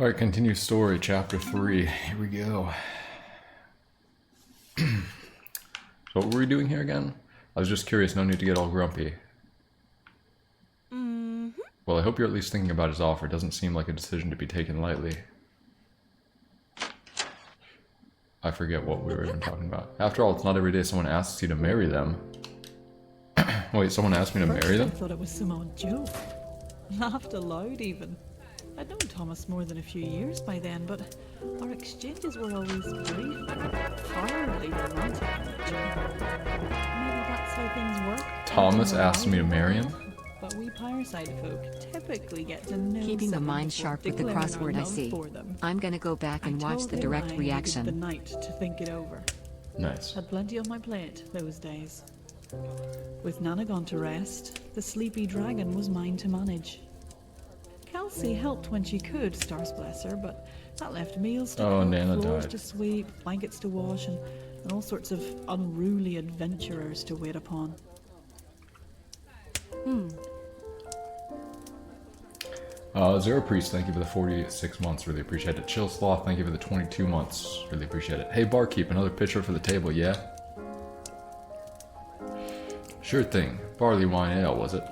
Alright, continue story, chapter 3. Here we go. So what were we doing here again? I was just curious, no need to get all grumpy. Well, I hope you're at least thinking about his offer. It doesn't seem like a decision to be taken lightly. I forget what we were even talking about. After all, it's not every day someone asks you to marry them. Wait, someone asked me to marry them? I thought it was some odd joke. Laughed aloud even. I'd known Thomas more than a few years by then, but our exchanges were always brief, hardly romantic. Maybe that's how things work. Thomas asked me to marry him? But we Fireside folk typically get to know Keeping the someone mind before sharp with the declaring our crossword I love see. for them. I'm gonna go back and watch the direct I reaction. needed the night to think it over. Nice. Had plenty on my plate those days. With Nana gone to rest, the sleepy dragon was mine to manage. Kelsey helped when she could, stars bless her, but that left meals to cook, Nana floors died. to sweep, blankets to wash, and all sorts of unruly adventurers to wait upon. Zero Priest, thank you for the 46 months, really appreciate it. Chill Sloth, thank you for the 22 months, really appreciate it. Hey Barkeep, another pitcher for the table, yeah? Sure thing. Barley wine ale, was it?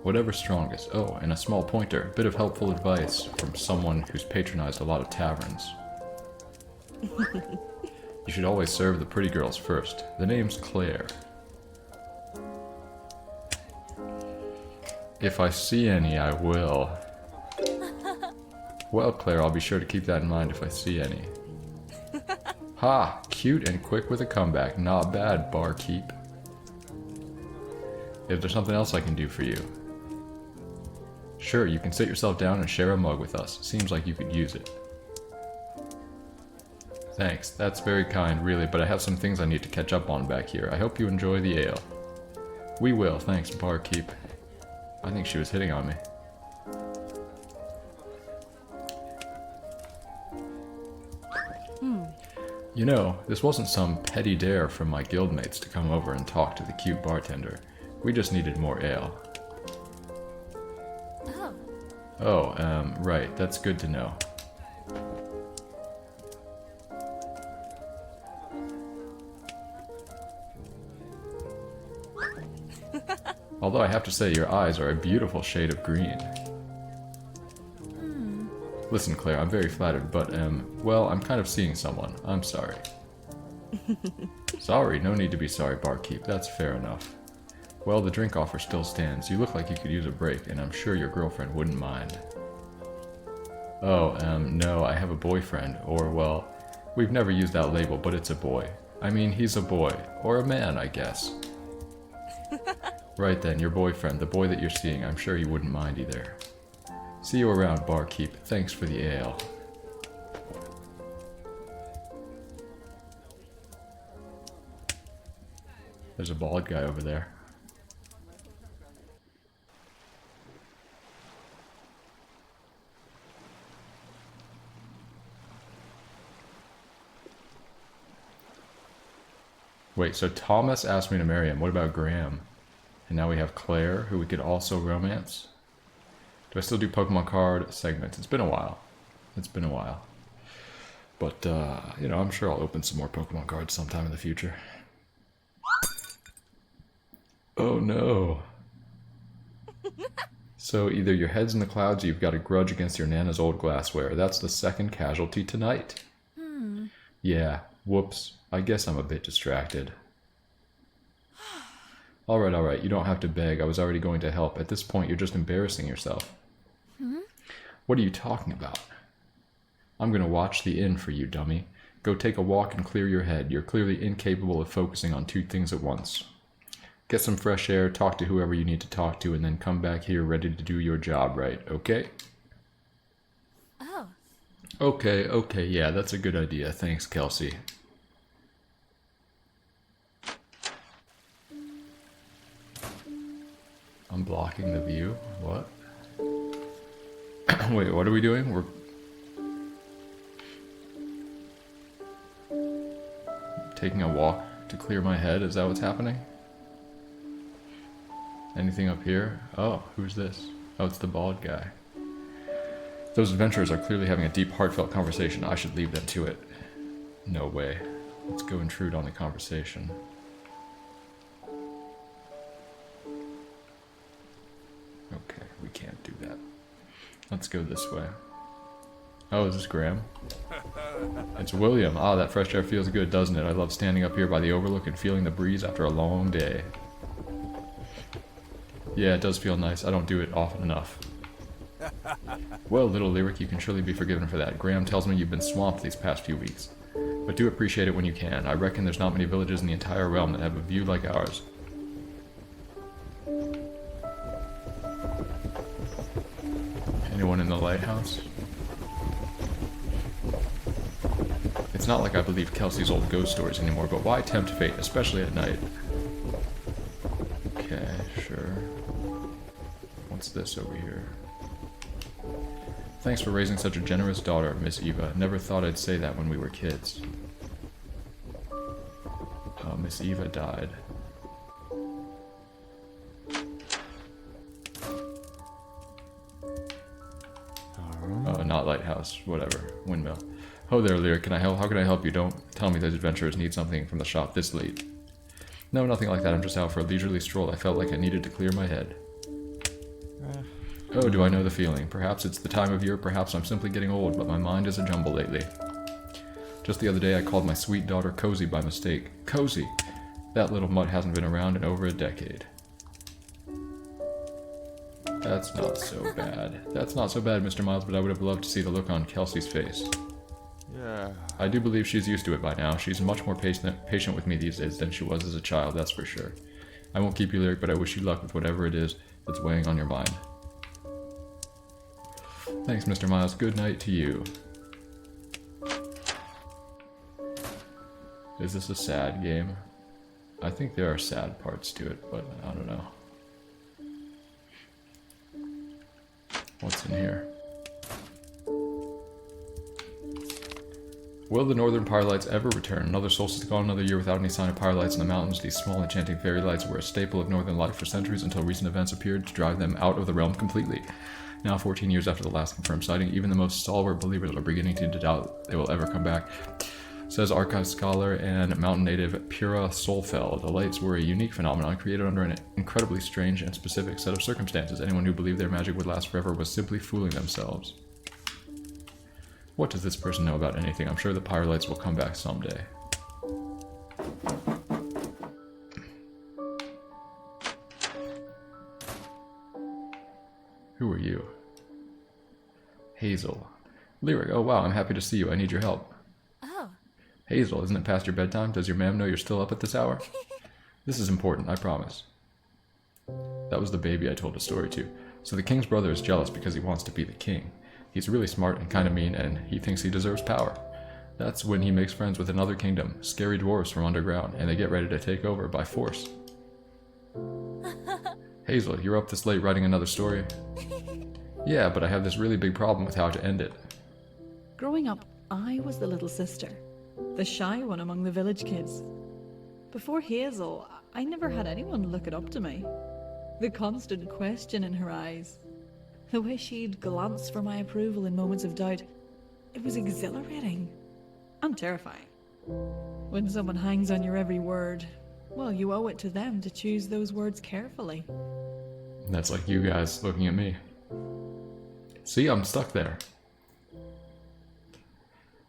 Whatever's strongest. Oh, and a small pointer. Bit of helpful advice from someone who's patronized a lot of taverns. You should always serve the pretty girls first. The name's Claire. If I see any, I will. Well, Claire, I'll be sure to keep that in mind if I see any. Ha! Cute and quick with a comeback. Not bad, barkeep. Is there something else I can do for you? Sure, you can sit yourself down and share a mug with us. Seems like you could use it. Thanks, that's very kind, really, but I have some things I need to catch up on back here. I hope you enjoy the ale. We will, thanks, barkeep. I think she was hitting on me. You know, this wasn't some petty dare from my guildmates to come over and talk to the cute bartender. We just needed more ale. Oh, right, that's good to know. Although I have to say, your eyes are a beautiful shade of green. Listen, Claire, I'm very flattered, but, well, I'm kind of seeing someone. I'm sorry. Sorry? No need to be sorry, barkeep. That's fair enough. Well, the drink offer still stands. You look like you could use a break, and I'm sure your girlfriend wouldn't mind. Oh, no, I have a boyfriend. Or, well, we've never used that label, but it's a boy. I mean, he's a boy. Or a man, I guess. Right then, your boyfriend, the boy that you're seeing, I'm sure he wouldn't mind either. See you around, barkeep. Thanks for the ale. There's a bald guy over there. Wait, so Thomas asked me to marry him. What about Graham? And now we have Claire, who we could also romance. Do I still do Pokemon card segments? It's been a while. It's been a while. But, you know, I'm sure I'll open some more Pokemon cards sometime in the future. Oh no. So either your head's in the clouds or you've got a grudge against your Nana's old glassware. That's the second casualty tonight. Yeah, whoops. I guess I'm a bit distracted. Alright, you don't have to beg. I was already going to help. At this point, you're just embarrassing yourself. What are you talking about? I'm gonna watch the inn for you, dummy. Go take a walk and clear your head. You're clearly incapable of focusing on two things at once. Get some fresh air, talk to whoever you need to talk to, and then come back here ready to do your job right, okay? Oh. Okay, yeah, that's a good idea. Thanks, Kelsey. I'm blocking the view? What? Wait, what are we doing? We're... taking a walk to clear my head? Is that what's happening? Anything up here? Oh, who's this? Oh, it's the bald guy. Those adventurers are clearly having a deep, heartfelt conversation. I should leave them to it. No way. Let's go intrude on the conversation. Okay, we can't do that. Let's go this way. Oh, is this Graham? It's William. Ah, that fresh air feels good, doesn't it? I love standing up here by the overlook and feeling the breeze after a long day. Yeah, it does feel nice. I don't do it often enough. Well, little Lyric, you can surely be forgiven for that. Graham tells me you've been swamped these past few weeks. But do appreciate it when you can. I reckon there's not many villages in the entire realm that have a view like ours. Anyone in the lighthouse? It's not like I believe Kelsey's old ghost stories anymore, but why tempt fate, especially at night? Okay, sure. What's this over here? Thanks for raising such a generous daughter, Miss Eva. Never thought I'd say that when we were kids. Oh, Miss Eva died. Oh, not lighthouse. Whatever. Windmill. Ho there, Lyric. Can I help? How can I help you? Don't tell me those adventurers need something from the shop this late. No, nothing like that. I'm just out for a leisurely stroll. I felt like I needed to clear my head. Oh, do I know the feeling? Perhaps it's the time of year, perhaps I'm simply getting old, but my mind is a jumble lately. Just the other day I called my sweet daughter Cozy by mistake. Cozy! That little mutt hasn't been around in over a decade. That's not so bad. That's not so bad, Mr. Miles, but I would have loved to see the look on Kelsey's face. Yeah. I do believe she's used to it by now. She's much more patient with me these days than she was as a child, that's for sure. I won't keep you, Lyric, but I wish you luck with whatever it is that's weighing on your mind. Thanks, Mr. Miles. Good night to you. Is this a sad game? I think there are sad parts to it, but I don't know. What's in here? Will the northern Pyrelights ever return? Another solstice gone, another year without any sign of Pyrelights in the mountains. These small enchanting fairy lights were a staple of northern life for centuries until recent events appeared to drive them out of the realm completely. Now, 14 years after the last confirmed sighting, even the most stalwart believers are beginning to doubt they will ever come back. Says archive scholar and mountain native Pura Solfeld. The lights were a unique phenomenon created under an incredibly strange and specific set of circumstances. Anyone who believed their magic would last forever was simply fooling themselves. What does this person know about anything? I'm sure the Pyrelights will come back someday. Who are you? Hazel. Lyric, oh wow, I'm happy to see you. I need your help. Oh. Hazel, isn't it past your bedtime? Does your ma'am know you're still up at this hour? This is important, I promise. That was the baby I told a story to. So the king's brother is jealous because he wants to be the king. He's really smart and kind of mean, and he thinks he deserves power. That's when he makes friends with another kingdom, scary dwarves from underground, and they get ready to take over by force. Hazel, you're up this late writing another story? Yeah, but I have this really big problem with how to end it. Growing up, I was the little sister, the shy one among the village kids. Before Hazel, I never had anyone look it up to me. The constant question in her eyes, the way she'd glance for my approval in moments of doubt, it was exhilarating and terrifying. When someone hangs on your every word, well, you owe it to them to choose those words carefully. That's like you guys looking at me. See, I'm stuck there.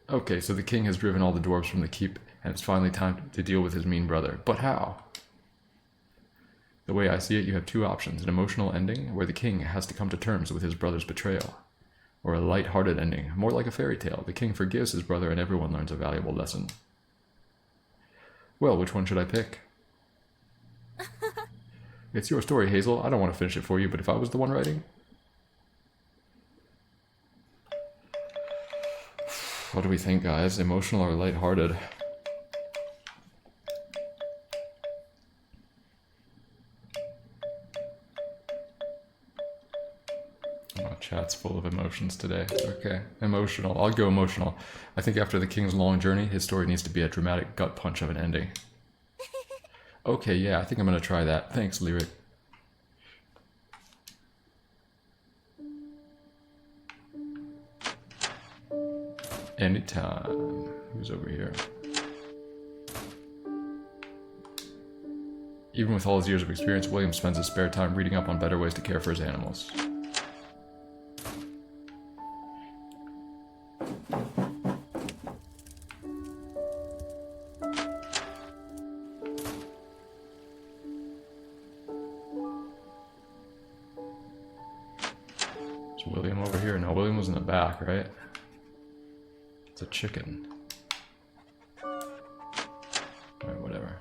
Okay, so the king has driven all the dwarves from the keep, and it's finally time to deal with his mean brother. But how? The way I see it, you have two options. An emotional ending, where the king has to come to terms with his brother's betrayal. Or a light-hearted ending, more like a fairy tale. The king forgives his brother and everyone learns a valuable lesson. Well, which one should I pick? It's your story, Hazel. I don't want to finish it for you, but if I was the one writing... What do we think, guys? Emotional or lighthearted? Oh, chat's full of emotions today. Okay, emotional. I'll go emotional. I think after the king's long journey, his story needs to be a dramatic gut punch of an ending. Okay, yeah, I think I'm gonna try that. Thanks, Lyric. Anytime. Who's over here? Even with all his years of experience, William spends his spare time reading up on better ways to care for his animals. Is William over here? No, William was in the back, right? It's a chicken. Alright, whatever.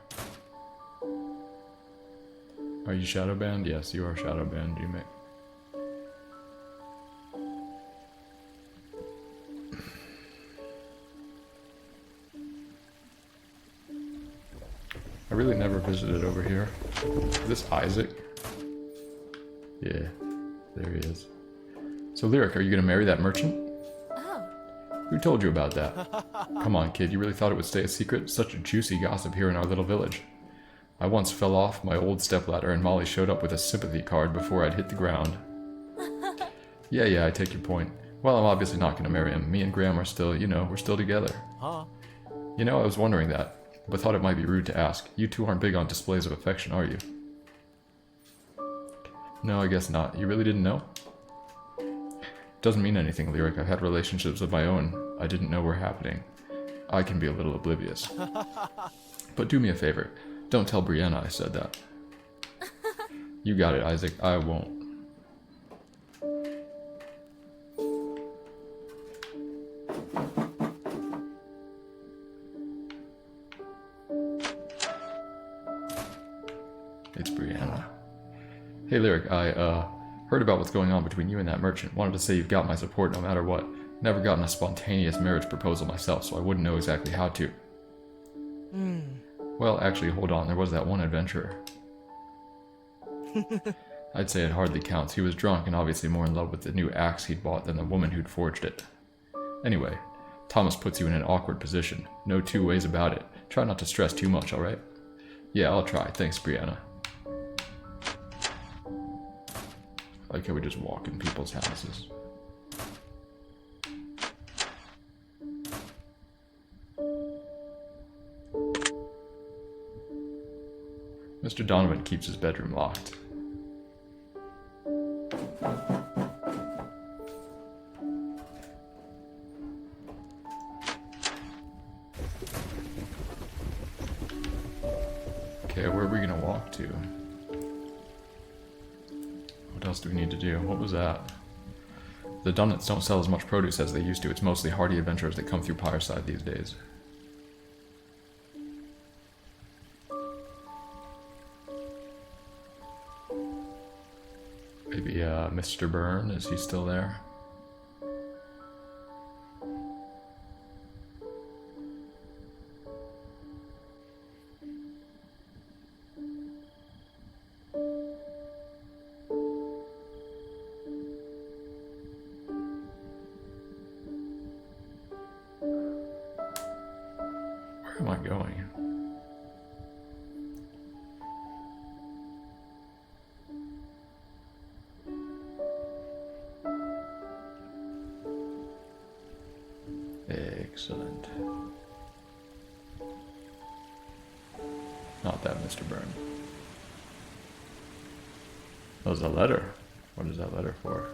Are you shadow banned? Yes, you are shadow banned, you make. I really never visited over here. Is this Isaac? Yeah, there he is. So Lyric, are you gonna marry that merchant? Oh. Who told you about that? Come on, kid, you really thought it would stay a secret? Such a juicy gossip here in our little village. I once fell off my old stepladder and Molly showed up with a sympathy card before I'd hit the ground. Yeah, I take your point. Well, I'm obviously not gonna marry him. Me and Graham are still, we're still together. Huh? I was wondering that, but thought it might be rude to ask. You two aren't big on displays of affection, are you? No, I guess not. You really didn't know? Doesn't mean anything, Lyric. I've had relationships of my own I didn't know were happening. I can be a little oblivious. But do me a favor. Don't tell Brianna I said that. You got it, Isaac. I won't. It's Brianna. Hey, Lyric, I, heard about what's going on between you and that merchant. Wanted to say you've got my support no matter what. Never gotten a spontaneous marriage proposal myself, so I wouldn't know exactly how to. Well, actually, hold on. There was that one adventurer. I'd say it hardly counts. He was drunk and obviously more in love with the new axe he'd bought than the woman who'd forged it. Anyway, Thomas puts you in an awkward position. No two ways about it. Try not to stress too much, alright? Yeah, I'll try. Thanks, Brianna. I like how we just walk in people's houses. Mr. Donovan keeps his bedroom locked. Okay, where are we gonna walk to? What else do we need to do? What was that? The Dunnets don't sell as much produce as they used to. It's mostly hardy adventurers that come through Pyreside these days. Maybe, Mr. Byrne, is he still there? Where am I going? Excellent. Not that, Mr. Byrne. That was a letter. What is that letter for?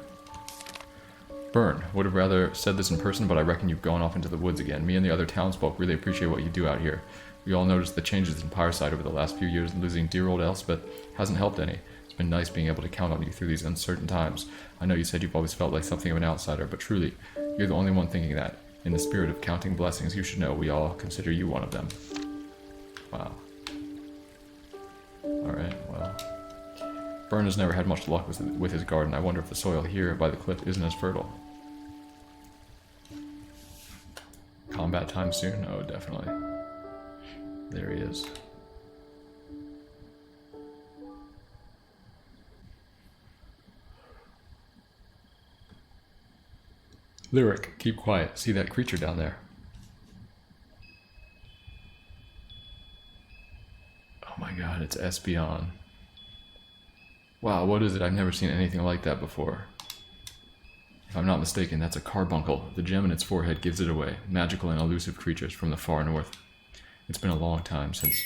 Byrne, would have rather said this in person, but I reckon you've gone off into the woods again. Me and the other townsfolk really appreciate what you do out here. We all noticed the changes in Pyreside over the last few years, and losing dear old Elspeth hasn't helped any. It's been nice being able to count on you through these uncertain times. I know you said you've always felt like something of an outsider, but truly, you're the only one thinking that. In the spirit of counting blessings, you should know we all consider you one of them. Wow. Alright, well. Byrne has never had much luck with his garden. I wonder if the soil here by the cliff isn't as fertile. Combat time soon? Oh, definitely. There he is. Lyric, keep quiet. See that creature down there? Oh my god, it's Espion. Wow, what is it? I've never seen anything like that before. If I'm not mistaken, that's a carbuncle. The gem in its forehead gives it away. Magical and elusive creatures from the far north. It's been a long time since...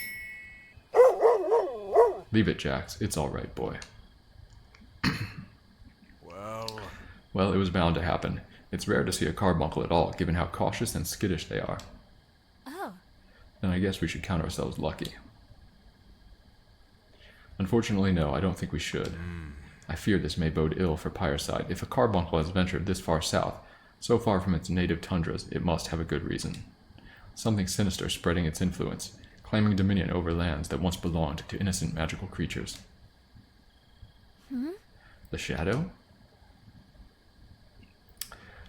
Leave it, Jax. It's alright, boy. Well, it was bound to happen. It's rare to see a carbuncle at all, given how cautious and skittish they are. Oh. Then I guess we should count ourselves lucky. Unfortunately, no, I don't think we should. I fear this may bode ill for Pyreside. If a carbuncle has ventured this far south, so far from its native tundras, it must have a good reason. Something sinister spreading its influence, claiming dominion over lands that once belonged to innocent magical creatures. The shadow?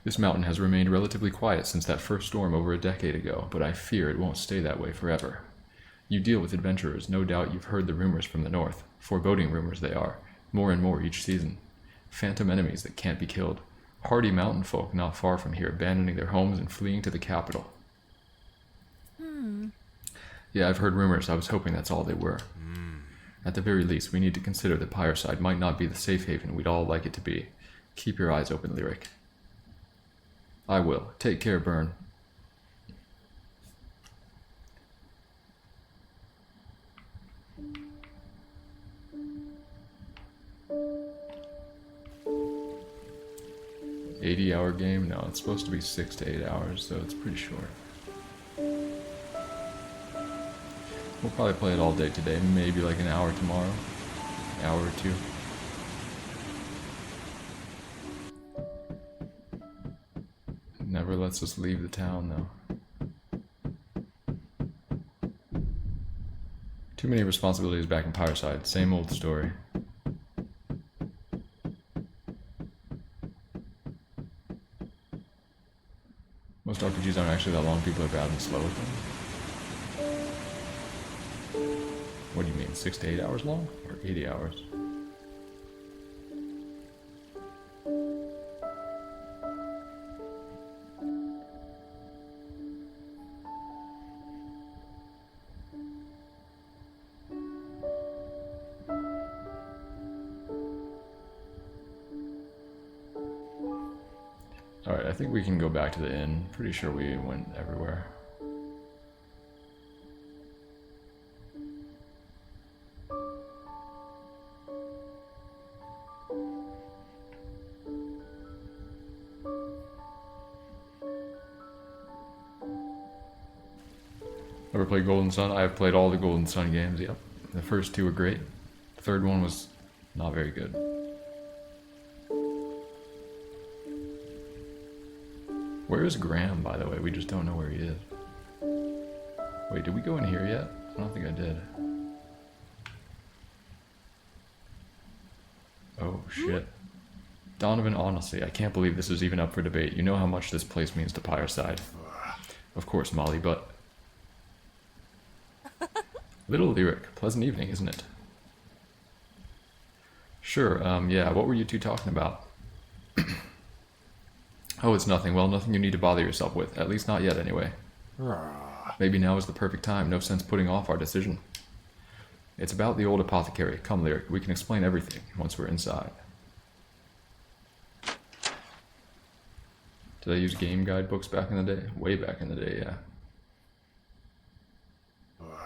This mountain has remained relatively quiet since that first storm over a decade ago, but I fear it won't stay that way forever. You deal with adventurers, no doubt you've heard the rumors from the north. Foreboding rumors they are, more and more each season. Phantom enemies that can't be killed. Hardy mountain folk not far from here abandoning their homes and fleeing to the capital. Yeah, I've heard rumors. I was hoping that's all they were. At the very least, we need to consider that Pyreside might not be the safe haven we'd all like it to be. Keep your eyes open, Lyric. I will. Take care, Byrne. $80-hour game? No, it's supposed to be 6 to 8 hours, so it's pretty short. We'll probably play it all day today, maybe like an hour tomorrow. An hour or two. Never lets us leave the town, though. Too many responsibilities back in Pyreside. Same old story. Most RPGs aren't actually that long. People are bad and slow with them. What do you mean, 6 to 8 hours long? Or 80 hours? Alright, I think we can go back to the inn. Pretty sure we went everywhere. Ever played Golden Sun? I have played all the Golden Sun games, yep. The first two were great. The third one was not very good. Where is Graham, by the way? We just don't know where he is. Wait, did we go in here yet? I don't think I did. Oh, shit. Donovan, honestly, I can't believe this is even up for debate. You know how much this place means to Pyreside. Of course, Molly, but... Little Lyric. Pleasant evening, isn't it? Sure, yeah, what were you two talking about? Oh, it's nothing. Well, nothing you need to bother yourself with. At least not yet, anyway. Maybe now is the perfect time. No sense putting off our decision. It's about the old apothecary. Come, Lyric. We can explain everything once we're inside. Did I use game guide books back in the day? Way back in the day, yeah.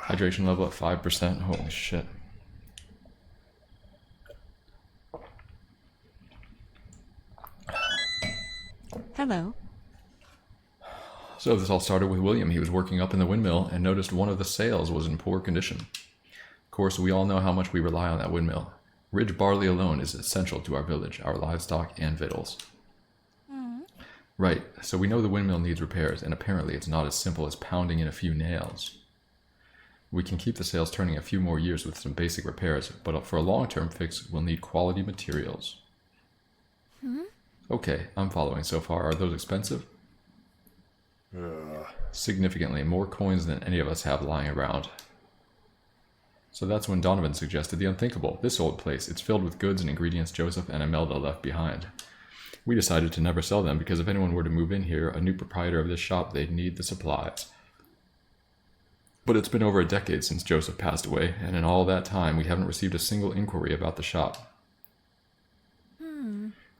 Hydration level at 5%. Holy shit. Hello. So this all started with William. He was working up in the windmill and noticed one of the sails was in poor condition. Of course, we all know how much we rely on that windmill. Ridge barley alone is essential to our village, our livestock, and victuals. Right, so we know the windmill needs repairs, and apparently it's not as simple as pounding in a few nails. We can keep the sails turning a few more years with some basic repairs, but for a long-term fix, we'll need quality materials. Okay, I'm following so far. Are those expensive? Significantly, more coins than any of us have lying around. So that's when Donovan suggested the unthinkable. This old place, it's filled with goods and ingredients Joseph and Imelda left behind. We decided to never sell them because if anyone were to move in here, a new proprietor of this shop, they'd need the supplies. But it's been over a decade since Joseph passed away, and in all that time, we haven't received a single inquiry about the shop.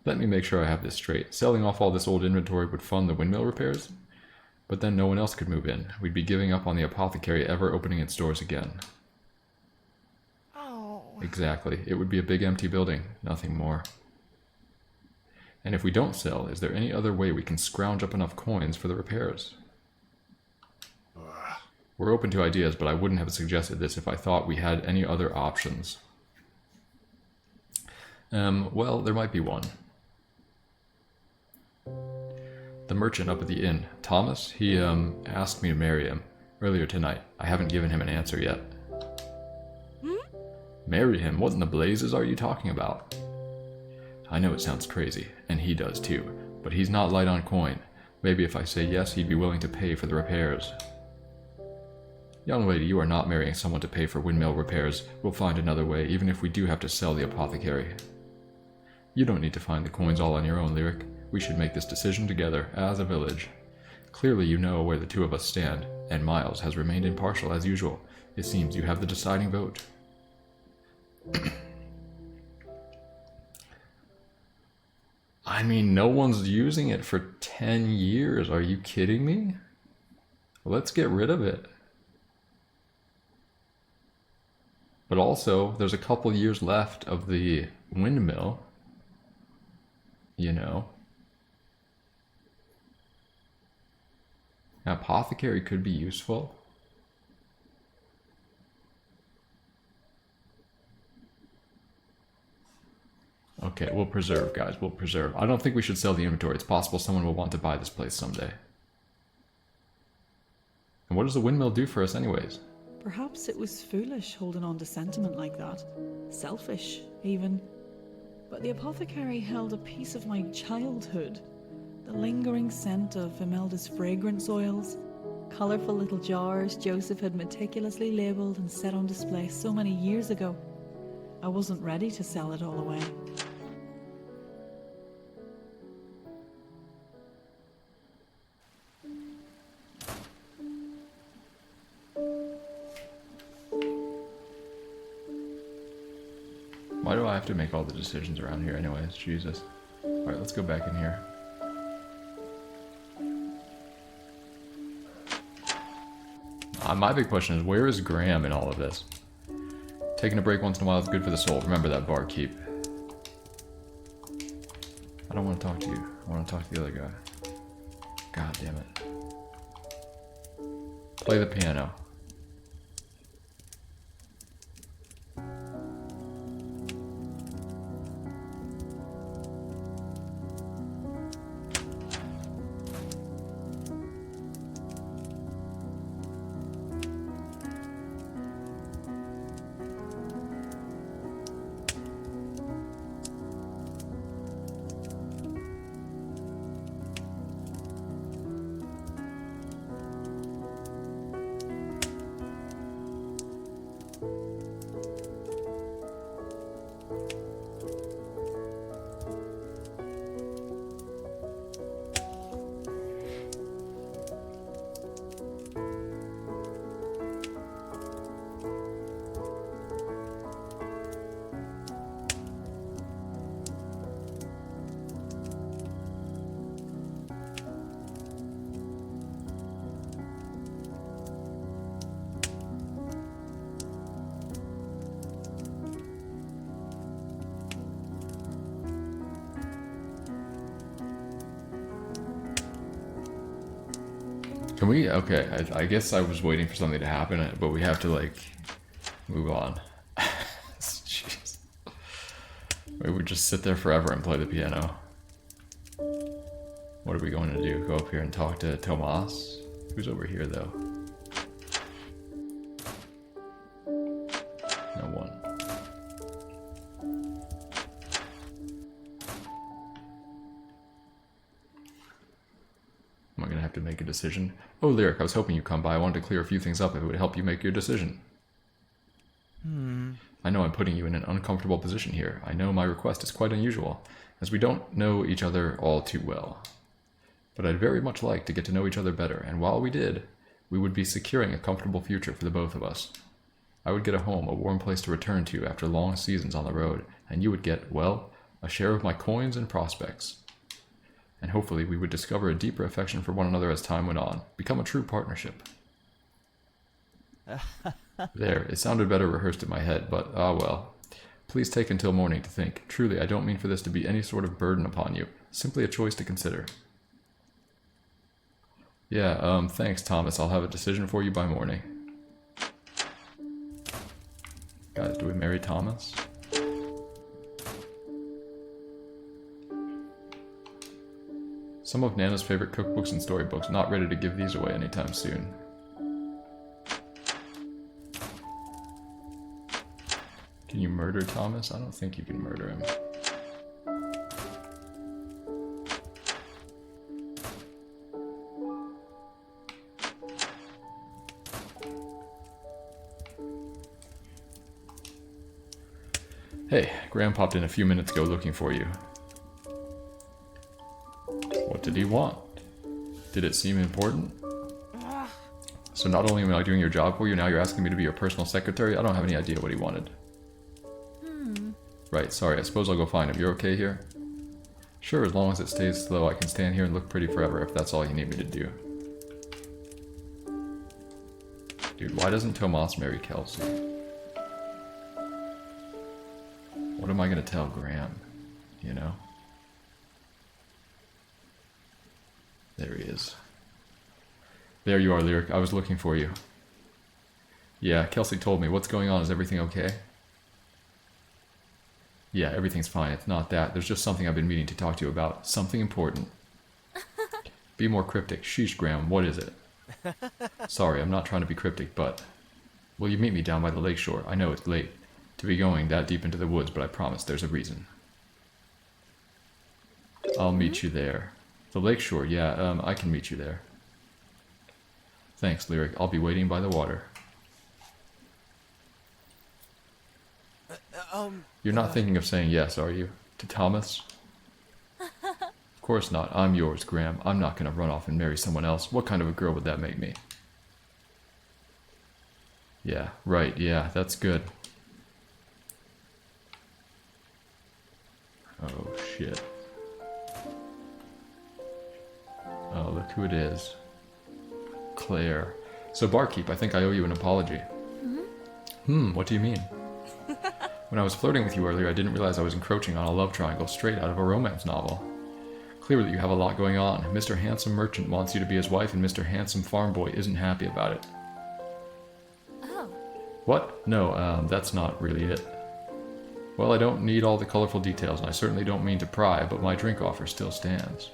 Let me make sure I have this straight. Selling off all this old inventory would fund the windmill repairs? But then no one else could move in. We'd be giving up on the apothecary ever opening its doors again. Oh. Exactly. It would be a big empty building. Nothing more. And if we don't sell, is there any other way we can scrounge up enough coins for the repairs? We're open to ideas, but I wouldn't have suggested this if I thought we had any other options. Well, there might be one. The merchant up at the inn, Thomas, he asked me to marry him earlier tonight. I haven't given him an answer yet. Marry him? What in the blazes are you talking about? I know it sounds crazy, and he does too, but he's not light on coin. Maybe if I say yes, he'd be willing to pay for the repairs. Young lady, you are not marrying someone to pay for windmill repairs. We'll find another way, even if we do have to sell the apothecary. You don't need to find the coins all on your own, Lyric. We should make this decision together, as a village. Clearly you know where the two of us stand, and Miles has remained impartial as usual. It seems you have the deciding vote. I mean, no one's using it for 10 years. Are you kidding me? Let's get rid of it. But also, there's a couple years left of the windmill. You know. An apothecary could be useful. Okay, we'll preserve, guys. We'll preserve. I don't think we should sell the inventory. It's possible someone will want to buy this place someday. And what does the windmill do for us anyways? Perhaps it was foolish holding on to sentiment like that. Selfish, even. But the apothecary held a piece of my childhood. The lingering scent of Imelda's fragrance oils. Colourful little jars Joseph had meticulously labelled and set on display so many years ago. I wasn't ready to sell it all away. Why do I have to make all the decisions around here anyways? Jesus. Alright, let's go back in here. My big question is, where is Graham in all of this? Taking a break once in a while is good for the soul. Remember that, barkeep. I don't want to talk to you. I want to talk to the other guy. God damn it. Play the piano. Can we? Okay, I guess I was waiting for something to happen, but we have to, like, move on. Jeez. We would just sit there forever and play the piano. What are we going to do? Go up here and talk to Tomas? Who's over here, though? No one. Am I gonna have to make a decision? Oh, Lyric, I was hoping you'd come by. I wanted to clear a few things up if it would help you make your decision. I know I'm putting you in an uncomfortable position here. I know my request is quite unusual, as we don't know each other all too well. But I'd very much like to get to know each other better, and while we did, we would be securing a comfortable future for the both of us. I would get a home, a warm place to return to after long seasons on the road, and you would get, well, a share of my coins and prospects. And hopefully we would discover a deeper affection for one another as time went on. Become a true partnership. There, it sounded better rehearsed in my head, but ah well. Please take until morning to think. Truly, I don't mean for this to be any sort of burden upon you. Simply a choice to consider. Yeah, thanks, Thomas. I'll have a decision for you by morning. Guys, do we marry Thomas? Some of Nana's favorite cookbooks and storybooks. Not ready to give these away anytime soon. Can you murder Thomas? I don't think you can murder him. Hey, Graham popped in a few minutes ago looking for you. What did he want? Did it seem important? So not only am I doing your job for you, now you're asking me to be your personal secretary? I don't have any idea what he wanted. Right, sorry, I suppose I'll go find him. You're okay here? Sure, as long as it stays slow, I can stand here and look pretty forever if that's all you need me to do. Dude, why doesn't Tomas marry Kelsey? What am I gonna tell Graham? You know? There he is. There you are, Lyric. I was looking for you. Yeah, Kelsey told me. What's going on? Is everything okay? Yeah, everything's fine. It's not that. There's just something I've been meaning to talk to you about. Something important. Be more cryptic. Sheesh, Graham. What is it? Sorry, I'm not trying to be cryptic, but... Will you meet me down by the lakeshore? I know it's late to be going that deep into the woods, but I promise there's a reason. I'll meet you there. The lakeshore, yeah, I can meet you there. Thanks, Lyric. I'll be waiting by the water. You're not thinking of saying yes, are you? To Thomas? Of course not. I'm yours, Graham. I'm not gonna run off and marry someone else. What kind of a girl would that make me? Yeah, right, yeah, that's good. Oh, shit. Oh, look who it is. Claire. So, barkeep, I think I owe you an apology. What do you mean? When I was flirting with you earlier, I didn't realize I was encroaching on a love triangle straight out of a romance novel. Clear that you have a lot going on. Mr. Handsome Merchant wants you to be his wife, and Mr. Handsome Farm Boy isn't happy about it. Oh. What? No, that's not really it. Well, I don't need all the colorful details, and I certainly don't mean to pry, but my drink offer still stands.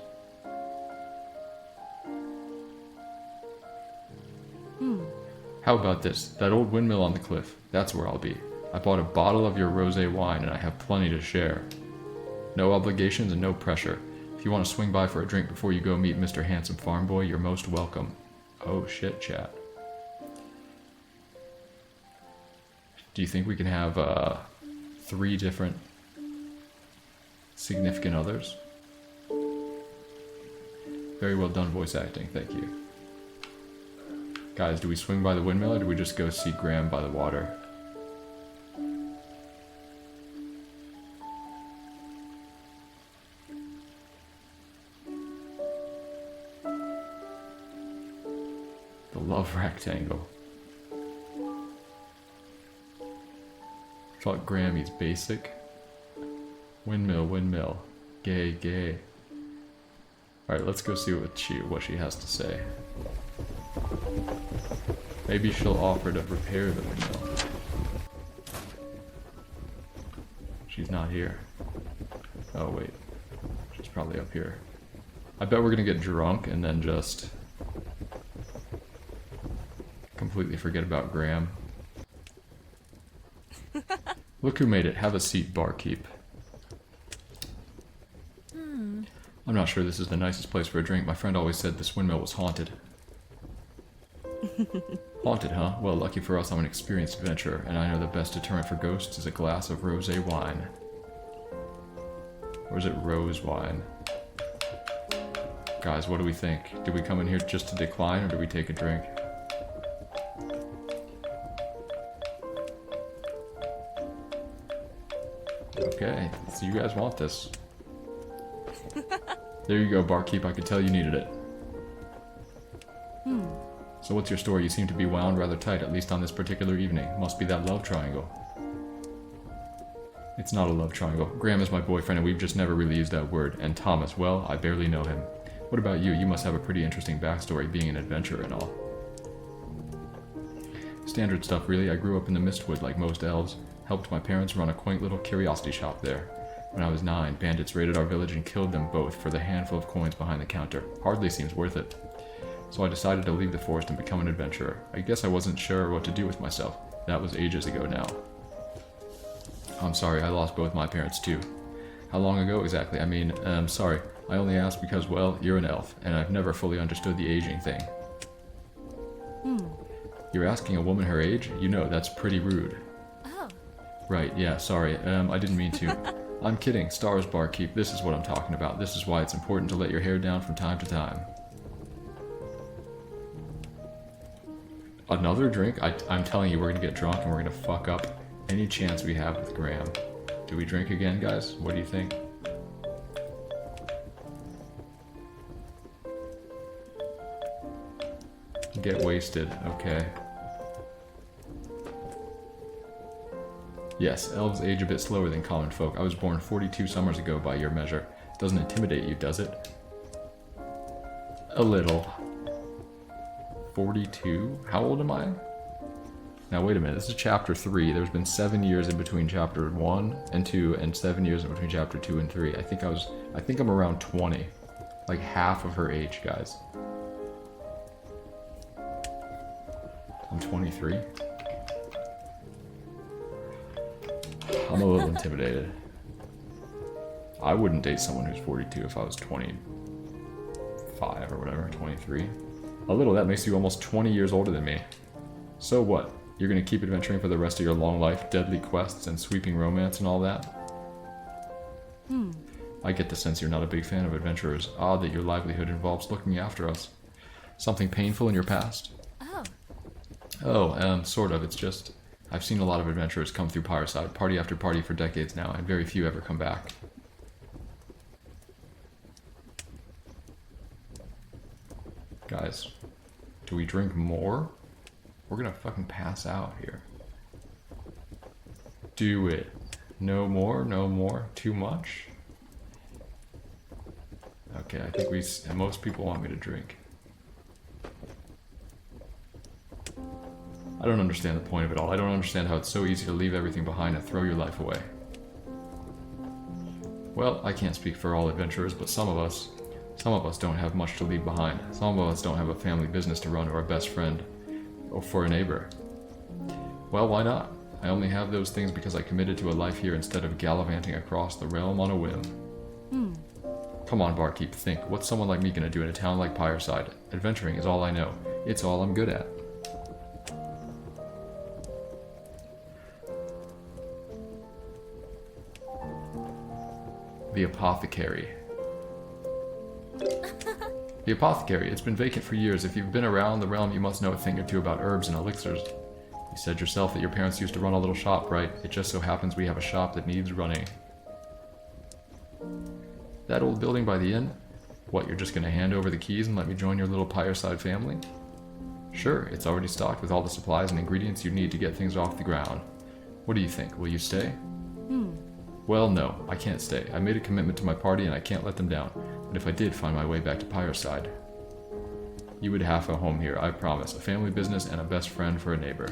How about this? That old windmill on the cliff. That's where I'll be. I bought a bottle of your rosé wine, and I have plenty to share. No obligations and no pressure. If you want to swing by for a drink before you go meet Mr. Handsome Farm Boy, you're most welcome. Oh shit, chat. Do you think we can have 3 different significant others? Very well done voice acting, thank you. Guys, do we swing by the windmill or do we just go see Graham by the water? The love rectangle. Fuck Graham, he's basic. Windmill, windmill. Gay, gay. Alright, let's go see what she has to say. Maybe she'll offer to repair the windmill. She's not here. Oh wait, she's probably up here. I bet we're gonna get drunk and then just completely forget about Graham. Look who made it. Have a seat, barkeep. I'm not sure this is the nicest place for a drink. My friend always said this windmill was haunted. Haunted, huh? Well, lucky for us, I'm an experienced adventurer, and I know the best deterrent for ghosts is a glass of rosé wine. Or is it rose wine? Guys, what do we think? Do we come in here just to decline, or do we take a drink? Okay, so you guys want this. There you go, barkeep. I could tell you needed it. So what's your story? You seem to be wound rather tight, at least on this particular evening. Must be that love triangle. It's not a love triangle. Graham is my boyfriend and we've just never really used that word. And Thomas, well, I barely know him. What about you? You must have a pretty interesting backstory, being an adventurer and all. Standard stuff, really. I grew up in the Mistwood like most elves. Helped my parents run a quaint little curiosity shop there. When I was 9, bandits raided our village and killed them both for the handful of coins behind the counter. Hardly seems worth it. So I decided to leave the forest and become an adventurer. I guess I wasn't sure what to do with myself. That was ages ago now. I'm sorry, I lost both my parents too. How long ago exactly? I mean, sorry. I only asked because, well, you're an elf, and I've never fully understood the aging thing. You're asking a woman her age? You know, that's pretty rude. Oh. Right, yeah, sorry. I didn't mean to. I'm kidding. Stars, barkeep. This is what I'm talking about. This is why it's important to let your hair down from time to time. Another drink? I'm telling you, we're gonna get drunk and we're gonna fuck up any chance we have with Graham. Do we drink again, guys? What do you think? Get wasted. Okay. Yes, elves age a bit slower than common folk. I was born 42 summers ago by your measure. Doesn't intimidate you, does it? A little. 42? How old am I? Now wait a minute, this is chapter 3. There's been 7 years in between chapter 1 and 2 and 7 years in between chapter 2 and 3. I think I'm around 20. Like half of her age, guys. I'm 23. I'm a little intimidated. I wouldn't date someone who's 42 if I was 25 or whatever, 23. A little, that makes you almost 20 years older than me. So what? You're gonna keep adventuring for the rest of your long life, deadly quests and sweeping romance and all that? I get the sense you're not a big fan of adventurers. Odd that your livelihood involves looking after us. Something painful in your past? Oh, sort of. It's just, I've seen a lot of adventurers come through Pyreside, party after party for decades now, and very few ever come back. Guys, do we drink more? We're gonna fucking pass out here. Do it. No more, no more, too much? Okay, I think most people want me to drink. I don't understand the point of it all. I don't understand how it's so easy to leave everything behind and throw your life away. Well, I can't speak for all adventurers, but some of us don't have much to leave behind. Some of us don't have a family business to run or a best friend or for a neighbor. Well, why not? I only have those things because I committed to a life here instead of gallivanting across the realm on a whim. Come on, barkeep, think. What's someone like me gonna do in a town like Pyreside? Adventuring is all I know. It's all I'm good at. The apothecary. The apothecary. It's been vacant for years. If you've been around the realm, you must know a thing or two about herbs and elixirs. You said yourself that your parents used to run a little shop, right? It just so happens we have a shop that needs running. That old building by the inn? What, you're just gonna hand over the keys and let me join your little Pyreside family? Sure, it's already stocked with all the supplies and ingredients you need to get things off the ground. What do you think? Will you stay? Well, no, I can't stay. I made a commitment to my party and I can't let them down. But if I did find my way back to Pyreside, you would have a home here, I promise. A family business and a best friend for a neighbor.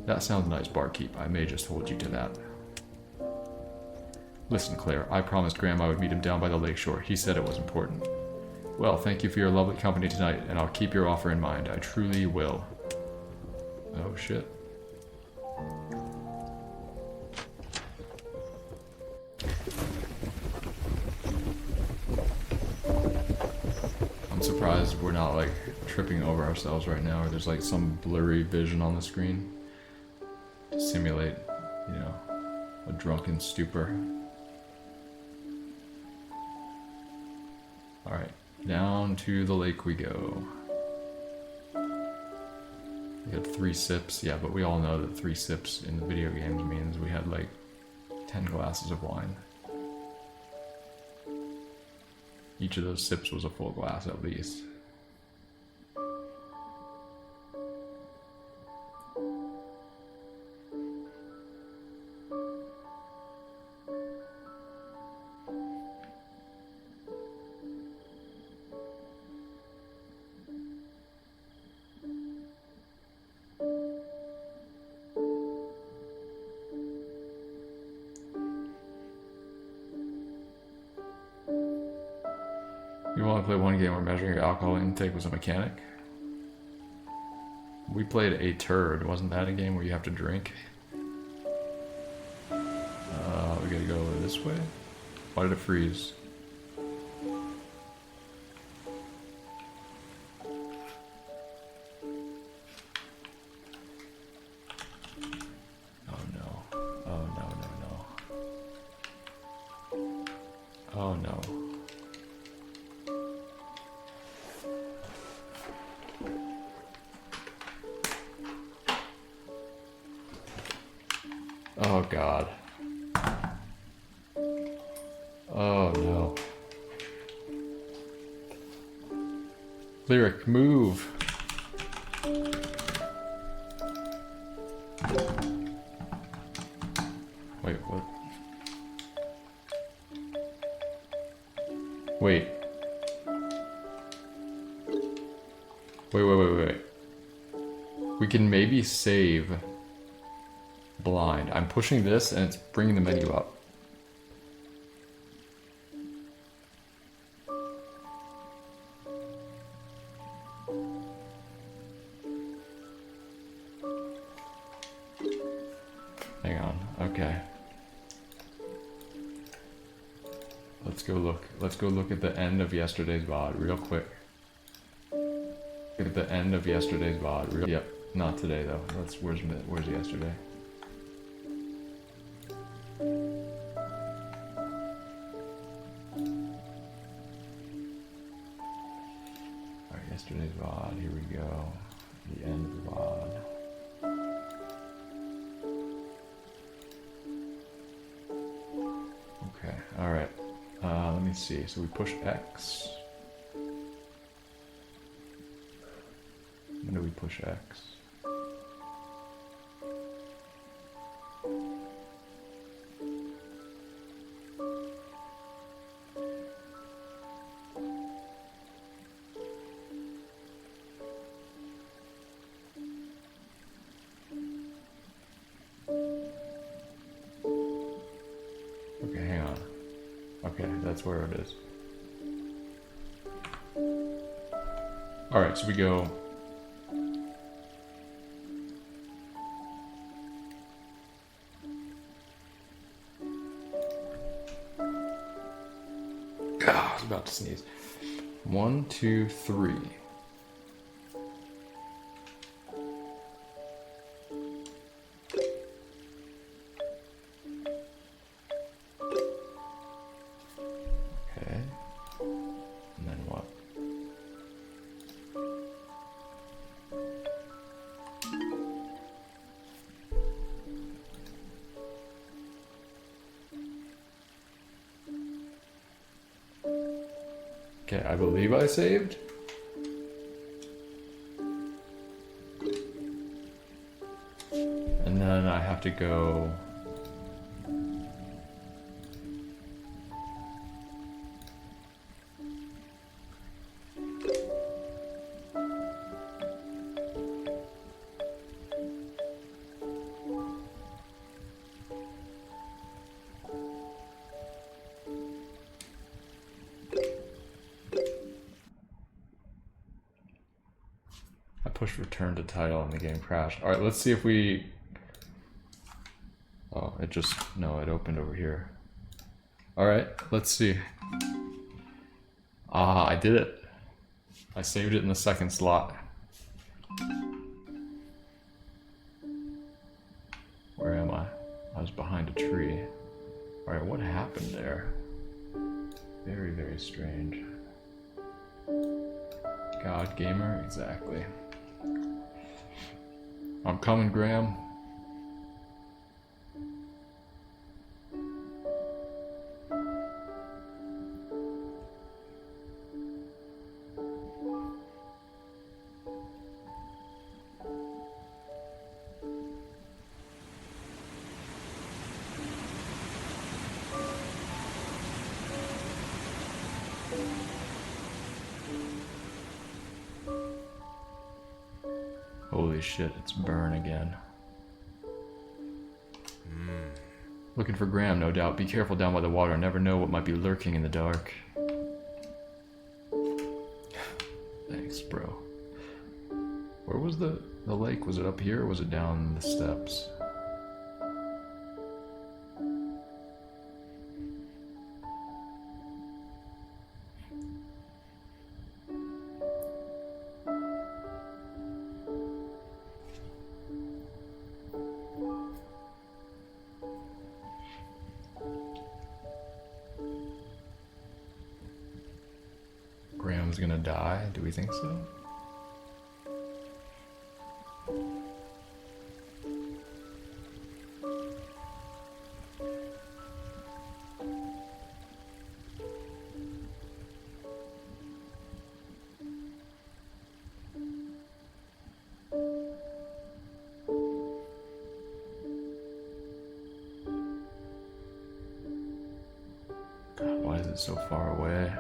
That sounds nice, barkeep. I may just hold you to that. Listen, Claire, I promised Graham I would meet him down by the lakeshore. He said it was important. Well, thank you for your lovely company tonight, and I'll keep your offer in mind. I truly will. Oh, shit. I'm surprised we're not, like, tripping over ourselves right now, or there's, like, some blurry vision on the screen to simulate, you know, a drunken stupor. Alright, down to the lake we go. We had 3 sips, yeah, but we all know that 3 sips in the video games means we had, like, 10 glasses of wine. Each of those sips was a full glass at least. You want to play one game where measuring your alcohol intake was a mechanic? We played a turd. Wasn't that a game where you have to drink? We gotta go this way? Why did it freeze? Oh no. Oh no, no, no. Oh no. Oh god. Oh no. Lyric, move. Wait, what? Wait. Wait. We can maybe save blind. I'm pushing this and it's bringing the menu up. Hang on. Okay. Let's go look. Let's go look at the end of yesterday's VOD real quick. Look at the end of yesterday's VOD. Yep. Not today though. Where's yesterday? Alright, yesterday's VOD. Here we go. The end of the VOD. Okay, alright. Let me see. So we push X. When do we push X? Okay, hang on. Okay, that's where it is. Alright, so we go... I was about to sneeze. 1, 2, 3. Okay. And then what? Okay, I believe I saved. And then I have to go... I pushed return to title and the game crashed. Alright, let's see if we... Oh, it just... No, it opened over here. Alright, let's see. Ah, I did it. I saved it in the second slot. Where am I? I was behind a tree. Alright, what happened there? Very, very strange. God gamer, exactly. I'm coming, Graham. Holy shit, it's Burn again. Looking for Graham, no doubt. Be careful down by the water. Never know what might be lurking in the dark. Thanks, bro. Where was the lake? Was it up here or was it down the steps? Graham's gonna die? Do we think so? God, why is it so far away?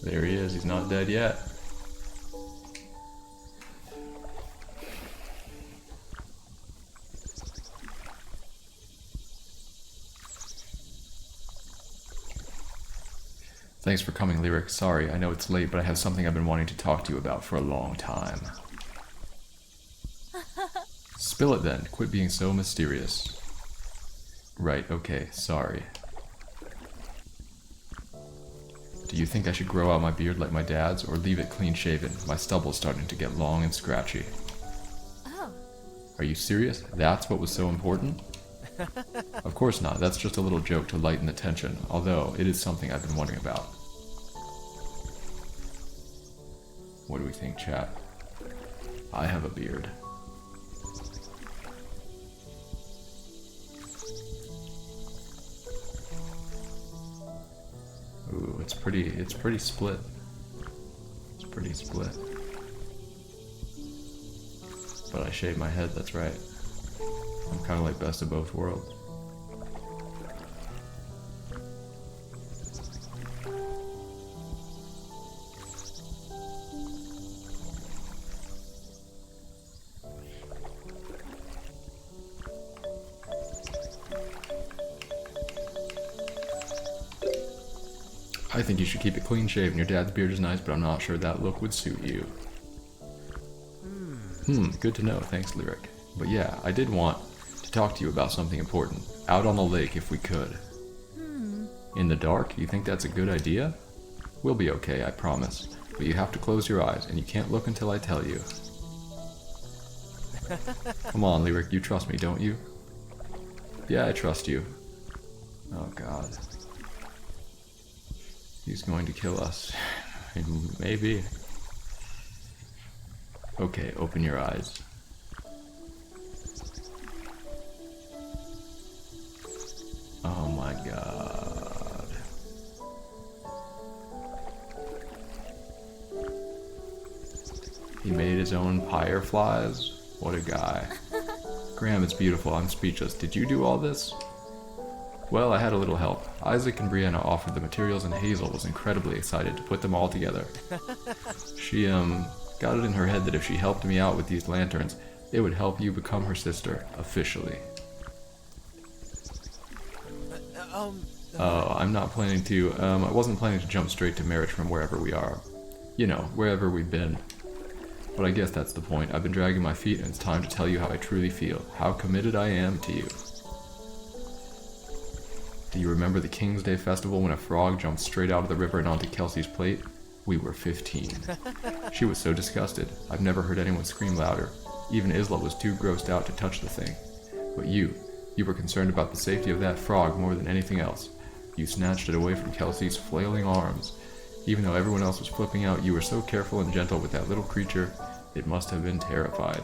There he is, he's not dead yet. Thanks for coming, Lyric. Sorry, I know it's late, but I have something I've been wanting to talk to you about for a long time. Spill it then. Quit being so mysterious. Right, okay, sorry. Do you think I should grow out my beard like my dad's, or leave it clean shaven? My stubble's starting to get long and scratchy. Oh. Are you serious? That's what was so important? Of course not, that's just a little joke to lighten the tension, although it is something I've been wondering about. What do we think, chat? I have a beard. Ooh, it's pretty split. It's pretty split. But I shave my head, that's right. I'm kind of like best of both worlds. I think you should keep it clean shaven. Your dad's beard is nice, but I'm not sure that look would suit you. Good to know. Thanks, Lyric. But yeah, I did want to talk to you about something important. Out on the lake, if we could. In the dark? You think that's a good idea? We'll be okay, I promise. But you have to close your eyes, and you can't look until I tell you. Come on, Lyric, you trust me, don't you? Yeah, I trust you. Oh god. He's going to kill us. Maybe. Okay, open your eyes. Oh my god. He made his own pyre flies? What a guy. Graham, it's beautiful. I'm speechless. Did you do all this? Well, I had a little help. Isaac and Brianna offered the materials and Hazel was incredibly excited to put them all together. She, got it in her head that if she helped me out with these lanterns, it would help you become her sister, officially. I'm not planning to, I wasn't planning to jump straight to marriage from wherever we are. You know, wherever we've been. But I guess that's the point. I've been dragging my feet and it's time to tell you how I truly feel, how committed I am to you. Do you remember the King's Day festival when a frog jumped straight out of the river and onto Kelsey's plate? We were 15. She was so disgusted. I've never heard anyone scream louder. Even Isla was too grossed out to touch the thing. But you were concerned about the safety of that frog more than anything else. You snatched it away from Kelsey's flailing arms. Even though everyone else was flipping out, you were so careful and gentle with that little creature, it must have been terrified.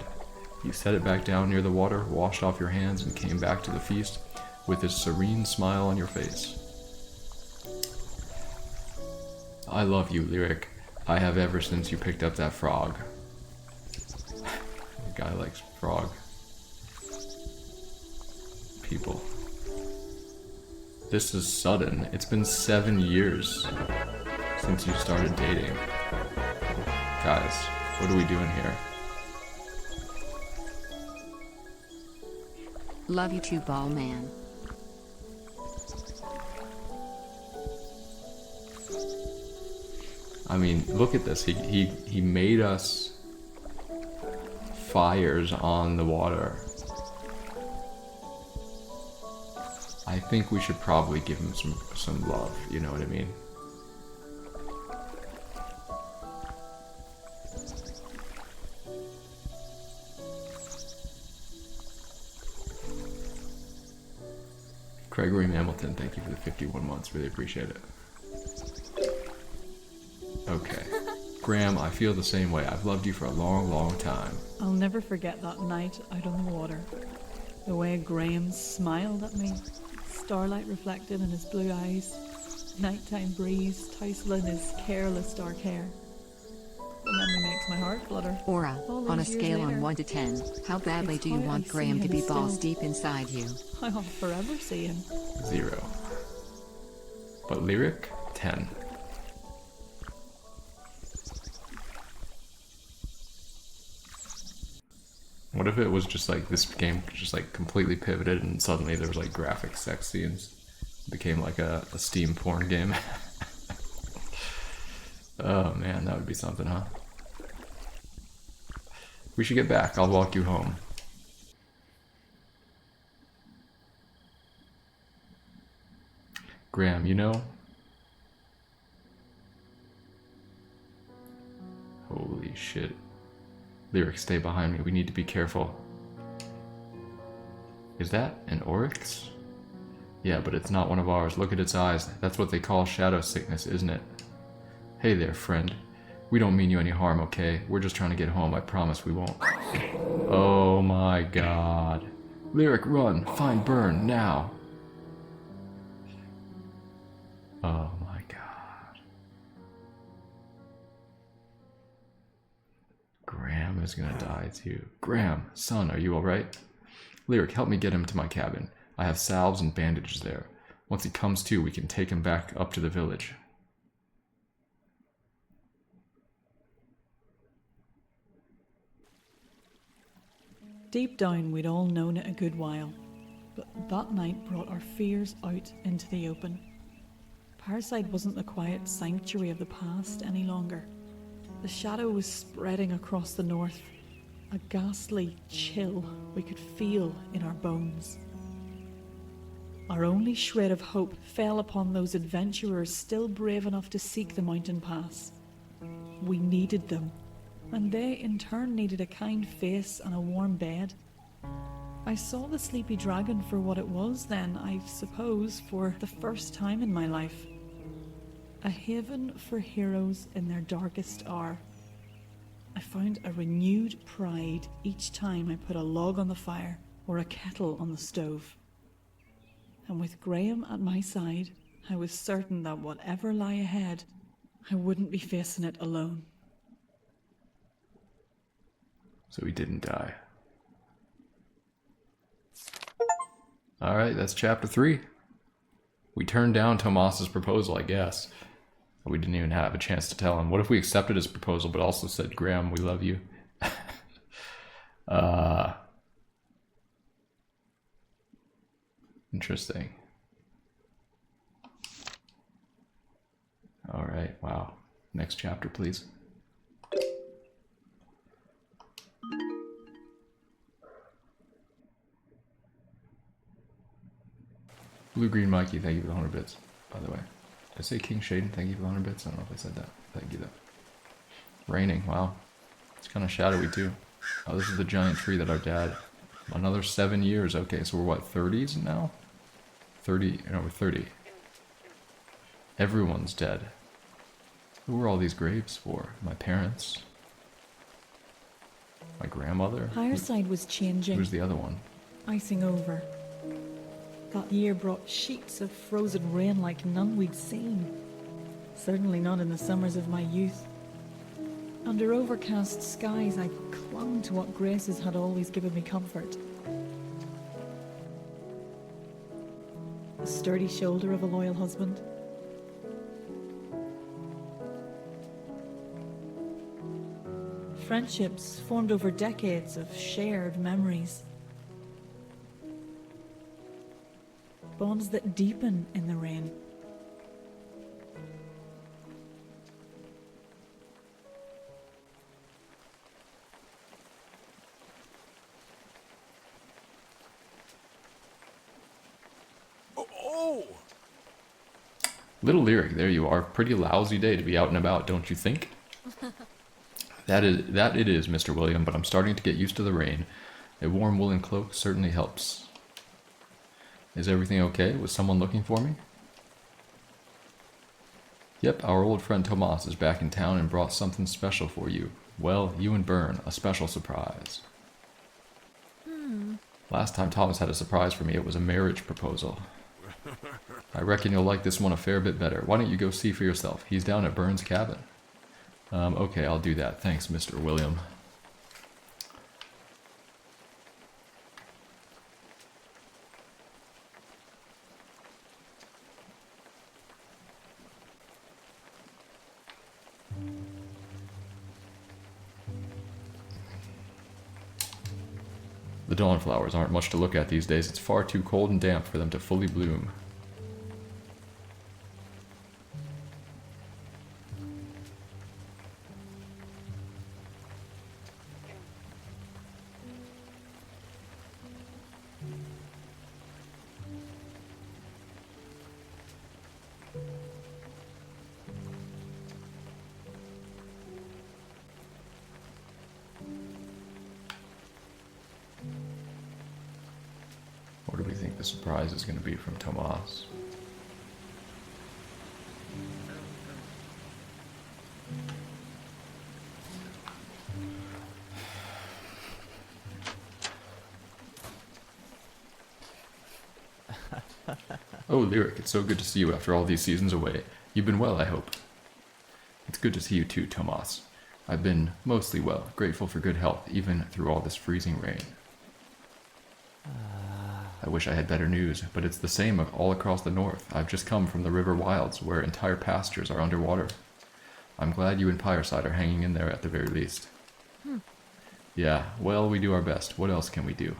You set it back down near the water, washed off your hands, and came back to the feast with a serene smile on your face. I love you, Lyric. I have ever since you picked up that frog. The guy likes frog. people. This is sudden. It's been 7 years since you started dating. Guys, what are we doing here? Love you too, ball man. I mean, look at this. He made us fires on the water. I think we should probably give him some love, you know what I mean? Gregory Hamilton, thank you for the 51 months. Really appreciate it. Okay. Graham, I feel the same way. I've loved you for a long, long time. I'll never forget that night out on the water. The way Graham smiled at me, starlight reflected in his blue eyes, nighttime breeze tousling his careless dark hair. The memory makes my heart flutter. Aura, All on a these years scale later, on 1 to 10, how badly it's do you how want I Graham see to be him balls still. deep inside you? I'll forever see him. 0. But Lyric, 10. What if it was just like this game just like completely pivoted and suddenly there was like graphic sex scenes? It became like a Steam porn game. Oh man, that would be something, huh? We should get back. I'll walk you home. Graham, you know? Holy shit. Lyric, stay behind me. We need to be careful. Is that an oryx? Yeah, but it's not one of ours. Look at its eyes. That's what they call shadow sickness, isn't it? Hey there, friend. We don't mean you any harm, okay? We're just trying to get home. I promise we won't. Oh my god. Lyric, run. Find Burn, now. Oh my god. Graham is gonna die too. Graham, son, are you alright? Lyric, help me get him to my cabin. I have salves and bandages there. Once he comes to, we can take him back up to the village. Deep down, we'd all known it a good while, but that night brought our fears out into the open. Parasite wasn't the quiet sanctuary of the past any longer. The shadow was spreading across the north, a ghastly chill we could feel in our bones. Our only shred of hope fell upon those adventurers still brave enough to seek the mountain pass. We needed them, and they in turn needed a kind face and a warm bed. I saw the sleepy dragon for what it was then, I suppose, for the first time in my life. A haven for heroes in their darkest hour. I found a renewed pride each time I put a log on the fire or a kettle on the stove. And with Graham at my side, I was certain that whatever lay ahead, I wouldn't be facing it alone. So he didn't die. Alright, that's chapter 3. We turned down Tomas's proposal, I guess. We didn't even have a chance to tell him. What if we accepted his proposal but also said, Graham, we love you? Interesting. Alright, wow. Next chapter, please. Blue Green Mikey, thank you for the 100 bits, by the way. Did I say King Shaden, thank you for the 100 bits? I don't know if I said that. Thank you, though. Raining, wow. It's kind of shadowy, too. Oh, this is the giant tree that our dad... Another 7 years. Okay, so we're what, 30s now? 30... No, we're 30. Everyone's dead. Who were all these graves for? My parents? My grandmother? Fireside was changing, Who's the other one? icing over. That year brought sheets of frozen rain like none we'd seen. Certainly not in the summers of my youth. Under overcast skies, I clung to what graces had always given me comfort. the sturdy shoulder of a loyal husband. Friendships formed over decades of shared memories. Bonds that deepen in the rain. Oh! Little Lyric, there you are. Pretty lousy day to be out and about, don't you think? That it is, Mr. William, but I'm starting to get used to the rain. A warm woolen cloak certainly helps. Is everything okay? Was someone looking for me? Yep, our old friend Tomas is back in town and brought something special for you. Well, you and Byrne, a special surprise. Last time Thomas had a surprise for me, it was a marriage proposal. I reckon you'll like this one a fair bit better. Why don't you go see for yourself? He's down at Byrne's cabin. Okay, I'll do that. Thanks, Mr. William. The dawnflowers aren't much to look at these days. It's far too cold and damp for them to fully bloom. What do we think the surprise is going to be from Tomas? Oh, Lyric, it's so good to see you after all these seasons away. You've been well, I hope. It's good to see you too, Tomas. I've been mostly well, grateful for good health, even through all this freezing rain. I wish I had better news, but it's the same all across the north. I've just come from the river wilds, where entire pastures are underwater. I'm glad you and Pyreside are hanging in there at the very least. Yeah, well, we do our best. What else can we do?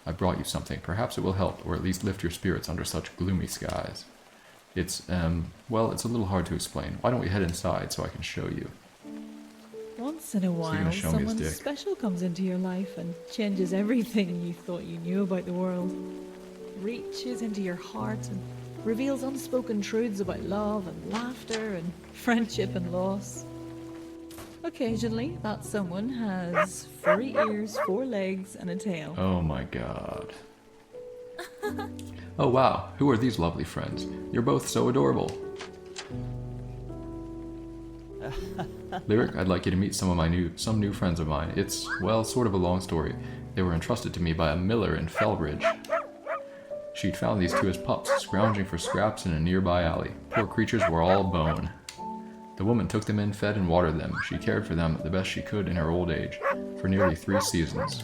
I brought you something. Perhaps it will help, or at least lift your spirits under such gloomy skies. Well, it's a little hard to explain. Why don't we head inside so I can show you? Once in a gonna while, show me his someone dick. special comes into your life and changes everything you thought you knew about the world. Reaches into your heart and reveals unspoken truths about love and laughter and friendship and loss. Occasionally, that someone has furry ears, 4 legs, and a tail. Oh my god. Oh wow, who are these lovely friends? You're both so adorable. Lyric, I'd like you to meet some new friends of mine. It's, well, sort of a long story. They were entrusted to me by a miller in Fellbridge. She'd found these two as pups, scrounging for scraps in a nearby alley. Poor creatures were all bone. The woman took them in, fed and watered them. She cared for them the best she could in her old age, for nearly 3 seasons.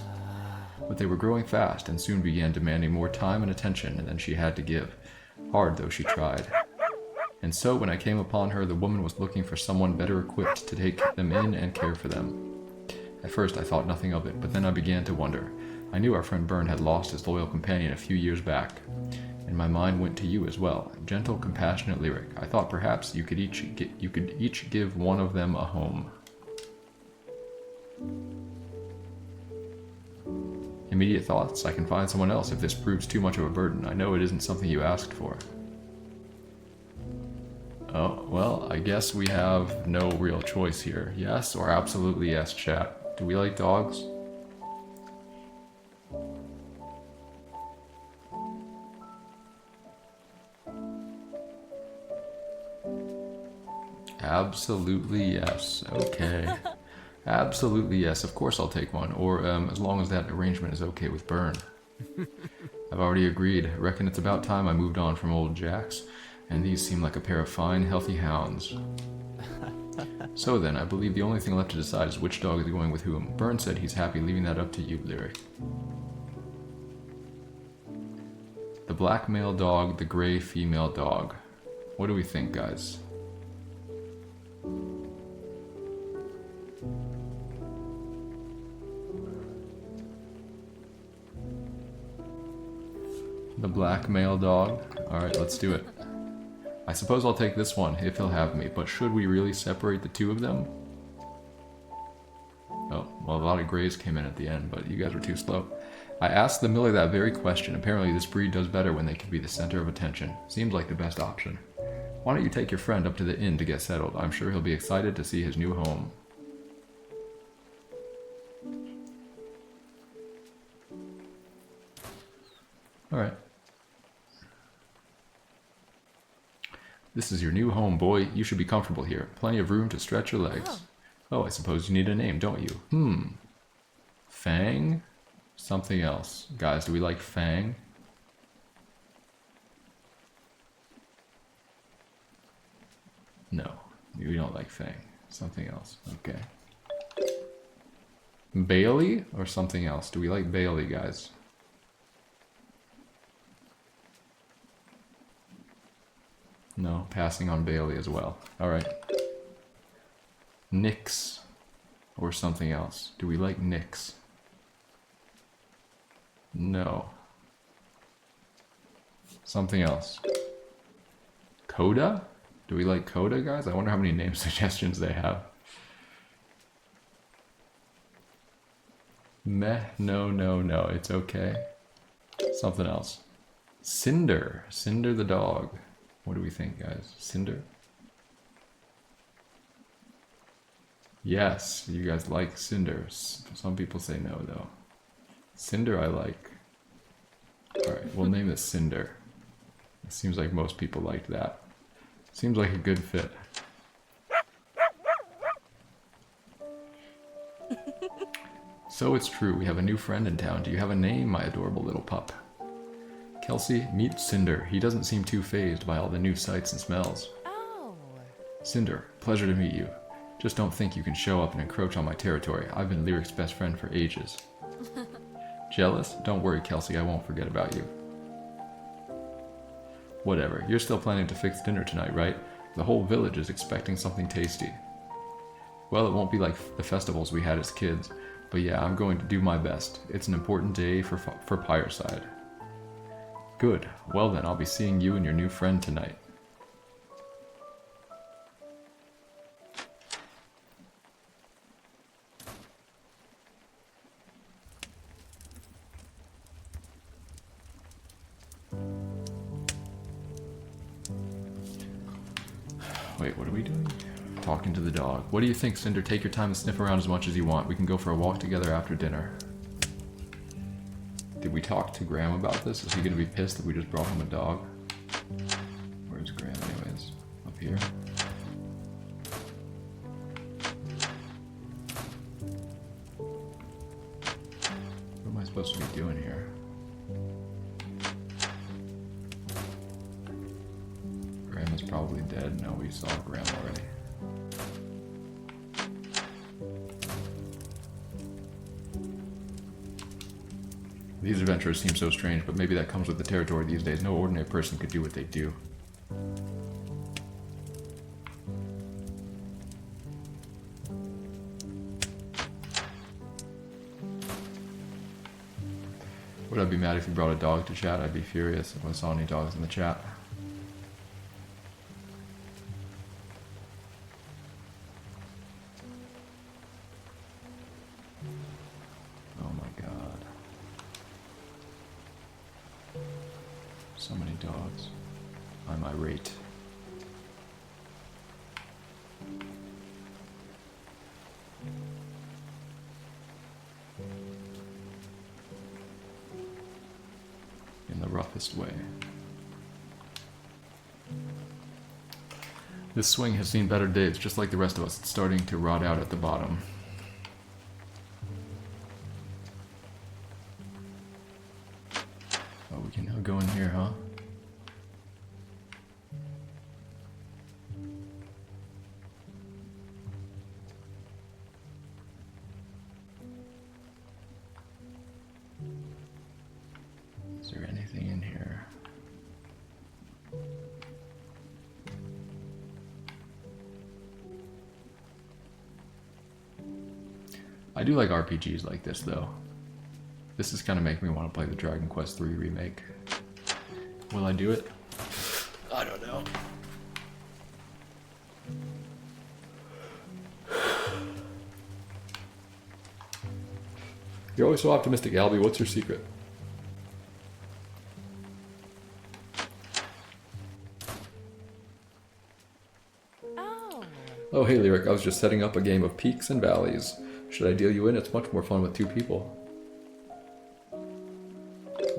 But they were growing fast and soon began demanding more time and attention than she had to give, hard though she tried. And so when I came upon her, the woman was looking for someone better equipped to take them in and care for them. At first I thought nothing of it, but then I began to wonder. I knew our friend Byrne had lost his loyal companion a few years back, and my mind went to you as well. Gentle, compassionate Lyric. I thought perhaps you could each give one of them a home. Immediate thoughts? I can find someone else if this proves too much of a burden. I know it isn't something you asked for. Oh, well, I guess we have no real choice here. Yes or absolutely yes, chat. Do we like dogs? Absolutely yes. Okay. Absolutely yes. Of course I'll take one. Or as long as that arrangement is okay with Byrne. I've already agreed. I reckon it's about time I moved on from old Jax. And these seem like a pair of fine, healthy hounds. So then, I believe the only thing left to decide is which dog is going with whom. Byrne said he's happy leaving that up to you, Lyric. The black male dog, the gray female dog. What do we think, guys? The black male dog. Alright, let's do it. I suppose I'll take this one, if he'll have me, but should we really separate the two of them? Oh, well, a lot of grays came in at the end, but you guys were too slow. I asked the miller that very question. Apparently this breed does better when they can be the center of attention. Seems like the best option. Why don't you take your friend up to the inn to get settled? I'm sure he'll be excited to see his new home. Alright. This is your new home, boy. You should be comfortable here. Plenty of room to stretch your legs. Oh, I suppose you need a name, don't you? Fang? Something else. Guys, do we like Fang? No, we don't like Fang. Something else. Okay. Bailey or something else? Do we like Bailey, guys? No, passing on Bailey as well. Alright. Nix or something else. Do we like Nix? No. Something else. Coda? Do we like Coda, guys? I wonder how many name suggestions they have. Meh, no, no, no, it's okay. Something else. Cinder. Cinder the dog. What do we think, guys? Cinder? Yes, you guys like Cinder. Some people say no, though. Cinder I like. Alright, we'll name it Cinder. It seems like most people liked that. Seems like a good fit. So it's true, we have a new friend in town. Do you have a name, my adorable little pup? Kelsey, meet Cinder. He doesn't seem too fazed by all the new sights and smells. Oh. Cinder, pleasure to meet you. Just don't think you can show up and encroach on my territory. I've been Lyric's best friend for ages. Jealous? Don't worry, Kelsey, I won't forget about you. Whatever, you're still planning to fix dinner tonight, right? The whole village is expecting something tasty. Well, it won't be like the festivals we had as kids, but yeah, I'm going to do my best. It's an important day for Fireside. Good. Well then, I'll be seeing you and your new friend tonight. Wait, what are we doing? Talking to the dog. What do you think, Cinder? Take your time and sniff around as much as you want. We can go for a walk together after dinner. Did we talk to Graham about this? Is he going to be pissed that we just brought him a dog? Where's Graham anyways? Up here? What am I supposed to be doing here? Graham is probably dead. No, we saw Graham already. These adventurers seem so strange, but maybe that comes with the territory these days. No ordinary person could do what they do. Would I be mad if you brought a dog to chat? I'd be furious if I saw any dogs in the chat. Oh my god. So many dogs. I'm irate. In the roughest way. This swing has seen better days, just like the rest of us. It's starting to rot out at the bottom. Oh, we can now go in here, huh? Is there anything in here? I do like RPGs like this, though. This is kind of making me want to play the Dragon Quest III remake. Will I do it? I don't know. You're always so optimistic, Albie. What's your secret? Oh. Oh, hey, Lyric. I was just setting up a game of peaks and valleys. Should I deal you in? It's much more fun with 2 people.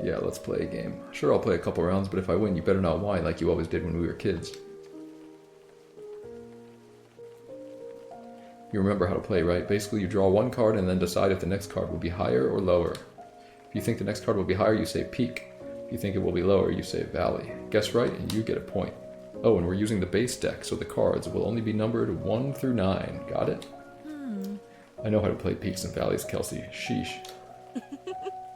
Yeah, let's play a game. Sure, I'll play a couple rounds, but if I win, you better not whine like you always did when we were kids. You remember how to play, right? Basically, you draw 1 card and then decide if the next card will be higher or lower. If you think the next card will be higher, you say peak. If you think it will be lower, you say valley. Guess right, and you get a point. Oh, and we're using the base deck, so the cards will only be numbered 1 through 9. Got it? I know how to play peaks and valleys, Kelsey. Sheesh.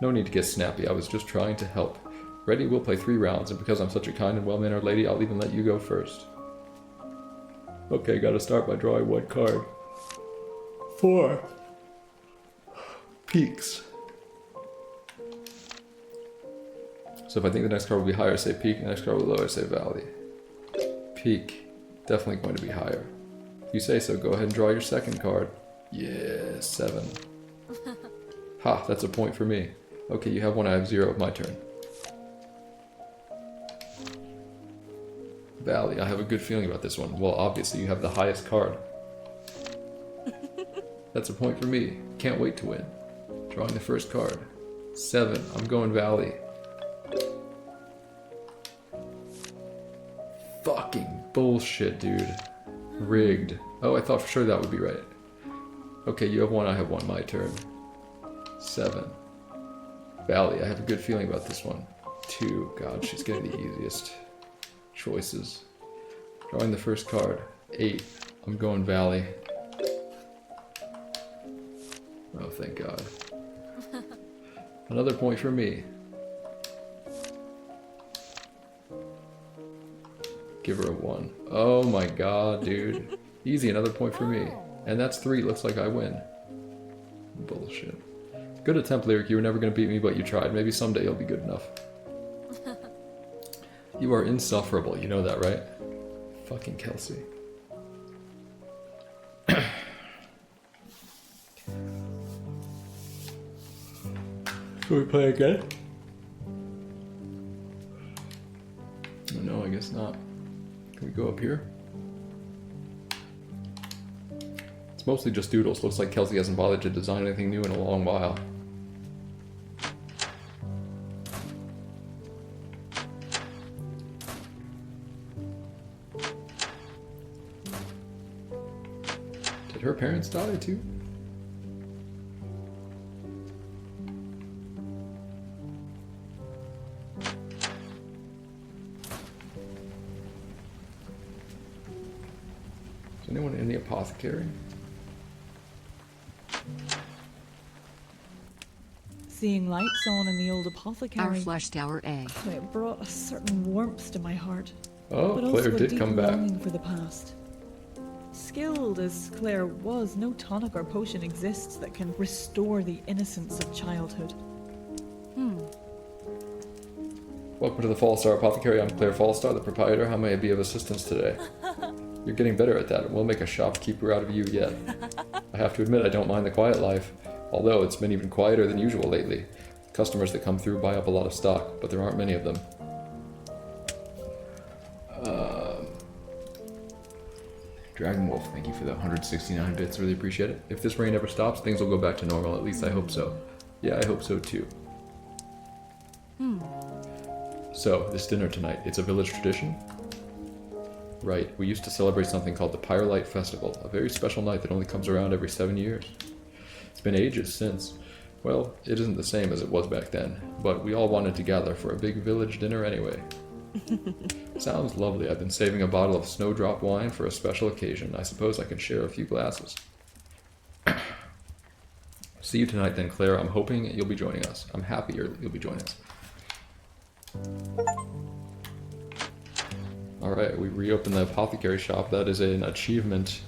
No need to get snappy, I was just trying to help. Ready? We'll play 3 rounds, and because I'm such a kind and well-mannered lady, I'll even let you go first. Okay, gotta start by drawing 1 card. 4 peaks. So if I think the next card will be higher, say peak. The next card will be lower, say valley. Peak. Definitely going to be higher. If you say so, go ahead and draw your second card. Yeah, 7. Ha, that's a point for me. Okay, you have 1, I have 0. My turn. Valley, I have a good feeling about this one. Well, obviously you have the highest card. That's a point for me. Can't wait to win. Drawing the first card. 7. I'm going Valley. Fucking bullshit, dude. Rigged. Oh, I thought for sure that would be right. Okay, you have 1, I have 1. My turn. 7. Valley, I have a good feeling about this one. 2. God, she's getting the easiest choices. Drawing the first card. 8. I'm going Valley. Oh, thank God. Another point for me. Give her a 1. Oh my God, dude. Easy, another point for me. And that's 3. Looks like I win. Bullshit. Good attempt, Lyric. You were never going to beat me, but you tried. Maybe someday you'll be good enough. You are insufferable. You know that, right? Fucking Kelsey. Should we play again? Oh, no, I guess not. Can we go up here? It's mostly just doodles. Looks like Kelsey hasn't bothered to design anything new in a long while. Did her parents die too? Is anyone in the apothecary? Seeing lights on in the old Our apothecary, flush tower A. it brought a certain warmth to my heart. Oh, But also Claire a did deep come back. longing for the past. Skilled as Claire was, no tonic or potion exists that can restore the innocence of childhood. Welcome to the Fallstar Apothecary. I'm Claire Fallstar, the proprietor. How may I be of assistance today? You're getting better at that, and we'll make a shopkeeper out of you yet. I have to admit, I don't mind the quiet life, although it's been even quieter than usual lately. Customers that come through buy up a lot of stock, but there aren't many of them. Dragon Wolf, thank you for the 169 bits. Really appreciate it. If this rain ever stops, things will go back to normal. At least I hope so. Yeah, I hope so too. So, this dinner tonight, it's a village tradition? Right, we used to celebrate something called the Pyrelight Festival, a very special night that only comes around every 7 years. It's been ages since. Well, it isn't the same as it was back then, but we all wanted to gather for a big village dinner anyway. Sounds lovely. I've been saving a bottle of snowdrop wine for a special occasion. I suppose I can share a few glasses. See you tonight then, Claire. I'm hoping you'll be joining us. I'm happy you'll be joining us. Alright, we reopened the apothecary shop. That is an achievement.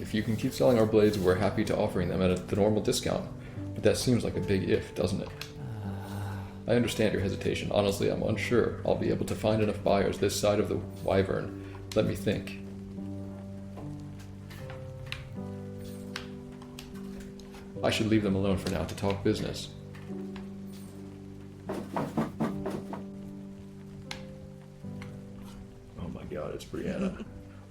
If you can keep selling our blades, we're happy to offering them at the normal discount. But that seems like a big if, doesn't it? I understand your hesitation. Honestly, I'm unsure I'll be able to find enough buyers this side of the Wyvern. Let me think. I should leave them alone for now to talk business. Oh my god, it's Brianna.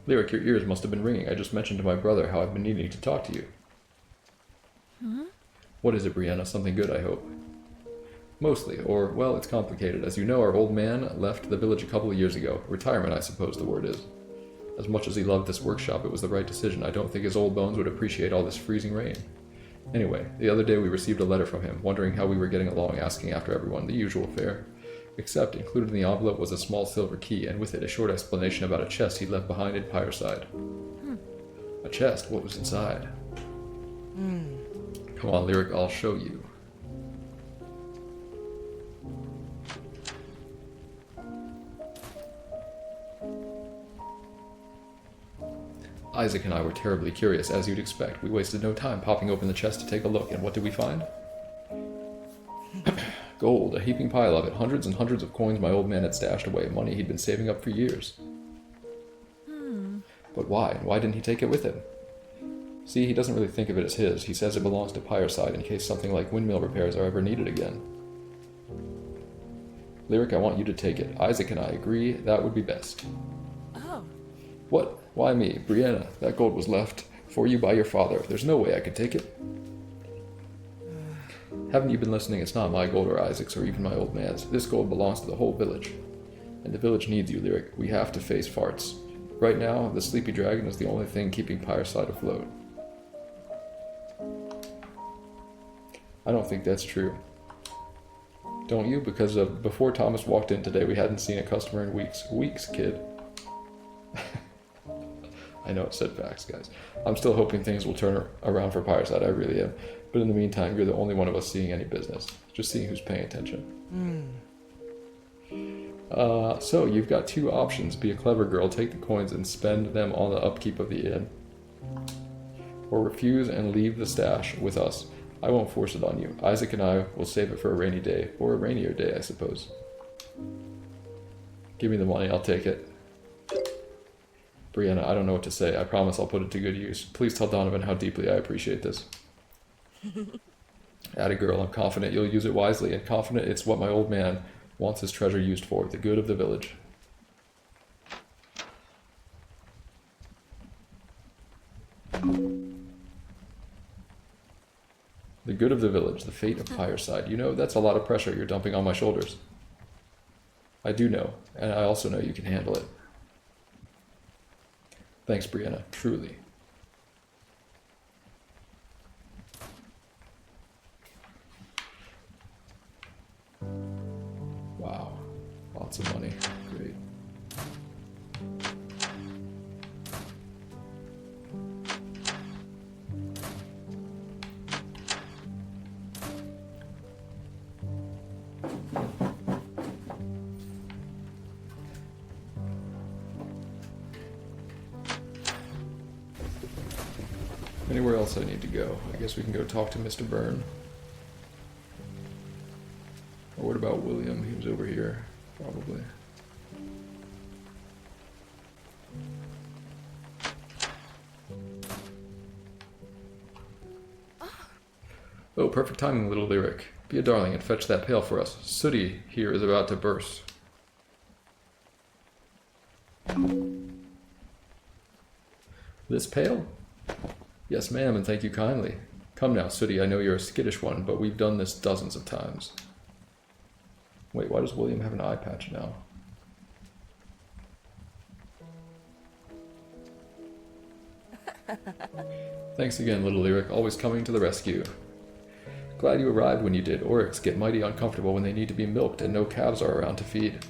Lyric, your ears must have been ringing. I just mentioned to my brother how I've been needing to talk to you. Huh? What is it, Brianna? Something good, I hope. Mostly, or, well, it's complicated. As you know, our old man left the village a couple of years ago. Retirement, I suppose the word is. As much as he loved this workshop, it was the right decision. I don't think his old bones would appreciate all this freezing rain. Anyway, the other day we received a letter from him, wondering how we were getting along, asking after everyone, the usual fare. Except, included in the envelope was a small silver key, and with it a short explanation about a chest he'd left behind in Pyreside. A chest? What was inside? Come on, Lyric, I'll show you. Isaac and I were terribly curious, as you'd expect. We wasted no time popping open the chest to take a look, and what did we find? Gold, a heaping pile of it, hundreds and hundreds of coins my old man had stashed away, money he'd been saving up for years. But why? And why didn't he take it with him? See, he doesn't really think of it as his. He says it belongs to Pyreside in case something like windmill repairs are ever needed again. Lyric, I want you to take it. Isaac and I agree that would be best. Oh. What? Why me? Brianna, that gold was left for you by your father. There's no way I could take it. Haven't you been listening? It's not my gold or Isaac's or even my old man's. This gold belongs to the whole village. And the village needs you, Lyric. We have to face farts. Right now, the sleepy dragon is the only thing keeping Pyreside afloat. I don't think that's true. Don't you? Because before Thomas walked in today, we hadn't seen a customer in weeks. Weeks, kid. I know it said facts, guys. I'm still hoping things will turn around for Pyreside, I really am. But in the meantime, you're the only one of us seeing any business. Just seeing who's paying attention. So, you've got two options. Be a clever girl, take the coins and spend them on the upkeep of the inn. Or refuse and leave the stash with us. I won't force it on you. Isaac and I will save it for a rainy day. Or a rainier day, I suppose. Give me the money, I'll take it. Brianna, I don't know what to say. I promise I'll put it to good use. Please tell Donovan how deeply I appreciate this. Atta girl, I'm confident you'll use it wisely, and confident it's what my old man wants his treasure used for, the good of the village. The good of the village, the fate of Pyreside. You know, that's a lot of pressure you're dumping on my shoulders. I do know, and I also know you can handle it. Thanks, Brianna, truly. Wow, lots of money, great. Anywhere else I need to go? I guess we can go talk to Mr. Byrne. Or what about William? He was over here, probably. Oh, perfect timing, little Lyric. Be a darling and fetch that pail for us. Sooty here is about to burst. This pail? Yes, ma'am, and thank you kindly. Come now, Sooty, I know you're a skittish one, but we've done this dozens of times. Wait, why does William have an eye patch now? Thanks again, little Lyric, always coming to the rescue. Glad you arrived when you did. Oryx get mighty uncomfortable when they need to be milked and no calves are around to feed.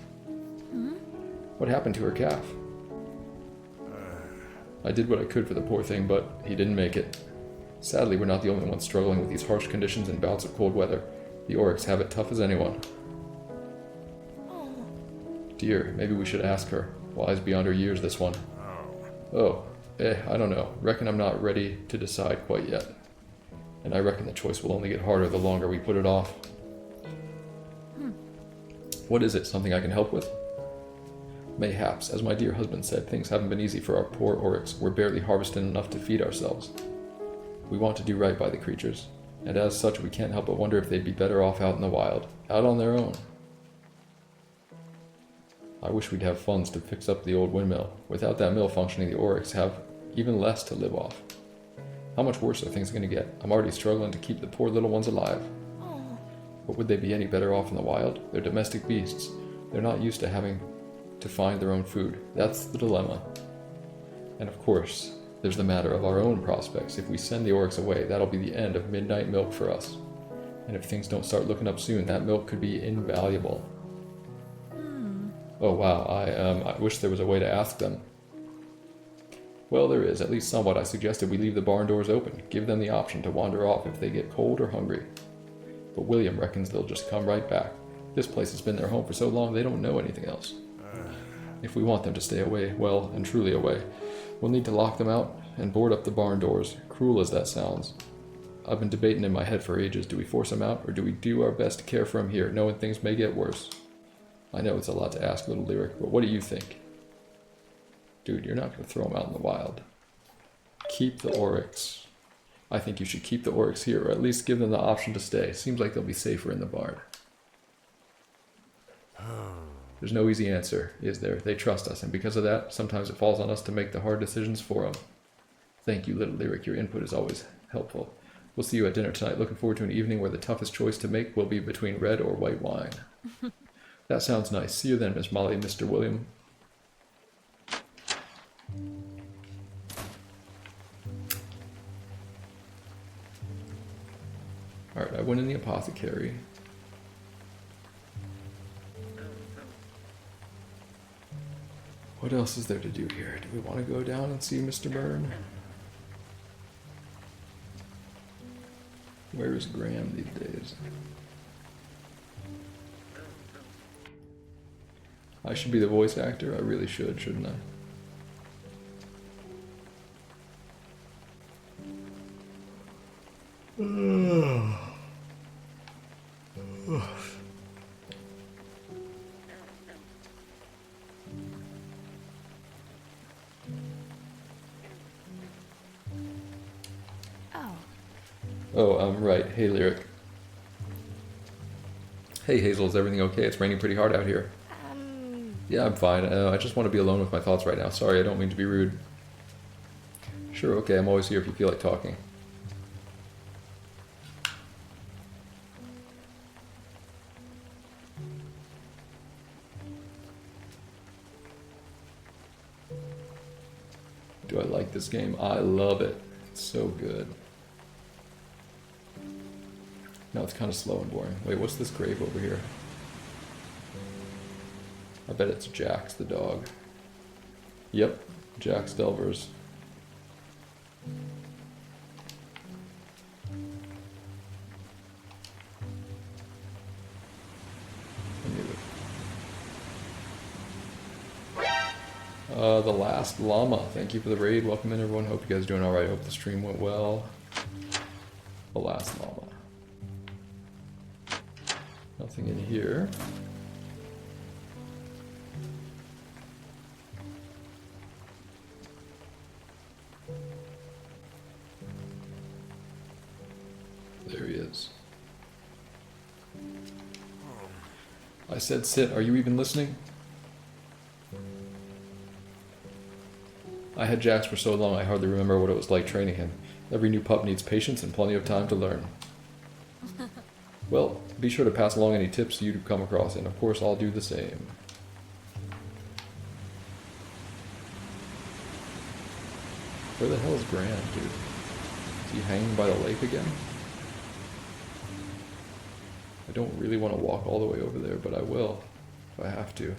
What happened to her calf? I did what I could for the poor thing, but he didn't make it. Sadly, we're not the only ones struggling with these harsh conditions and bouts of cold weather. The Oryx have it tough as anyone. Dear, maybe we should ask her. Wise beyond her years, this one. Oh, I don't know. Reckon I'm not ready to decide quite yet. And I reckon the choice will only get harder the longer we put it off. What is it? Something I can help with? Mayhaps. As my dear husband said, things haven't been easy for our poor oryx. We're barely harvesting enough to feed ourselves. We want to do right by the creatures, and as such we can't help but wonder if they'd be better off out in the wild, out on their own. I wish we'd have funds to fix up the old windmill. Without that mill functioning, the oryx have even less to live off. How much worse are things going to get? I'm already struggling to keep the poor little ones alive. But would they be any better off in the wild? They're domestic beasts. They're not used to having to find their own food. That's the dilemma. And of course, there's the matter of our own prospects. If we send the oryx away, that'll be the end of midnight milk for us. And if things don't start looking up soon, that milk could be invaluable. Oh wow, I wish there was a way to ask them. Well, there is, at least somewhat. I suggested we leave the barn doors open, give them the option to wander off if they get cold or hungry. But William reckons they'll just come right back. This place has been their home for so long they don't know anything else. If we want them to stay away, well and truly away, we'll need to lock them out and board up the barn doors, cruel as that sounds. I've been debating in my head for ages, do we force them out or do we do our best to care for them here, knowing things may get worse? I know it's a lot to ask, little Lyric, but what do you think? Dude, you're not going to throw them out in the wild. Keep the oryx. I think you should keep the oryx here, or at least give them the option to stay. Seems like they'll be safer in the barn. There's no easy answer, is there? They trust us, and because of that, sometimes it falls on us to make the hard decisions for them. Thank you, little Lyric. Your input is always helpful. We'll see you at dinner tonight. Looking forward to an evening where the toughest choice to make will be between red or white wine. That sounds nice. See you then, Miss Molly and Mr. William. Alright, I went in the apothecary. What else is there to do here? Do we want to go down and see Mr. Byrne? Where is Graham these days? I should be the voice actor. I really should, shouldn't I? Oh, right. Hey, Lyric. Hey, Hazel, is everything okay? It's raining pretty hard out here. Yeah, I'm fine. I just want to be alone with my thoughts right now. Sorry, I don't mean to be rude. Sure, okay, I'm always here if you feel like talking. Do I like this game? I love it. It's so good. No, it's kind of slow and boring. Wait, what's this grave over here? I bet it's Jax the dog. Yep, Jax Delvers. The Last Llama. Thank you for the raid. Welcome in, everyone. Hope you guys are doing alright. Hope the stream went well. The Last Llama. Nothing in here. There he is. I said sit. Are you even listening? I had Jax for so long I hardly remember what it was like training him. Every new pup needs patience and plenty of time to learn. Well, be sure to pass along any tips you come across, and of course I'll do the same. Where the hell is Graham, dude? Is he hanging by the lake again? I don't really want to walk all the way over there, but I will, if I have to.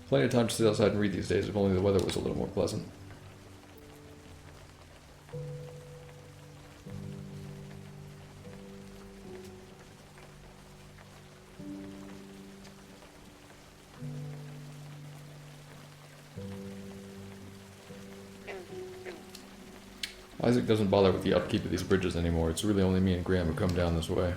Plenty of time to sit outside and read these days, if only the weather was a little more pleasant. Isaac doesn't bother with the upkeep of these bridges anymore. It's really only me and Graham who come down this way.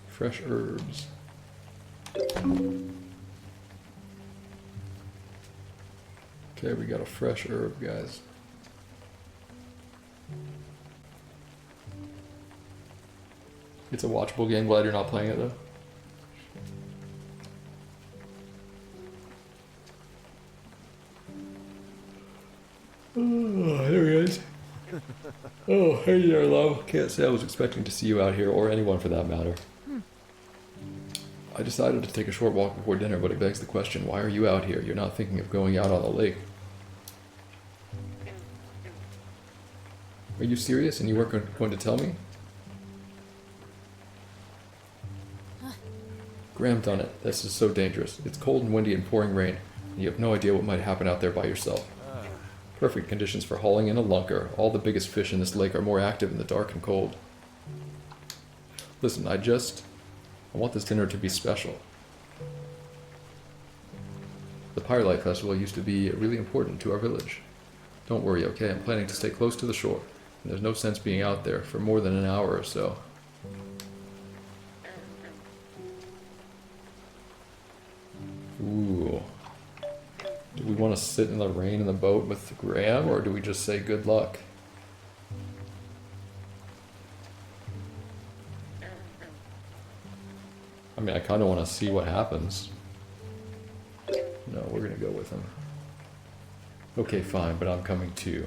Fresh herbs. Okay, we got a fresh herb, guys. It's a watchable game. Glad you're not playing it, though. Oh, there he is. Oh, hey there, love. Can't say I was expecting to see you out here, or anyone for that matter. I decided to take a short walk before dinner, but it begs the question, why are you out here? You're not thinking of going out on the lake. Are you serious and you weren't going to tell me? Graham done it. This is so dangerous. It's cold and windy and pouring rain, and you have no idea what might happen out there by yourself. Perfect conditions for hauling in a lunker. All the biggest fish in this lake are more active in the dark and cold. Listen, I want this dinner to be special. The Firelight Festival used to be really important to our village. Don't worry, okay? I'm planning to stay close to the shore, and there's no sense being out there for more than an hour or so. Ooh. Do we want to sit in the rain in the boat with Graham, or do we just say good luck? I mean, I kind of want to see what happens. No, we're going to go with him. Okay, fine, but I'm coming too.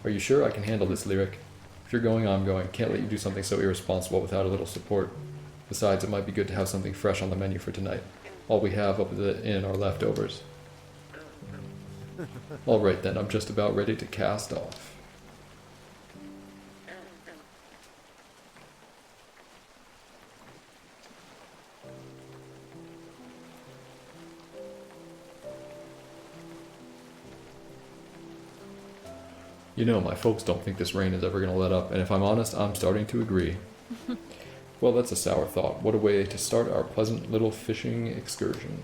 Are you sure I can handle this, Lyric? If you're going, I'm going. Can't let you do something so irresponsible without a little support. Besides, it might be good to have something fresh on the menu for tonight. All we have up at the inn are leftovers. Alright then, I'm just about ready to cast off. You know, my folks don't think this rain is ever going to let up, and if I'm honest, I'm starting to agree. Well, that's a sour thought. What a way to start our pleasant little fishing excursion.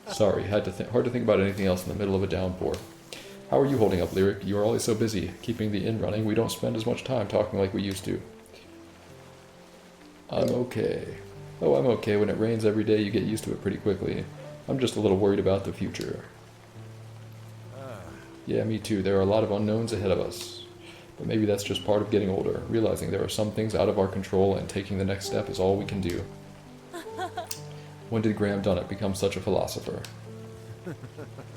Sorry, hard to think about anything else in the middle of a downpour. How are you holding up, Lyric? You are always so busy keeping the inn running. We don't spend as much time talking like we used to. I'm okay. Oh, I'm okay. When it rains every day, you get used to it pretty quickly. I'm just a little worried about the future. Yeah, me too. There are a lot of unknowns ahead of us. But maybe that's just part of getting older, realizing there are some things out of our control and taking the next step is all we can do. When did Graham Dunnett become such a philosopher?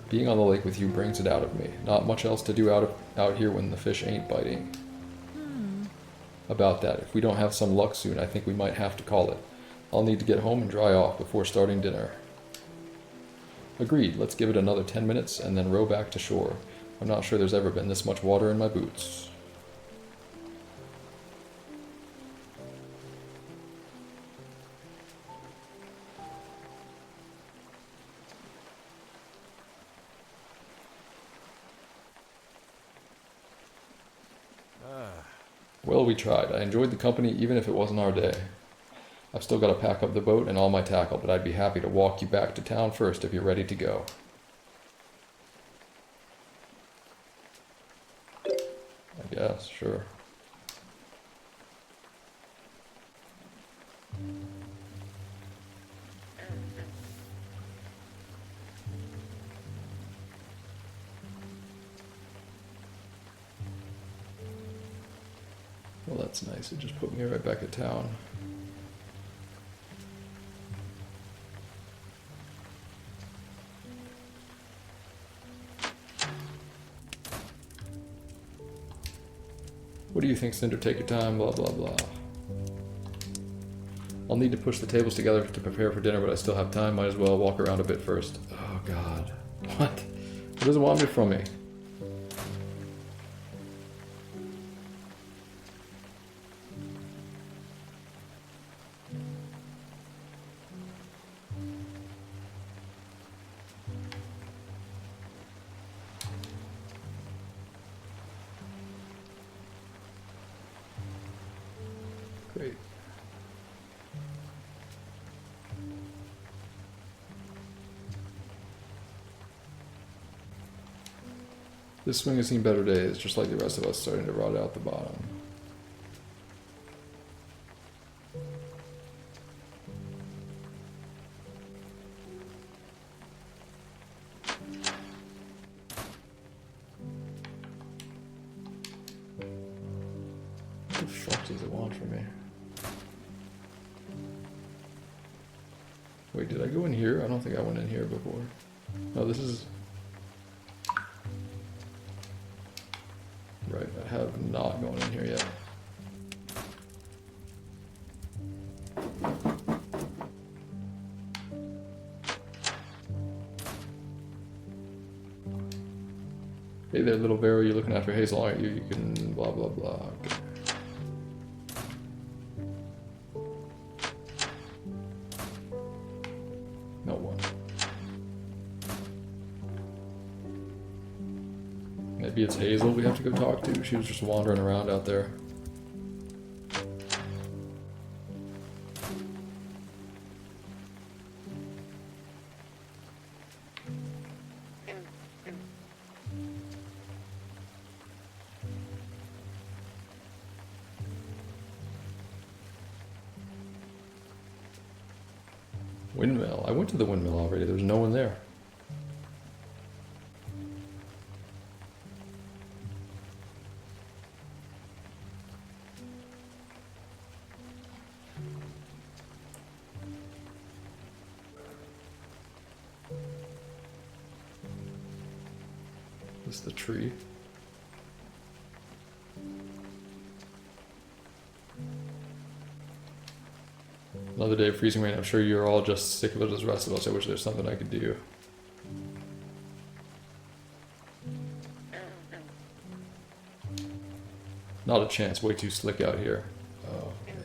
Being on the lake with you brings it out of me. Not much else to do out here when the fish ain't biting. About that, if we don't have some luck soon, I think we might have to call it. I'll need to get home and dry off before starting dinner. Agreed, let's give it another 10 minutes and then row back to shore. I'm not sure there's ever been this much water in my boots. Well, we tried. I enjoyed the company even if it wasn't our day. I've still got to pack up the boat and all my tackle, but I'd be happy to walk you back to town first if you're ready to go. I guess, sure. Well, that's nice. It just put me right back at town. What do you think, Cinder? Take your time, blah, blah, blah. I'll need to push the tables together to prepare for dinner, but I still have time. Might as well walk around a bit first. Oh, God. What? What does it want from me? Great. This swing has seen better days, just like the rest of us, starting to rot out the bottom. What the fuck does it want from me? Wait, did I go in here? I don't think I went in here before. No, this is... Right, I have not gone in here yet. Hey there, little Vero, you're looking after Hazel, aren't you? You can blah blah blah. Okay. No one. Maybe it's Hazel we have to go talk to. She was just wandering around out there. Windmill. I went to the windmill already. There was no one there. This is the tree. Another day of freezing rain. I'm sure you're all just sick of it as the rest of us. I wish there's something I could do. Not a chance. Way too slick out here. Oh, man.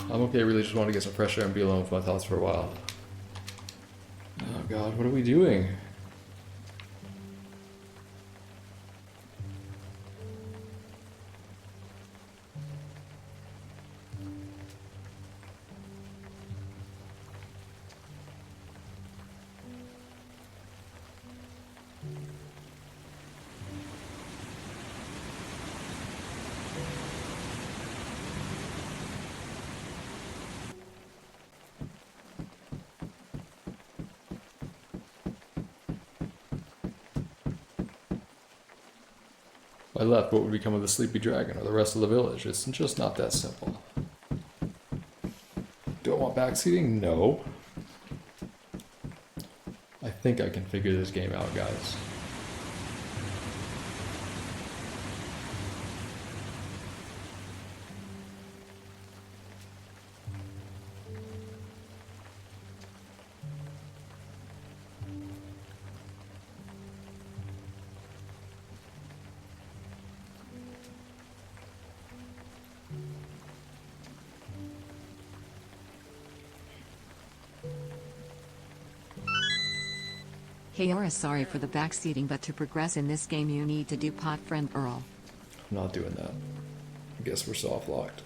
I'm okay, really just want to get some fresh air and be alone with my thoughts for a while. Oh god, what are we doing? If I left, what would become of the sleepy dragon or the rest of the village? It's just not that simple. Do I want backseating? No. I think I can figure this game out, guys. Hey Aura, sorry for the backseating, but to progress in this game you need to do pot friend Earl. I'm not doing that. I guess we're soft locked.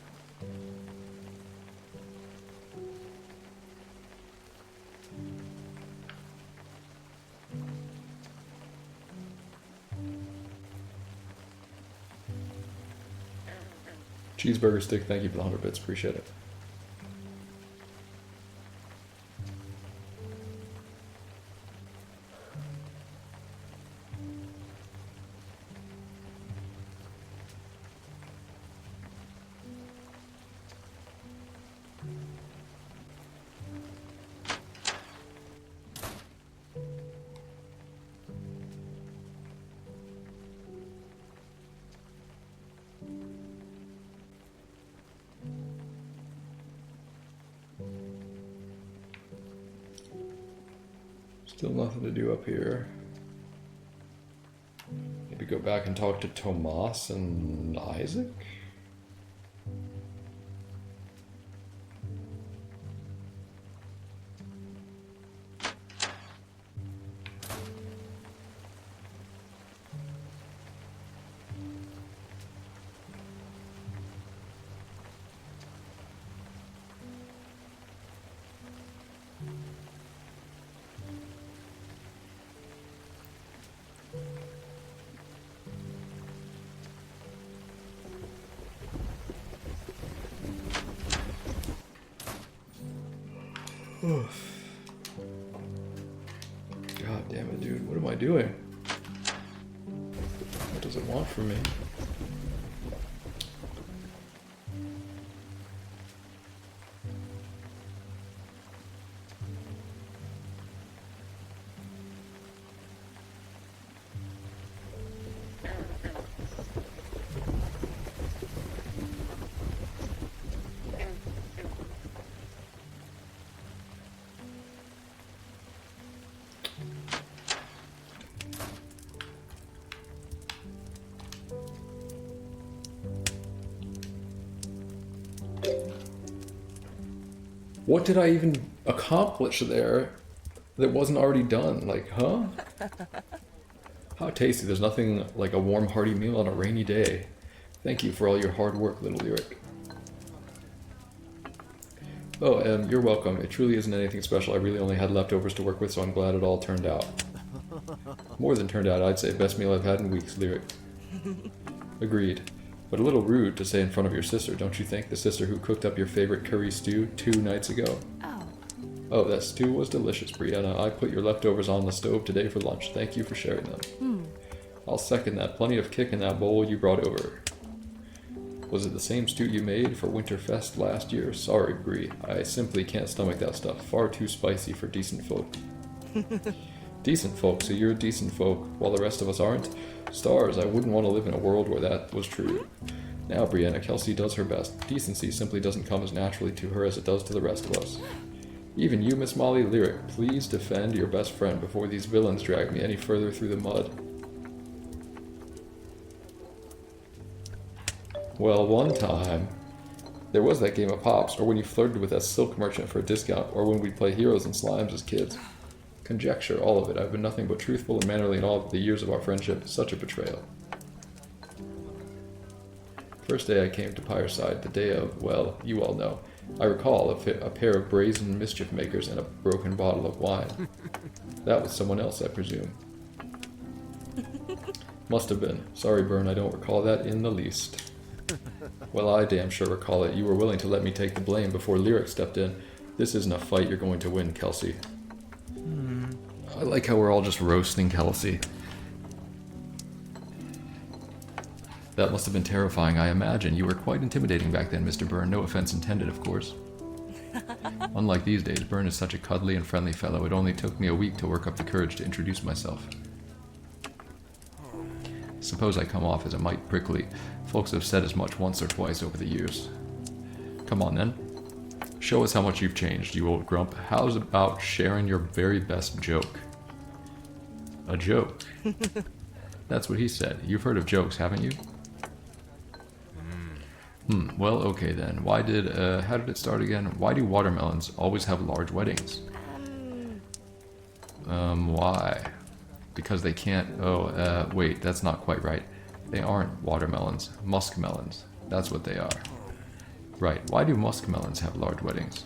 Cheeseburger stick, thank you for the 100 bits, appreciate it. Still nothing to do up here. Maybe go back and talk to Tomas and Isaac? God damn it, dude. What am I doing? What does it want from me? What did I even accomplish there that wasn't already done? Like, huh? How tasty. There's nothing like a warm, hearty meal on a rainy day. Thank you for all your hard work, little Lyric. Oh, you're welcome. It truly isn't anything special. I really only had leftovers to work with, so I'm glad it all turned out. More than turned out, I'd say. Best meal I've had in weeks, Lyric. Agreed. But a little rude to say in front of your sister, don't you think? The sister who cooked up your favorite curry stew 2 nights ago. Oh. Oh, that stew was delicious, Brianna. I put your leftovers on the stove today for lunch. Thank you for sharing them. I'll second that. Plenty of kick in that bowl you brought over. Was it the same stew you made for Winterfest last year? Sorry, Brie. I simply can't stomach that stuff. Far too spicy for decent folk. Decent folk, so you're decent folk, while the rest of us aren't? Stars, I wouldn't want to live in a world where that was true. Now, Brianna, Kelsey does her best. Decency simply doesn't come as naturally to her as it does to the rest of us. Even you, Miss Molly Lyric, please defend your best friend before these villains drag me any further through the mud. Well, one time, there was that game of Pops, or when you flirted with that silk merchant for a discount, or when we'd play Heroes and Slimes as kids. Conjecture, all of it. I've been nothing but truthful and mannerly in all of the years of our friendship. Such a betrayal. First day I came to Pyreside, the day of, well, you all know. I recall a pair of brazen mischief makers and a broken bottle of wine. That was someone else, I presume. Must have been. Sorry, Byrne, I don't recall that in the least. Well, I damn sure recall it. You were willing to let me take the blame before Lyric stepped in. This isn't a fight you're going to win, Kelsey. I like how we're all just roasting Kelsey. That must have been terrifying, I imagine. You were quite intimidating back then, Mr. Byrne. No offense intended, of course. Unlike these days, Byrne is such a cuddly and friendly fellow. It only took me a week to work up the courage to introduce myself. Suppose I come off as a mite prickly. Folks have said as much once or twice over the years. Come on, then. Show us how much you've changed, you old grump. How's about sharing your very best joke? A joke? That's what he said. You've heard of jokes, haven't you? Well, okay then. How did it start again? Why do watermelons always have large weddings? Why? Because they can't, wait, that's not quite right. They aren't watermelons, muskmelons. That's what they are. Right, why do muskmelons have large weddings?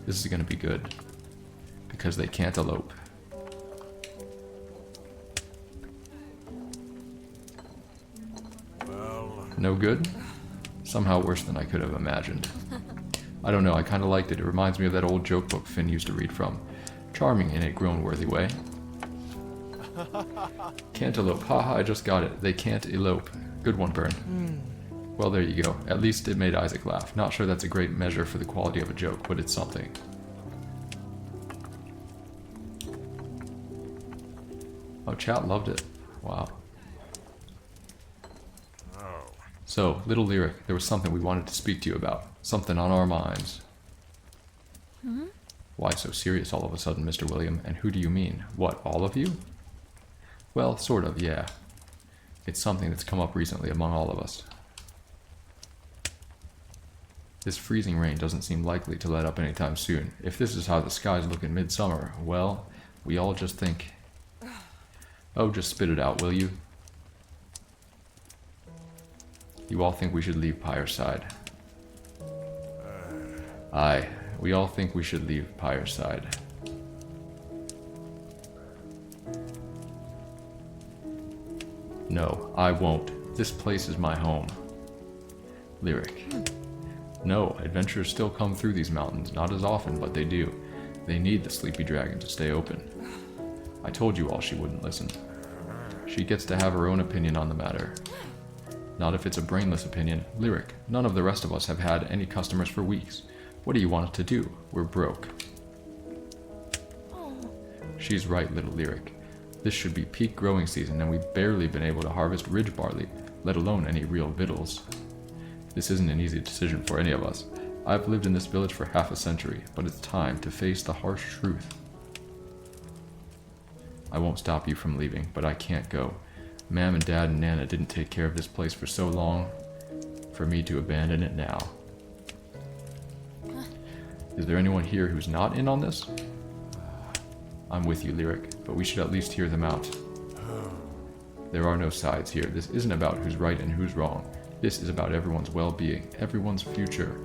This is gonna be good. Because they can't elope. No good? Somehow worse than I could have imagined. I don't know, I kinda liked it. It reminds me of that old joke book Finn used to read from. Charming in a grown-worthy way. Can't elope. Haha, I just got it. They can't elope. Good one, Byrne. Well, there you go. At least it made Isaac laugh. Not sure that's a great measure for the quality of a joke, but it's something. Oh, chat loved it. Wow. So, little Lyric, there was something we wanted to speak to you about. Something on our minds. Why so serious all of a sudden, Mr. William? And who do you mean? What, all of you? Well, sort of, yeah. It's something that's come up recently among all of us. This freezing rain doesn't seem likely to let up anytime soon. If this is how the skies look in midsummer, well, we all just think... Oh, just spit it out, will you? You all think we should leave Pyreside. Aye, we all think we should leave Pyreside. No, I won't. This place is my home. Lyric. No, adventurers still come through these mountains, not as often, but they do. They need the sleepy dragon to stay open. I told you all she wouldn't listen. She gets to have her own opinion on the matter. Not if it's a brainless opinion. Lyric, none of the rest of us have had any customers for weeks. What do you want us to do? We're broke. She's right, little Lyric. This should be peak growing season, and we've barely been able to harvest ridge barley, let alone any real victuals. This isn't an easy decision for any of us. I've lived in this village for half a century, but it's time to face the harsh truth. I won't stop you from leaving, but I can't go. Ma'am and Dad and Nana didn't take care of this place for so long, for me to abandon it now. Is there anyone here who's not in on this? I'm with you, Lyric, but we should at least hear them out. There are no sides here. This isn't about who's right and who's wrong. This is about everyone's well-being, everyone's future.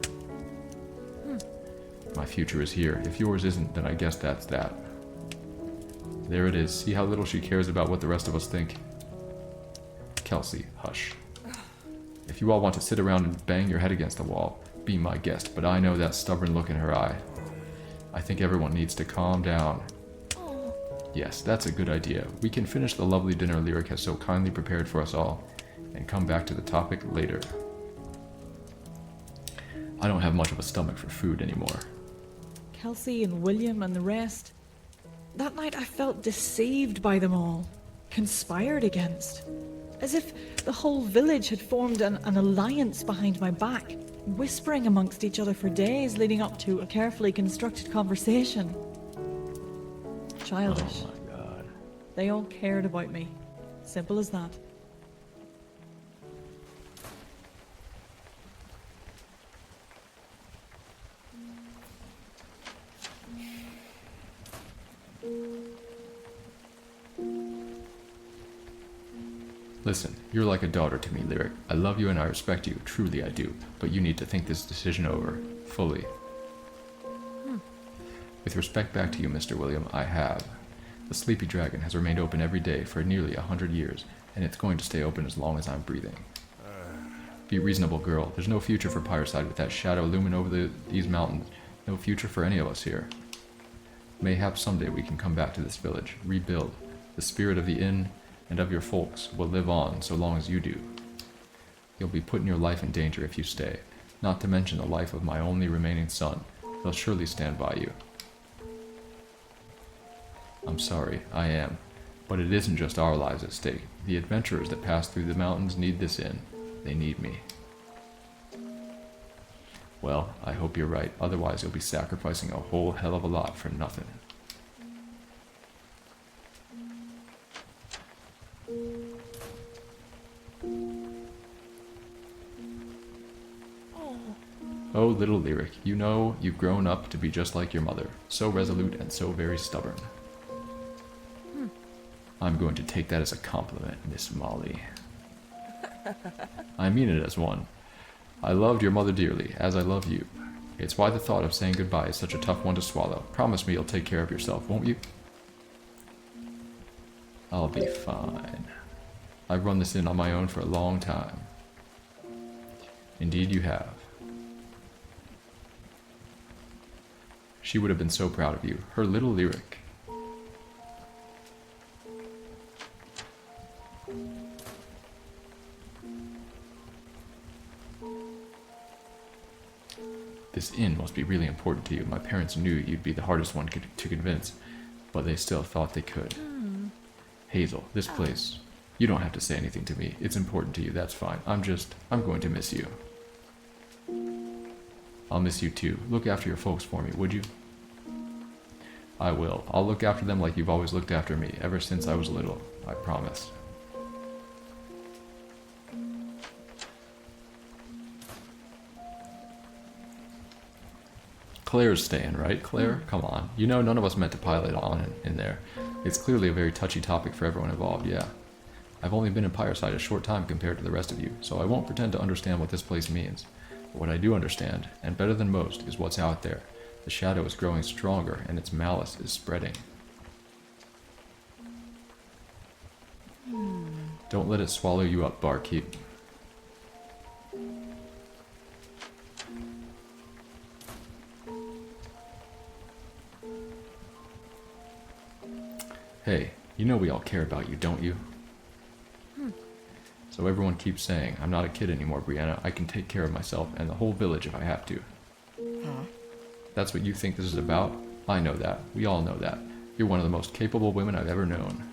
My future is here. If yours isn't, then I guess that's that. There it is. See how little she cares about what the rest of us think? Kelsey, hush. If you all want to sit around and bang your head against the wall, be my guest, but I know that stubborn look in her eye. I think everyone needs to calm down. Yes, that's a good idea. We can finish the lovely dinner Lyric has so kindly prepared for us all, and come back to the topic later. I don't have much of a stomach for food anymore. Kelsey and William and the rest. That night I felt deceived by them all, conspired against. As if the whole village had formed an alliance behind my back, whispering amongst each other for days leading up to a carefully constructed conversation. Childish. Oh my god. They all cared about me. Simple as that. Listen, you're like a daughter to me, Lyric. I love you and I respect you, truly I do, but you need to think this decision over, fully. With respect back to you, Mr. William, I have. The Sleepy Dragon has remained open every day for nearly 100 years, and it's going to stay open as long as I'm breathing. Be reasonable, girl. There's no future for Pyreside with that shadow looming over these mountains. No future for any of us here. Mayhap someday we can come back to this village, rebuild. The spirit of the inn and of your folks will live on so long as you do. You'll be putting your life in danger if you stay, not to mention the life of my only remaining son. He'll surely stand by you. I'm sorry, I am. But it isn't just our lives at stake. The adventurers that pass through the mountains need this inn. They need me. Well, I hope you're right. Otherwise, you'll be sacrificing a whole hell of a lot for nothing. Oh, little Lyric, you know you've grown up to be just like your mother. So resolute and so very stubborn. I'm going to take that as a compliment, Miss Molly. I mean it as one. I loved your mother dearly, as I love you. It's why the thought of saying goodbye is such a tough one to swallow. Promise me you'll take care of yourself, won't you? I'll be fine. I've run this inn on my own for a long time. Indeed you have. She would have been so proud of you. Her little Lyric. This inn must be really important to you. My parents knew you'd be the hardest one to convince, but they still thought they could. Hazel, this place, you don't have to say anything to me. It's important to you, that's fine. I'm going to miss you. I'll miss you too. Look after your folks for me, would you? I will. I'll look after them like you've always looked after me, ever since I was little. I promise. Claire's staying, right, Claire? Come on. You know none of us meant to pilot on in there. It's clearly a very touchy topic for everyone involved, yeah. I've only been in Pyreside a short time compared to the rest of you, so I won't pretend to understand what this place means. But what I do understand, and better than most, is what's out there. The shadow is growing stronger, and its malice is spreading. Don't let it swallow you up, barkeep. Hey, you know we all care about you, don't you? So everyone keeps saying, I'm not a kid anymore, Brianna. I can take care of myself and the whole village if I have to. That's what you think this is about? I know that. We all know that. You're one of the most capable women I've ever known.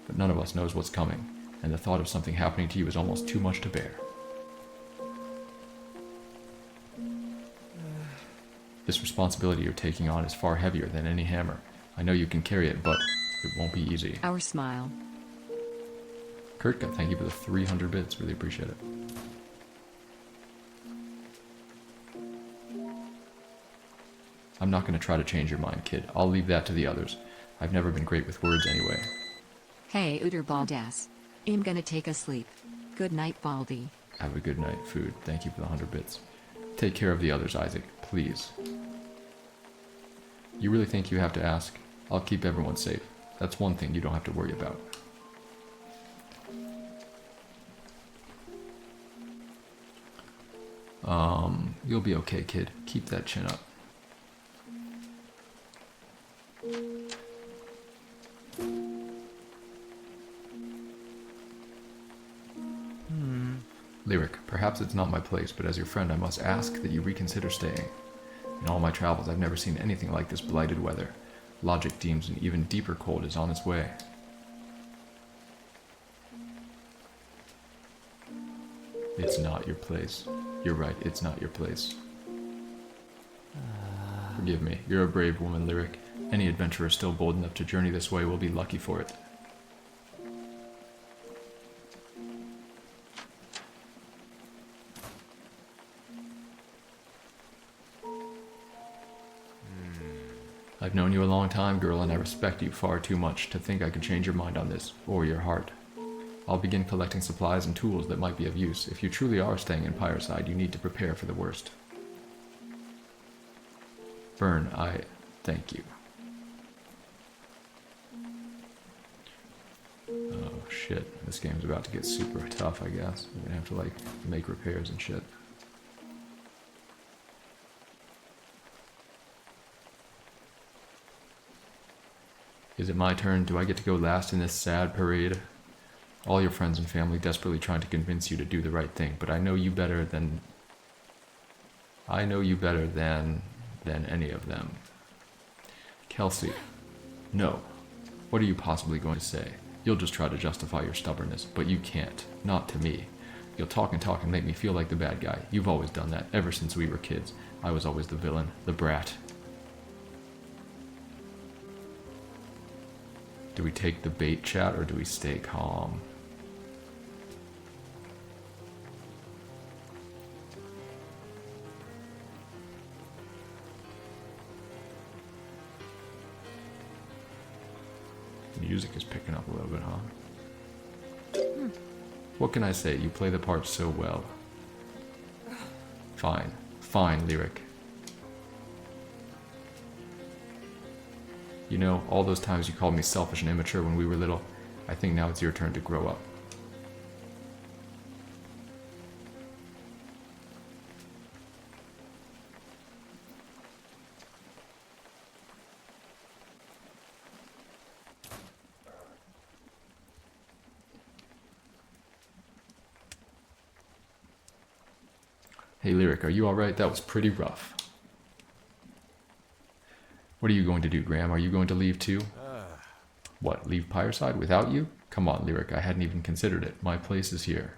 But none of us knows what's coming, and the thought of something happening to you is almost too much to bear. This responsibility you're taking on is far heavier than any hammer. I know you can carry it, but it won't be easy. Our smile. Kurtka, thank you for the 300 bits. Really appreciate it. I'm not going to try to change your mind, kid. I'll leave that to the others. I've never been great with words anyway. Hey, Uter Baldas. I'm gonna take a sleep. Good night, Baldy. Have a good night, food. Thank you for the 100 bits. Take care of the others, Isaac. Please. You really think you have to ask? I'll keep everyone safe. That's one thing you don't have to worry about. You'll be okay, kid. Keep that chin up. Lyric, perhaps it's not my place, but as your friend I must ask that you reconsider staying. In all my travels I've never seen anything like this blighted weather. Logic deems an even deeper cold is on its way. It's not your place. You're right, it's not your place. Forgive me, you're a brave woman, Lyric. Any adventurer still bold enough to journey this way will be lucky for it. I've known you a long time, girl, and I respect you far too much to think I could change your mind on this, or your heart. I'll begin collecting supplies and tools that might be of use. If you truly are staying in Pyreside, you need to prepare for the worst. Byrne, I thank you. Oh shit, this game's about to get super tough, I guess. We're gonna have to, like, make repairs and shit. Is it my turn? Do I get to go last in this sad parade? All your friends and family desperately trying to convince you to do the right thing, but I know you better than any of them. Kelsey, no. What are you possibly going to say? You'll just try to justify your stubbornness, but you can't. Not to me. You'll talk and make me feel like the bad guy. You've always done that, ever since we were kids. I was always the villain, the brat. Do we take the bait, chat, or do we stay calm? Music is picking up a little bit, huh? What can I say? You play the part so well. Fine. Fine, Lyric. You know, all those times you called me selfish and immature when we were little, I think now it's your turn to grow up. Hey Lyric, are you alright? That was pretty rough. What are you going to do, Graham? Are you going to leave too? What, leave Pyreside without you? Come on, Lyric, I hadn't even considered it. My place is here.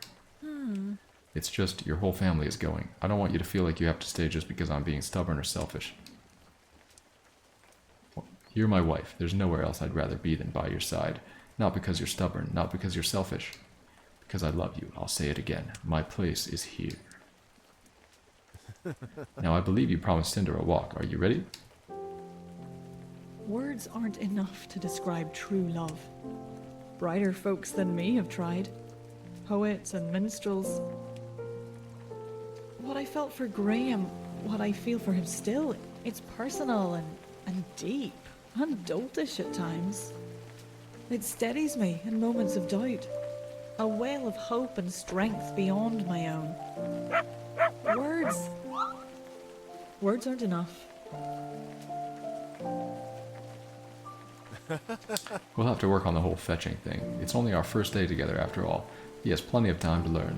It's just, your whole family is going. I don't want you to feel like you have to stay just because I'm being stubborn or selfish. You're my wife. There's nowhere else I'd rather be than by your side. Not because you're stubborn, not because you're selfish. Because I love you. I'll say it again. My place is here. Now I believe you promised Cinder a walk. Are you ready? Words aren't enough to describe true love. Brighter folks than me have tried. Poets and minstrels. What I felt for Graham, what I feel for him still, it's personal and deep, and doltish at times. It steadies me in moments of doubt. A well of hope and strength beyond my own. Words aren't enough. We'll have to work on the whole fetching thing. It's only our first day together after all. He has plenty of time to learn.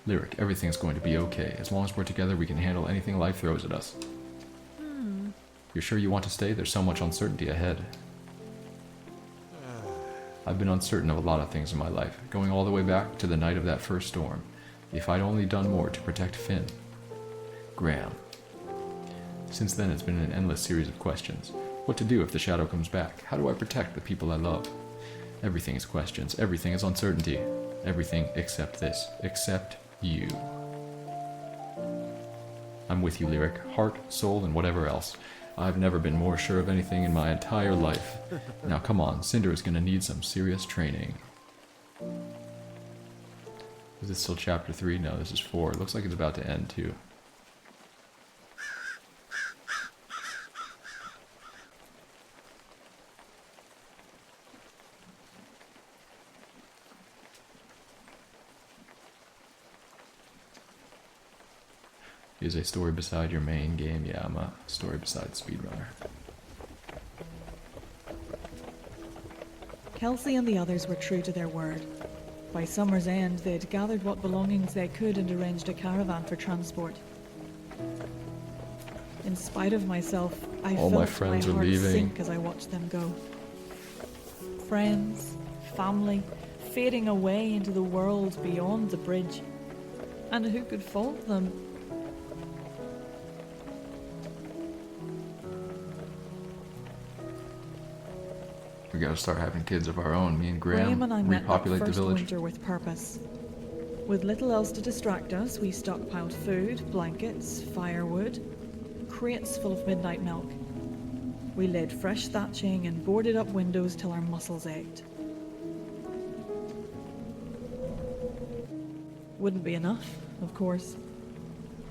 Lyric, everything's going to be okay. As long as we're together, we can handle anything life throws at us. You're sure you want to stay? There's so much uncertainty ahead. I've been uncertain of a lot of things in my life, going all the way back to the night of that first storm. If I'd only done more to protect Finn. Graham. Since then, it's been an endless series of questions. What to do if the shadow comes back? How do I protect the people I love? Everything is questions. Everything is uncertainty. Everything except this. Except you. I'm with you, Lyric. Heart, soul, and whatever else. I've never been more sure of anything in my entire life. Now come on, Cinder is gonna need some serious training. Is this still chapter 3? No, this is 4. It looks like it's about to end too. Is a story beside your main game? Yeah, I'm a story beside speedrunner. Kelsey and the others were true to their word. By summer's end, they'd gathered what belongings they could and arranged a caravan for transport. In spite of myself, I All felt my friends are heart leaving. sink as I watched them go. Friends, family, fading away into the world beyond the bridge. And who could fault them? We gotta start having kids of our own. Me and Graham and I met that repopulate the first village. winter with purpose. With little else to distract us, we stockpiled food, blankets, firewood, crates full of midnight milk. We laid fresh thatching and boarded up windows till our muscles ached. Wouldn't be enough, of course.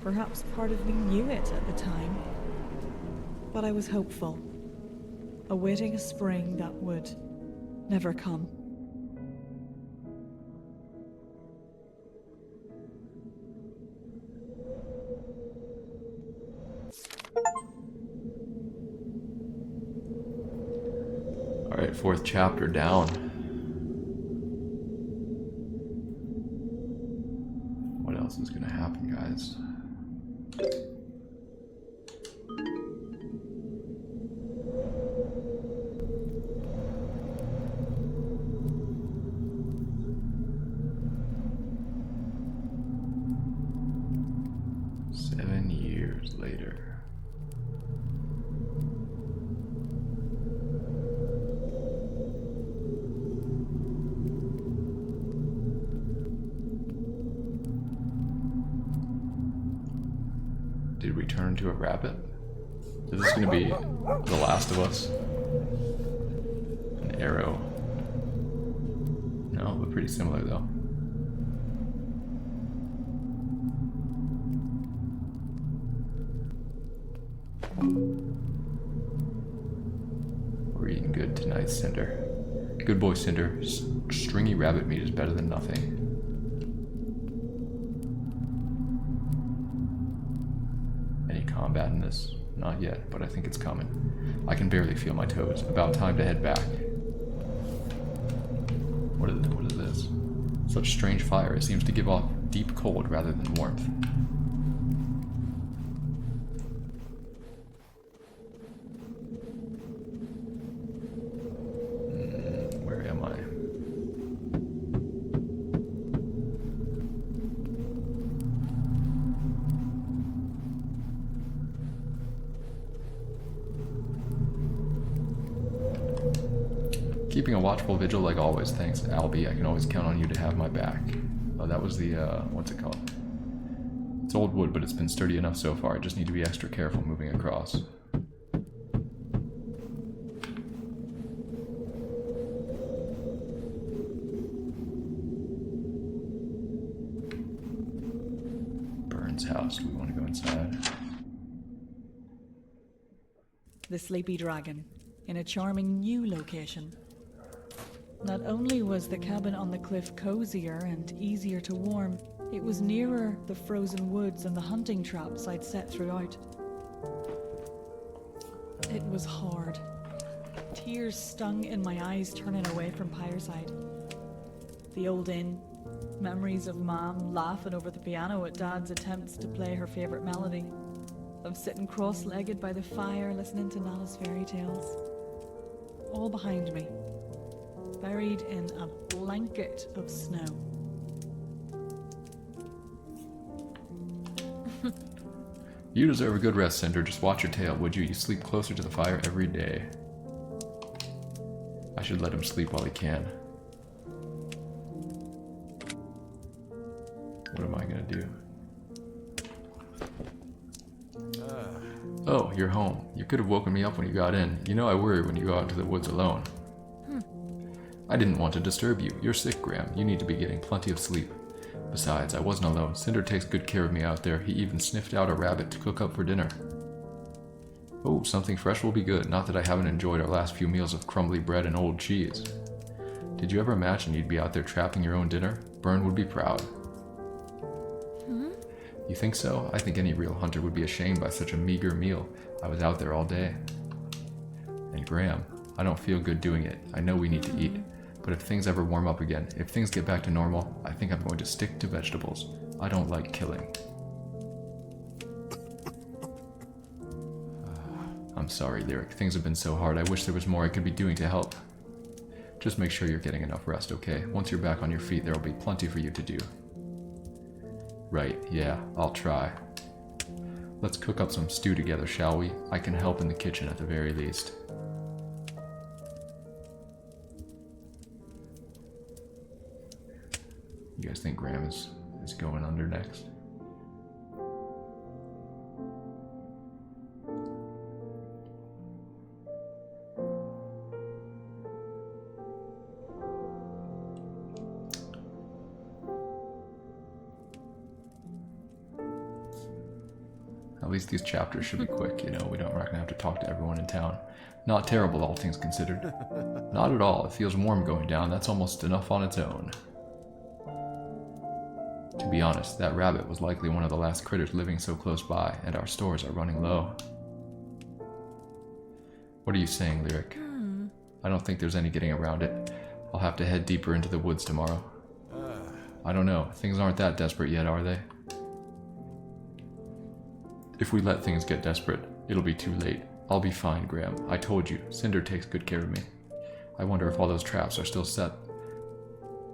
Perhaps part of me knew it at the time. But I was hopeful, awaiting a spring that would never come. Alright, 4th chapter down. What else is gonna happen, guys? Later. Did we turn into a rabbit? Is this gonna be The Last of Us? An arrow. No, but pretty similar though. We're eating good tonight, Cinder. Good boy, Cinder. Stringy rabbit meat is better than nothing. Any combat in this? Not yet, but I think it's coming. I can barely feel my toes. About time to head back. What is this? Such strange fire. It seems to give off deep cold rather than warmth. Where am I? Keeping a watchful vigil like always. Thanks, Albie. I can always count on you to have my back. Oh, that was the, what's it called? It's old wood, but it's been sturdy enough so far. I just need to be extra careful moving across. Burns' house. Do we want to go inside? The Sleepy Dragon, in a charming new location. Not only was the cabin on the cliff cozier and easier to warm, it was nearer the frozen woods and the hunting traps I'd set throughout. It was hard. Tears stung in my eyes turning away from Pyreside. The old inn, memories of Mom laughing over the piano at Dad's attempts to play her favourite melody, of sitting cross-legged by the fire listening to Nala's fairy tales. All behind me, buried in a blanket of snow. You deserve a good rest, Cinder. Just watch your tail, would you? You sleep closer to the fire every day. I should let him sleep while he can. What am I gonna do? Oh, you're home. You could have woken me up when you got in. You know I worry when you go out into the woods alone. I didn't want to disturb you. You're sick, Graham. You need to be getting plenty of sleep. Besides, I wasn't alone. Cinder takes good care of me out there. He even sniffed out a rabbit to cook up for dinner. Oh, something fresh will be good. Not that I haven't enjoyed our last few meals of crumbly bread and old cheese. Did you ever imagine you'd be out there trapping your own dinner? Byrne would be proud. You think so? I think any real hunter would be ashamed by such a meager meal. I was out there all day. And Graham, I don't feel good doing it. I know we need to eat. But if things ever warm up again, if things get back to normal, I think I'm going to stick to vegetables. I don't like killing. I'm sorry, Lyric. Things have been so hard. I wish there was more I could be doing to help. Just make sure you're getting enough rest, okay? Once you're back on your feet, there will be plenty for you to do. Right, yeah, I'll try. Let's cook up some stew together, shall we? I can help in the kitchen at the very least. You guys think Graham is going under next? At least these chapters should be quick, you know, we're not gonna have to talk to everyone in town. Not terrible, all things considered. Not at all, it feels warm going down, that's almost enough on its own. To be honest, that rabbit was likely one of the last critters living so close by, and our stores are running low. What are you saying, Lyric? I don't think there's any getting around it. I'll have to head deeper into the woods tomorrow. I don't know, things aren't that desperate yet, are they? If we let things get desperate, it'll be too late. I'll be fine, Graham. I told you, Cinder takes good care of me. I wonder if all those traps are still set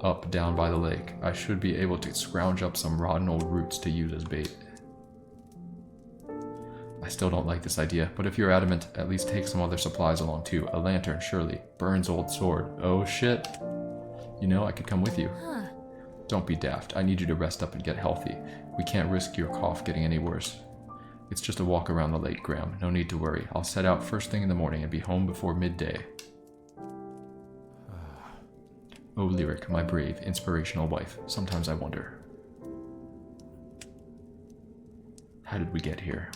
up down by the lake. I should be able to scrounge up some rotten old roots to use as bait. I still don't like this idea, but if you're adamant, at least take some other supplies along too. A lantern, surely. Byrne's old sword. Oh shit. You know, I could come with you. Don't be daft. I need you to rest up and get healthy. We can't risk your cough getting any worse. It's just a walk around the lake, Graham. No need to worry. I'll set out first thing in the morning and be home before midday. Oh, Lyric, my brave, inspirational wife. Sometimes I wonder. How did we get here?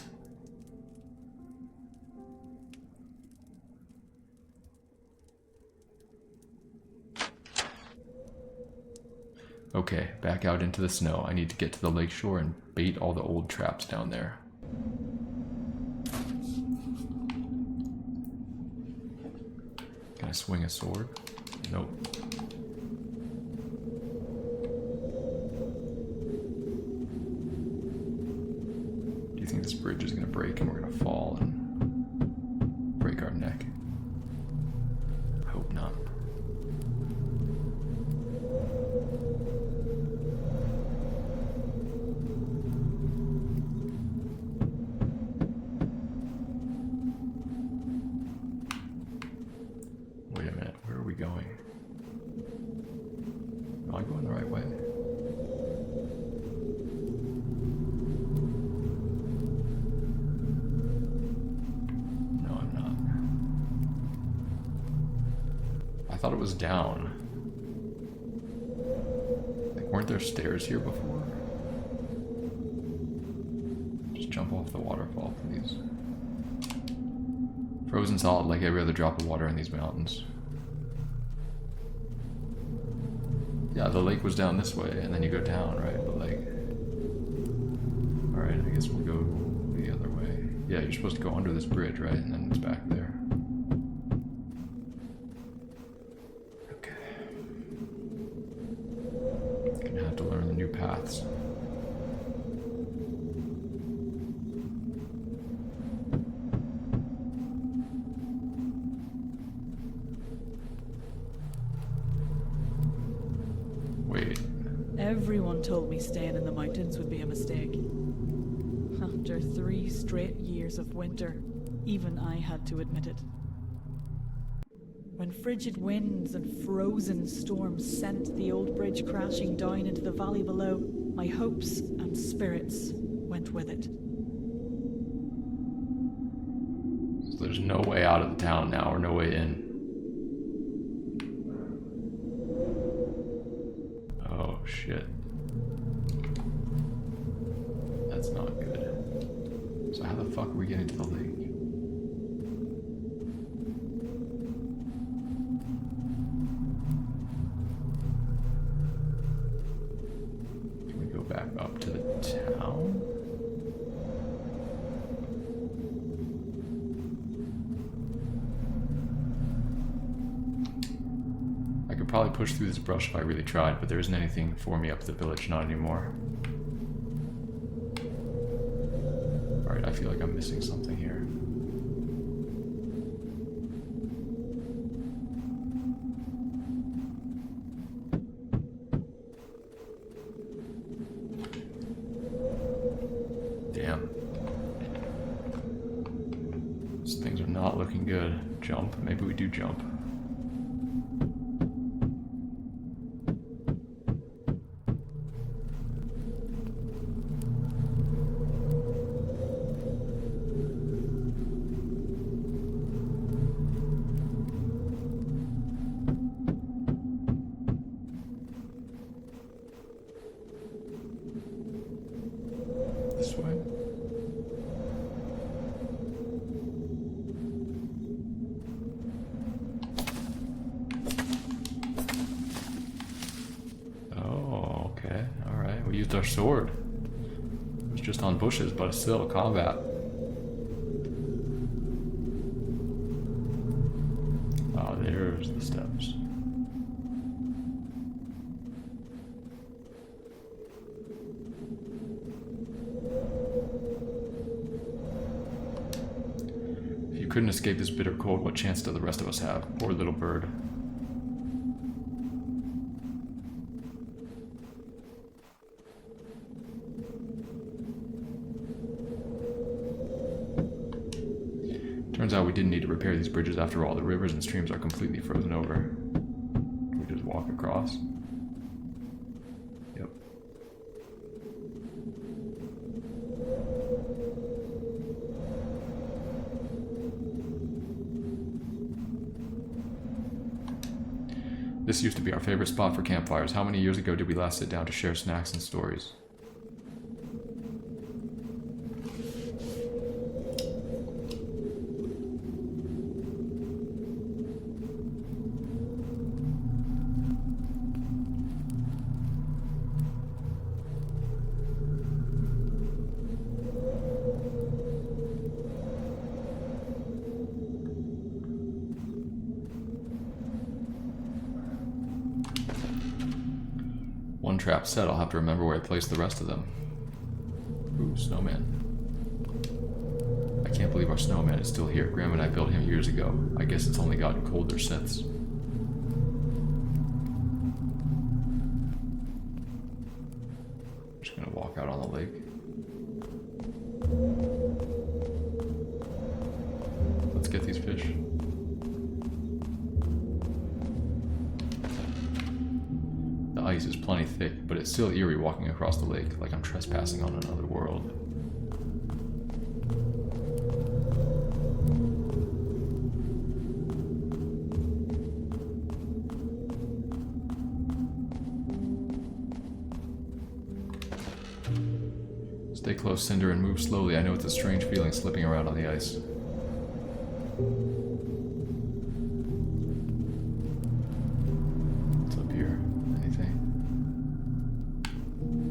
Okay, back out into the snow. I need to get to the lake shore and bait all the old traps down there. Can I swing a sword? Nope. Do you think this bridge is going to break and we're going to fall and break our neck? I hope not. Wait a minute, where are we going? thought it was down. Like, weren't there stairs here before? Just jump off the waterfall, please. Frozen solid like every other drop of water in these mountains. Yeah, the lake was down this way, and then you go down, right? But like... Alright, I guess we'll go the other way. Yeah, you're supposed to go under this bridge, right? And then it's back there. Okay. Gonna have to learn the new paths. Wait. Everyone told me staying in the mountains would be a mistake. After 3 straight years of winter, even I had to admit it. When frigid winds and frozen storms sent the old bridge crashing down into the valley below, my hopes and spirits went with it. So there's no way out of the town now, or no way in. Oh shit. That's not good. So how the fuck are we getting to the lake? Can we go back up to the town? I could probably push through this brush if I really tried, but there isn't anything for me up the village, not anymore. Alright, I feel like I'm missing something here. Damn. These things are not looking good. Jump? Maybe we do jump. This way? Oh, okay. Alright, we used our sword. It was just on bushes, but it's still combat. Ah, there's the steps. Couldn't escape this bitter cold, what chance do the rest of us have? Poor little bird. Turns out we didn't need to repair these bridges after all. The rivers and streams are completely frozen over. We just walk across. Yep. This used to be our favorite spot for campfires. How many years ago did we last sit down to share snacks and stories? One trap set, I'll have to remember where I placed the rest of them. Ooh, snowman. I can't believe our snowman is still here. Graham and I built him years ago. I guess it's only gotten colder since. Just gonna walk out on the lake. Let's get these fish. The ice is plenty thick, but it's still eerie walking across the lake, like I'm trespassing on another world. Stay close, Cinder, and move slowly. I know it's a strange feeling slipping around on the ice. What's up here? Anything?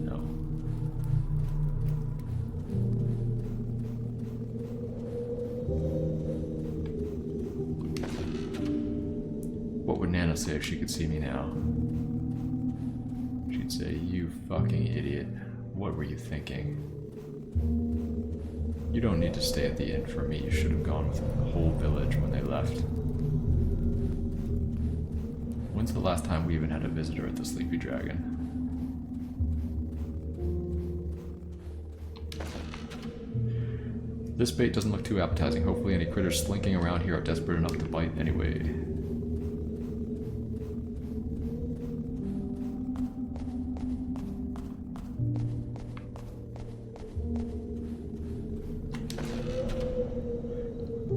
No. What would Nana say if she could see me now? She'd say, "You fucking idiot. What were you thinking? You don't need to stay at the inn for me. You should have gone with the whole village when they left." When's the last time we even had a visitor at the Sleepy Dragon? This bait doesn't look too appetizing. Hopefully any critters slinking around here are desperate enough to bite anyway.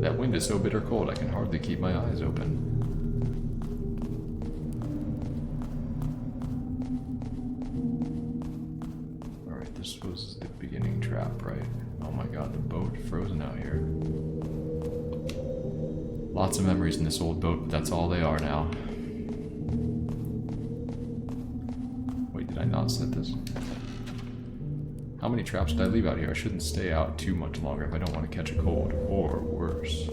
That wind is so bitter cold I can hardly keep my eyes open. Alright, this was the beginning trap, right? Oh my god, the boat frozen out here. Lots of memories in this old boat, but that's all they are now. Wait, did I not set this? How many traps did I leave out here? I shouldn't stay out too much longer if I don't want to catch a cold, or worse.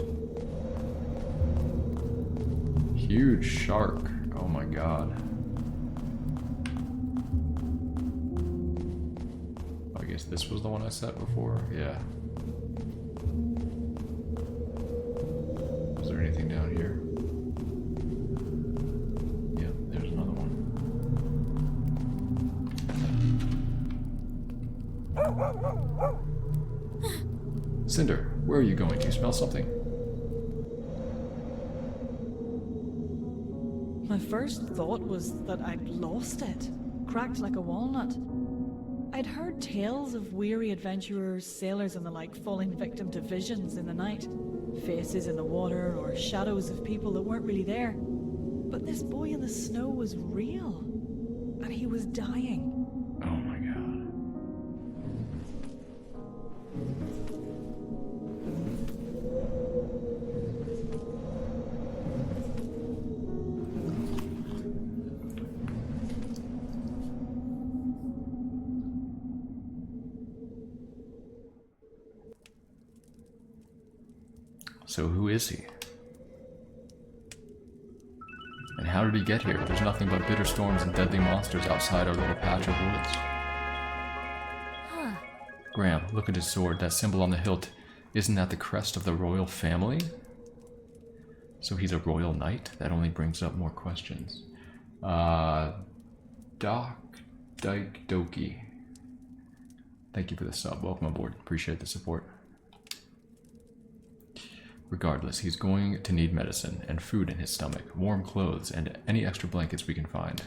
Huge shark. Oh my god. I guess this was the one I set before? Yeah. Is there anything down here? Yep, there's another one. Cinder, where are you going? Do you smell something? My first thought was that I'd lost it, cracked like a walnut. I'd heard tales of weary adventurers, sailors and the like falling victim to visions in the night. Faces in the water or shadows of people that weren't really there. But this boy in the snow was real. And he was dying. Oh my god. So who is he? And how did he get here? There's nothing but bitter storms and deadly monsters outside our little patch of woods. Huh. Graham, look at his sword, that symbol on the hilt. Isn't that the crest of the royal family? So he's a royal knight? That only brings up more questions. Doc Dyke Doki. Thank you for the sub. Welcome aboard. Appreciate the support. Regardless, he's going to need medicine and food in his stomach, warm clothes, and any extra blankets we can find.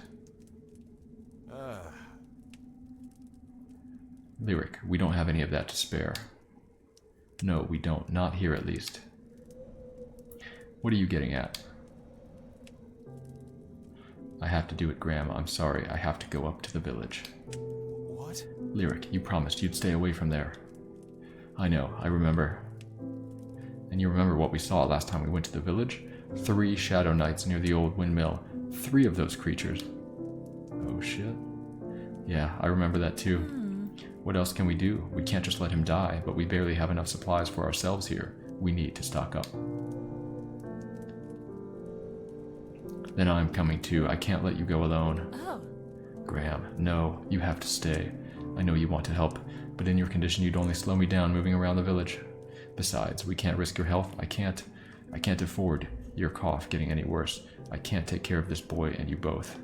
Lyric, we don't have any of that to spare. No, we don't. Not here, at least. What are you getting at? I have to do it, Graham. I'm sorry. I have to go up to the village. What? Lyric, you promised you'd stay away from there. I know. I remember. And you remember what we saw last time we went to the village? 3 shadow knights near the old windmill. 3 of those creatures. Oh shit. Yeah, I remember that too. What else can we do? We can't just let him die, but we barely have enough supplies for ourselves here. We need to stock up. Then I'm coming too. I can't let you go alone. Oh. Graham, no, you have to stay. I know you want to help, but in your condition you'd only slow me down moving around the village. Besides, we can't risk your health. I can't afford your cough getting any worse. I can't take care of this boy and you both.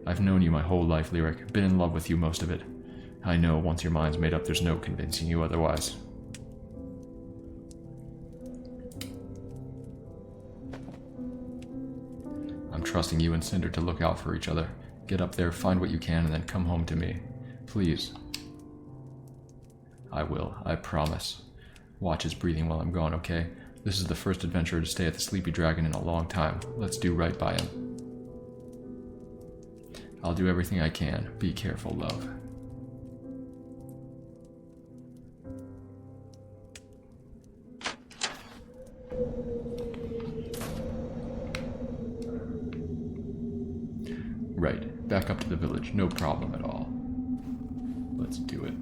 I've known you my whole life, Lyric. Been in love with you most of it. I know once your mind's made up, there's no convincing you otherwise. I'm trusting you and Cinder to look out for each other. Get up there, find what you can, and then come home to me. Please. I will, I promise. Watch his breathing while I'm gone, okay? This is the first adventurer to stay at the Sleepy Dragon in a long time. Let's do right by him. I'll do everything I can. Be careful, love. Right, back up to the village, no problem at all. Let's do it.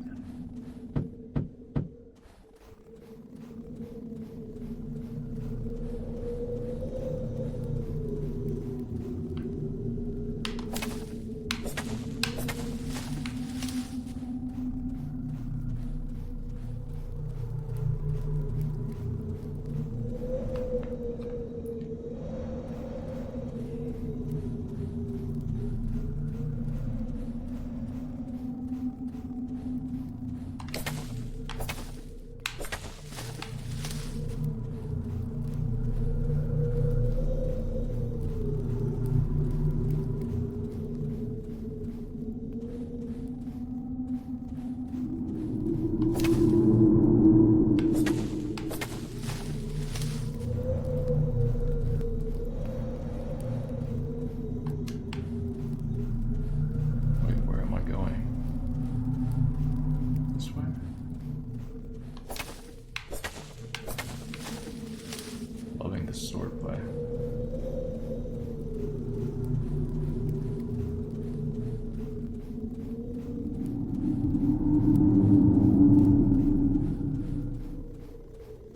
Swordplay.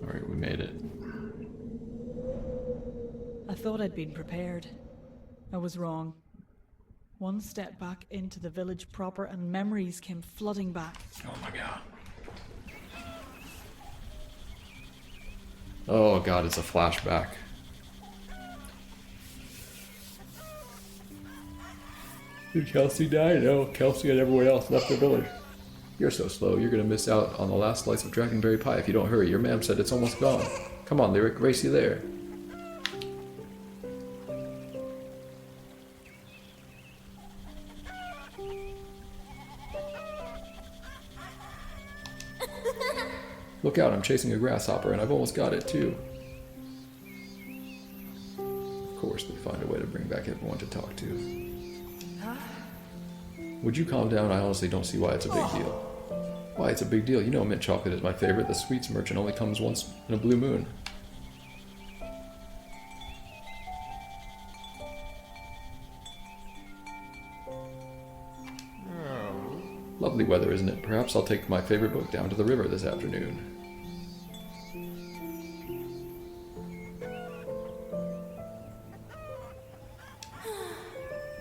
Alright, we made it. I thought I'd been prepared. I was wrong. One step back into the village proper and memories came flooding back. Oh my god. Oh god, it's a flashback. Did Kelsey die? No, Kelsey and everyone else left the village. You're so slow, you're gonna miss out on the last slice of dragonberry pie if you don't hurry. Your ma'am said it's almost gone. Come on, Lyric, race you there. Look out, I'm chasing a grasshopper and I've almost got it too. Of course, they find a way to bring back everyone to talk to. Would you calm down? I honestly don't see why it's a big deal. Why it's a big deal? You know mint chocolate is my favorite. The sweets merchant only comes once in a blue moon. Lovely weather, isn't it? Perhaps I'll take my favorite book down to the river this afternoon.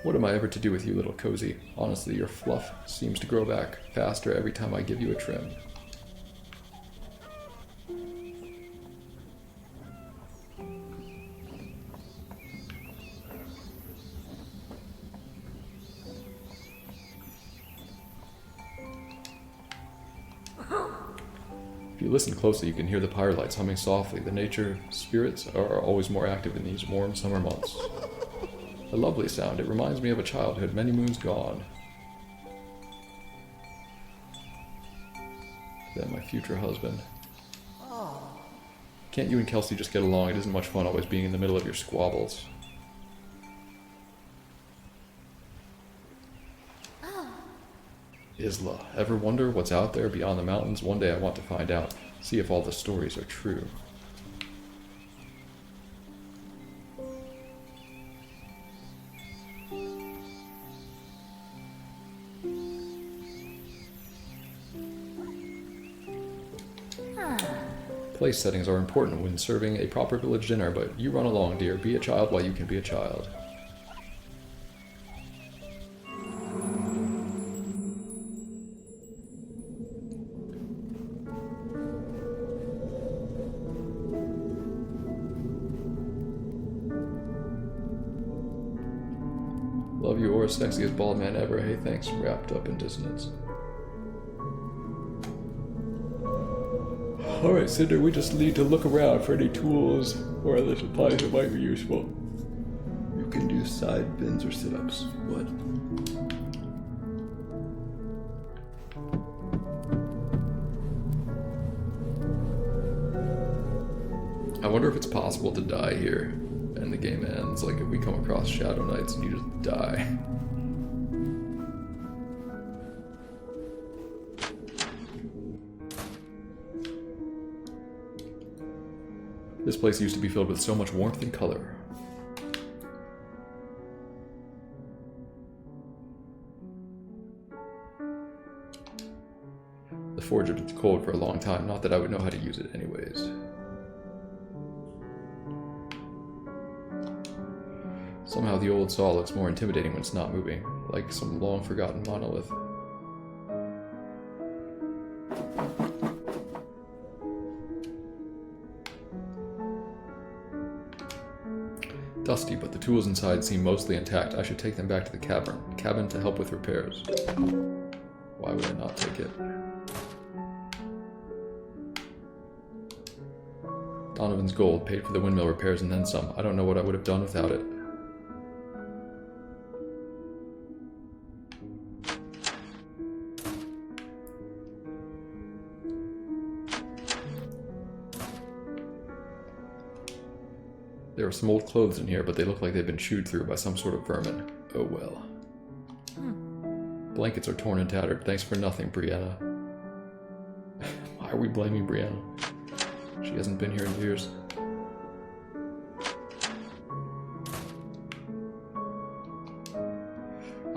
What am I ever to do with you, little cozy? Honestly, your fluff seems to grow back faster every time I give you a trim. If you listen closely, you can hear the firelights humming softly. The nature spirits are always more active in these warm summer months. A lovely sound. It reminds me of a childhood many moons gone. Then my future husband. Can't you and Kelsey just get along? It isn't much fun always being in the middle of your squabbles. Isla. Ever wonder what's out there beyond the mountains? One day I want to find out. See if all the stories are true. Place settings are important when serving a proper village dinner, but you run along, dear. Be a child while you can be a child. Love you, or sexiest bald man ever. Hey, thanks. Wrapped up in dissonance. Alright, Cinder, we just need to look around for any tools or other supplies that might be useful. You can do side bends or sit-ups. What? I wonder if it's possible to die here and the game ends. Like if we come across Shadow Knights and you just die. This place used to be filled with so much warmth and color. The forge had been cold for a long time, not that I would know how to use it anyways. Somehow the old saw looks more intimidating when it's not moving, like some long-forgotten monolith. Dusty, but the tools inside seem mostly intact. I should take them back to the cabin to help with repairs. Why would I not take it? Donovan's gold paid for the windmill repairs and then some. I don't know what I would have done without it. There are some old clothes in here, but they look like they've been chewed through by some sort of vermin. Oh well. Blankets are torn and tattered. Thanks for nothing, Brianna. Why are we blaming Brianna? She hasn't been here in years.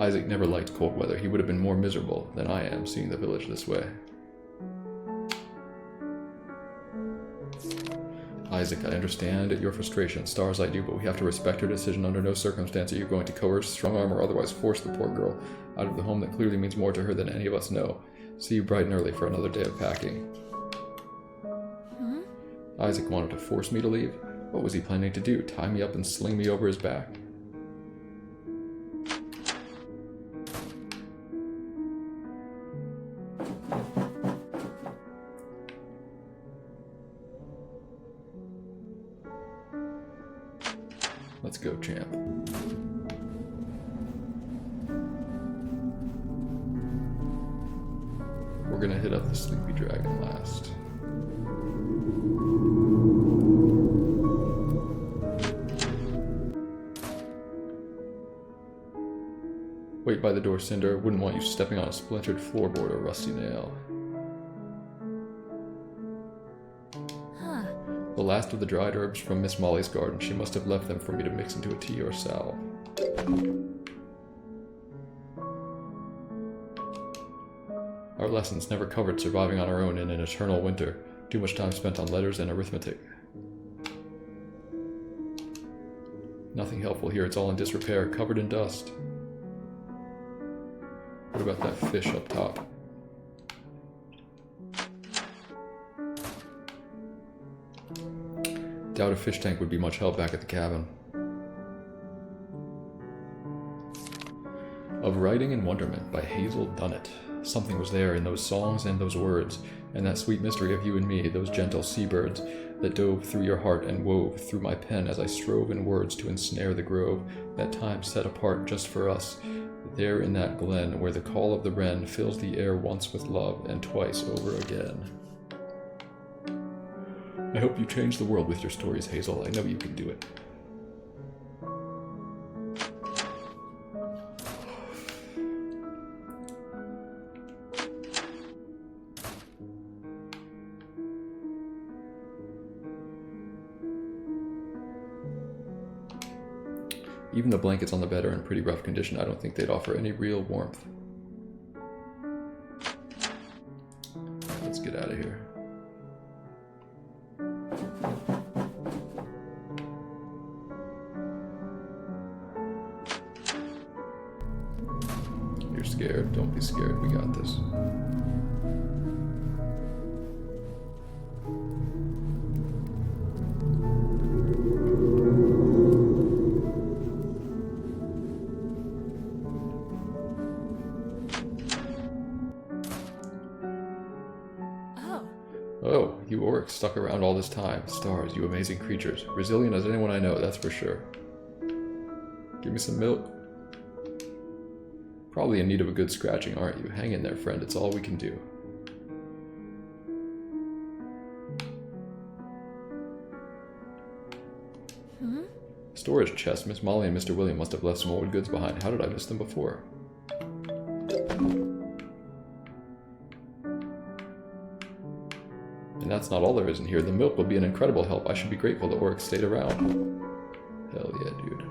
Isaac never liked cold weather. He would have been more miserable than I am seeing the village this way. Isaac, I understand your frustration. Stars, I do, but we have to respect her decision. Under no circumstance are you going to coerce, strong-arm, or otherwise force the poor girl out of the home that clearly means more to her than any of us know. See you bright and early for another day of packing. Isaac wanted to force me to leave? What was he planning to do? Tie me up and sling me over his back? Let's go, champ. We're gonna hit up the Sleepy Dragon last. Wait by the door, Cinder. Wouldn't want you stepping on a splintered floorboard or rusty nail. The last of the dried herbs from Miss Molly's garden. She must have left them for me to mix into a tea or salve. Our lessons never covered surviving on our own in an eternal winter. Too much time spent on letters and arithmetic. Nothing helpful here. It's all in disrepair, covered in dust. What about that fish up top? Doubt a fish tank would be much help back at the cabin. Of Writing and Wonderment by Hazel Dunnett. Something was there in those songs and those words, and that sweet mystery of you and me, those gentle seabirds that dove through your heart and wove through my pen as I strove in words to ensnare the grove, that time set apart just for us, there in that glen where the call of the wren fills the air once with love and twice over again. I hope you change the world with your stories, Hazel. I know you can do it. Even the blankets on the bed are in pretty rough condition. I don't think they'd offer any real warmth. Let's get out of here. You're scared. Don't be scared. We got this. Oh, you orcs stuck around all this time. Stars, you amazing creatures. Resilient as anyone I know, that's for sure. Give me some milk. Probably in need of a good scratching, aren't you? Hang in there, friend. It's all we can do. Storage chest. Miss Molly and Mr. William must have left some old goods behind. How did I miss them before? And that's not all there is in here. The milk will be an incredible help. I should be grateful that Oryx stayed around. Hell yeah, dude.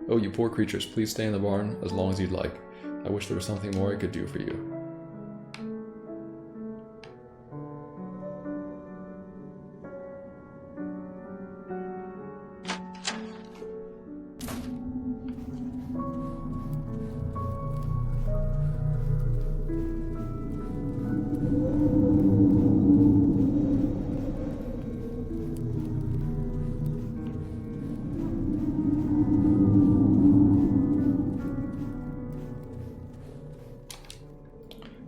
Oh, you poor creatures, please stay in the barn as long as you'd like. I wish there was something more I could do for you.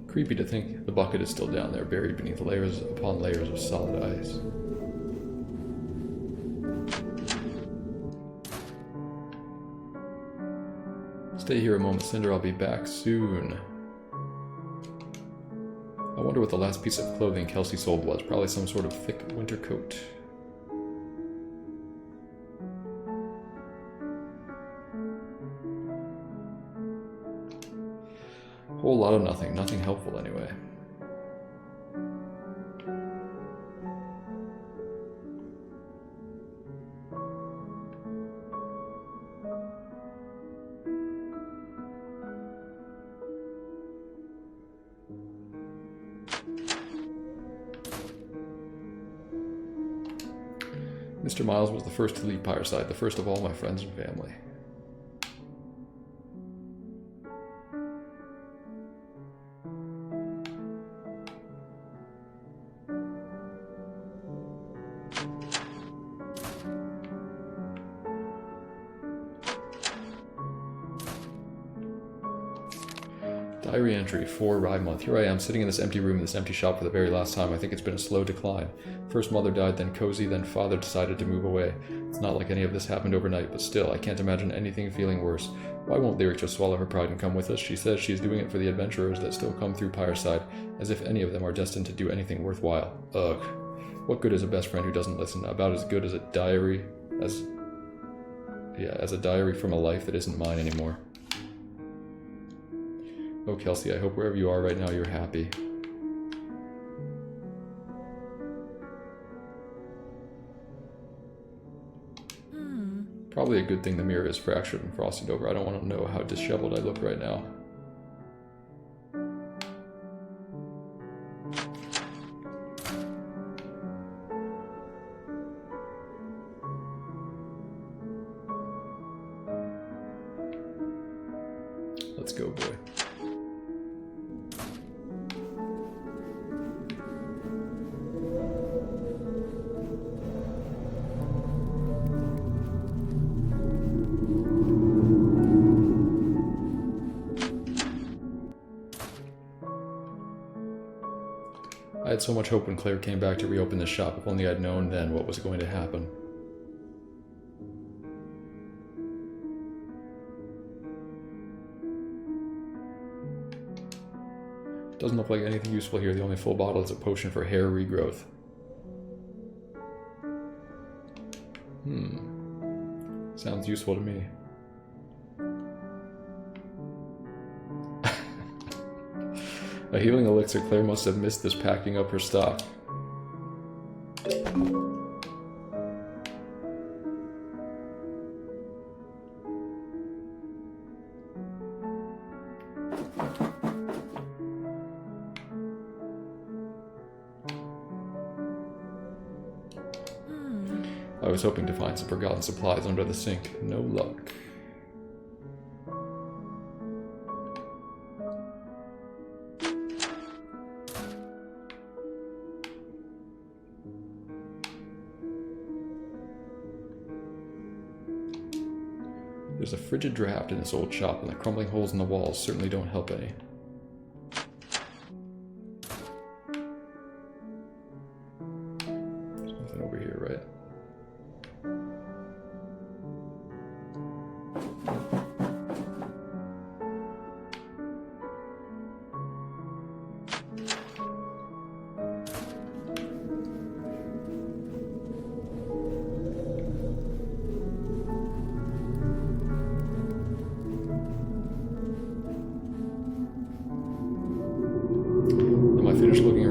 Creepy to think the bucket is still down there, buried beneath layers upon layers of solid ice. Stay here a moment, Cinder. I'll be back soon. I wonder what the last piece of clothing Kelsey sold was. Probably some sort of thick winter coat. Whole lot of nothing. Nothing helpful anyway. Mr. Miles was the first to leave Pyreside, the first of all my friends and family. Diary entry, 4 Rye month. Here I am, sitting in this empty room in this empty shop for the very last time. I think it's been a slow decline. First mother died, then Cozy, then father decided to move away. It's not like any of this happened overnight, but still, I can't imagine anything feeling worse. Why won't Lyric just swallow her pride and come with us? She says she's doing it for the adventurers that still come through Pyreside, as if any of them are destined to do anything worthwhile. Ugh. What good is a best friend who doesn't listen? About as good as a diary, as a diary from a life that isn't mine anymore. Oh, Kelsey, I hope wherever you are right now, you're happy. Probably a good thing the mirror is fractured and frosted over. I don't want to know how disheveled I look right now. Let's go, boy. I had so much hope when Claire came back to reopen the shop. If only I'd known then what was going to happen. Doesn't look like anything useful here. The only full bottle is a potion for hair regrowth. Sounds useful to me. A healing elixir. Claire must have missed this packing up her stock. I was hoping to find some forgotten supplies under the sink. No luck. There's a frigid draft in this old shop, and the crumbling holes in the walls certainly don't help any. There's nothing over here, right?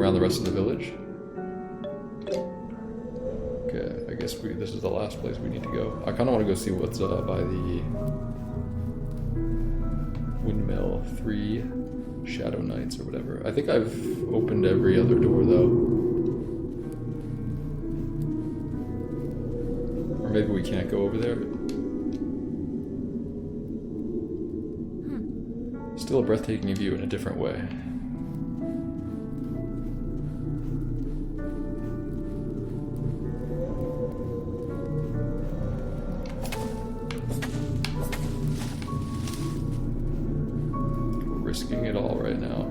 around the rest of the village? Okay, I guess this is the last place we need to go. I kind of want to go see what's by the Windmill 3 Shadow Knights or whatever. I think I've opened every other door though. Or maybe we can't go over there. Still a breathtaking view in a different way. Risking it all right now.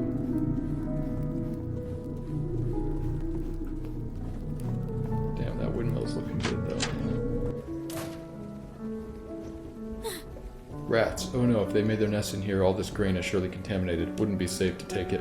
Damn, that windmill's looking good though. Rats. Oh no, if they made their nest in here, all this grain is surely contaminated. Wouldn't be safe to take it.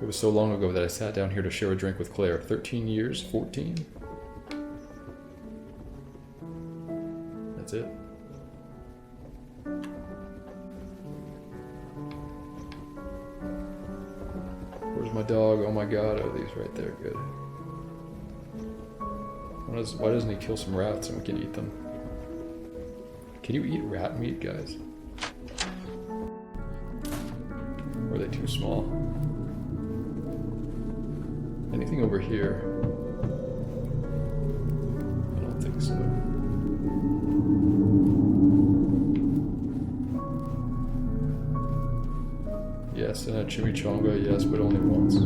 It was so long ago that I sat down here to share a drink with Claire. 13 years? 14? That's it. Where's my dog? Oh my god, oh, these right there, good. Why doesn't he kill some rats and we can eat them? Can you eat rat meat, guys? Or are they too small? Anything over here? I don't think so. Yes, and a chimichanga, yes, but only once.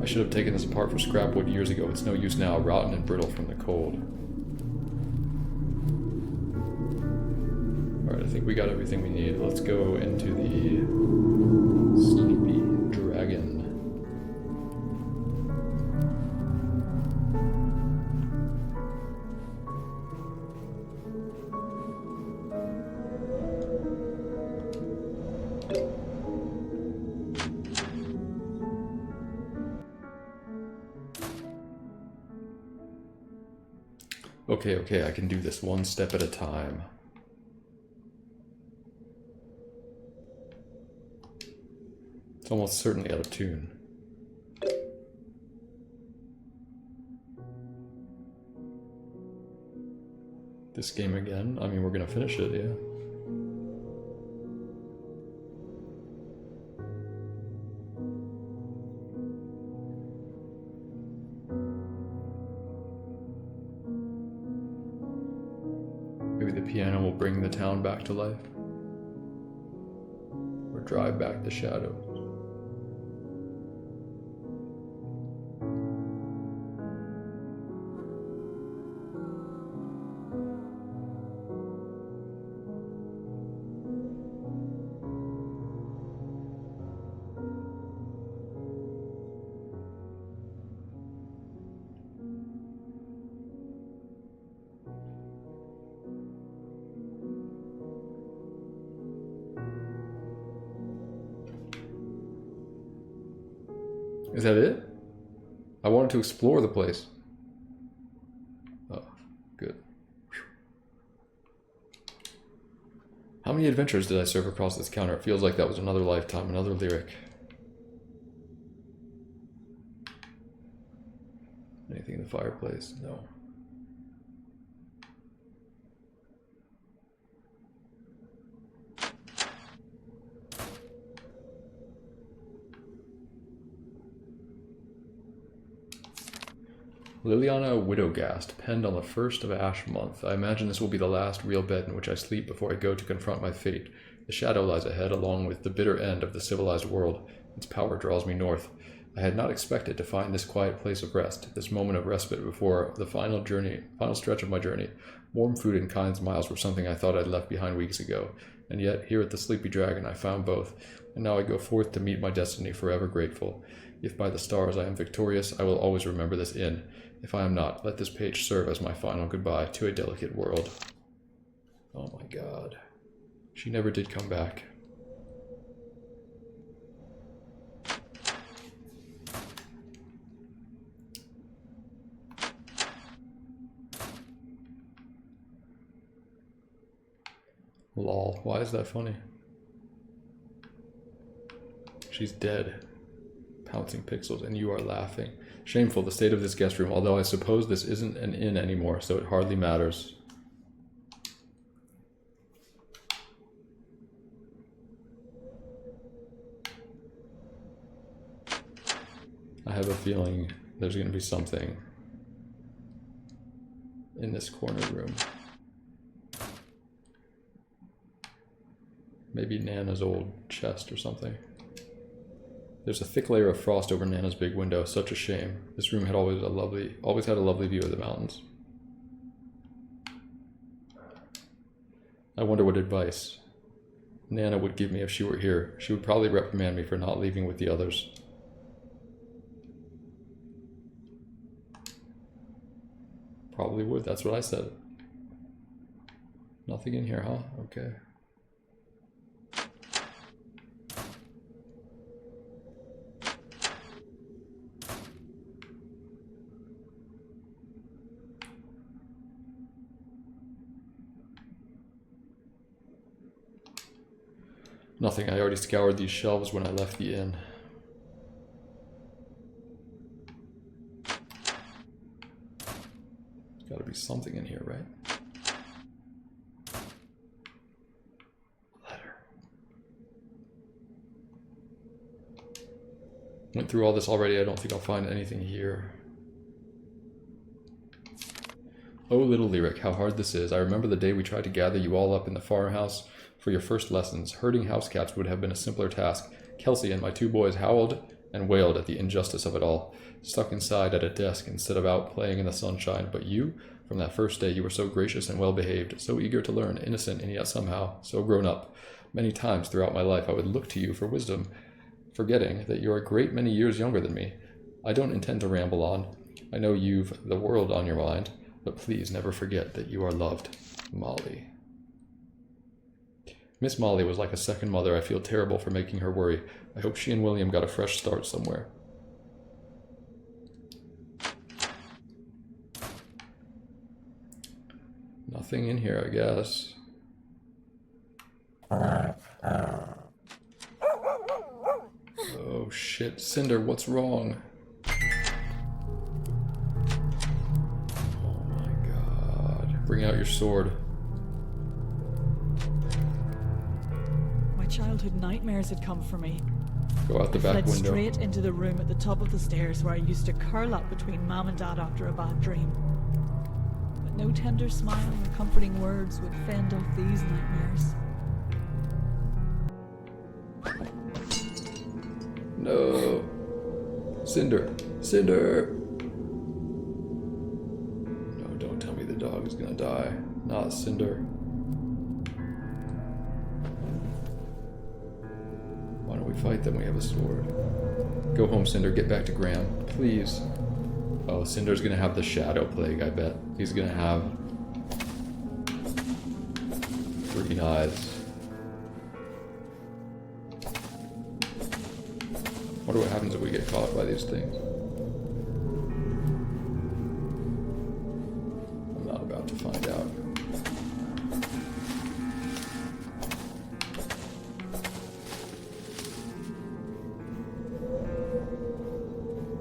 I should have taken this apart for scrap wood years ago. It's no use now, rotten and brittle from the cold. Alright, I think we got everything we need. Let's go into the Sleepy Dragon. Okay, I can do this one step at a time. It's almost certainly out of tune. This game again? I mean, we're gonna finish it, yeah. Maybe the piano will bring the town back to life. Or drive back the shadows. Is that it? I wanted to explore the place. Oh, good. Whew. How many adventures did I serve across this counter? It feels like that was another lifetime, another lyric. Anything in the fireplace? No. Liliana Widowgast, penned on the 1st of Ash month. I imagine this will be the last real bed in which I sleep before I go to confront my fate. The shadow lies ahead, along with the bitter end of the civilized world. Its power draws me north. I had not expected to find this quiet place of rest, this moment of respite before the final stretch of my journey. Warm food and kind smiles were something I thought I'd left behind weeks ago, and yet here at the Sleepy Dragon I found both, and now I go forth to meet my destiny, forever grateful. If by the stars I am victorious, I will always remember this inn. If I am not, let this page serve as my final goodbye to a delicate world. Oh my god. She never did come back. Lol, why is that funny? She's dead. Pouncing pixels, and you are laughing. Shameful, the state of this guest room, although I suppose this isn't an inn anymore, so it hardly matters. I have a feeling there's going to be something in this corner room. Maybe Nana's old chest or something. There's a thick layer of frost over Nana's big window. Such a shame. This room had always had a lovely view of the mountains. I wonder what advice Nana would give me if she were here. She would probably reprimand me for not leaving with the others. Probably would. That's what I said. Nothing in here, huh? Okay. Nothing. I already scoured these shelves when I left the inn. There's gotta be something in here, right? Letter. Went through all this already. I don't think I'll find anything here. Oh, little Lyric, how hard this is. I remember the day we tried to gather you all up in the farmhouse for your first lessons. Herding house cats would have been a simpler task. Kelsey and my two boys howled and wailed at the injustice of it all, stuck inside at a desk instead of out playing in the sunshine. But you, from that first day, you were so gracious and well-behaved, so eager to learn, innocent and yet somehow so grown up. Many times throughout my life I would look to you for wisdom, forgetting that you're a great many years younger than me. I don't intend to ramble on. I know you've the world on your mind, but please never forget that you are loved. Molly. Miss Molly was like a second mother. I feel terrible for making her worry. I hope she and William got a fresh start somewhere. Nothing in here, I guess. Oh shit, Cinder, what's wrong? Oh my god. Bring out your sword. Childhood nightmares had come for me. Go out the back fled window. Straight into the room at the top of the stairs where I used to curl up between Mom and Dad after a bad dream. But no tender smile or comforting words would fend off these nightmares. No. Cinder. Cinder. No, don't tell me the dog is gonna die. Not Cinder. Why don't we fight them? We have a sword. Go home, Cinder. Get back to Graham. Please. Oh, Cinder's gonna have the shadow plague, I bet. He's gonna have green eyes. Wonder what happens if we get caught by these things. I'm not about to find out.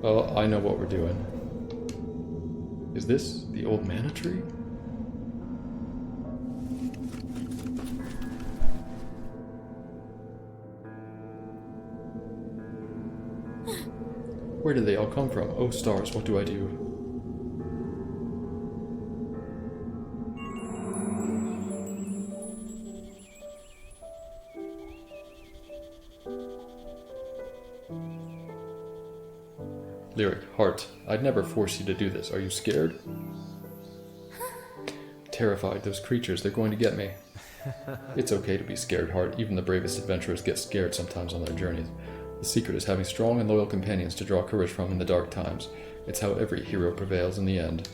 Well, I know what we're doing. Is this the old mana tree? Where did they all come from? Oh, stars, what do I do? Lyric, heart, I'd never force you to do this. Are you scared? Terrified, those creatures, they're going to get me. It's okay to be scared, Heart. Even the bravest adventurers get scared sometimes on their journeys. The secret is having strong and loyal companions to draw courage from in the dark times. It's how every hero prevails in the end.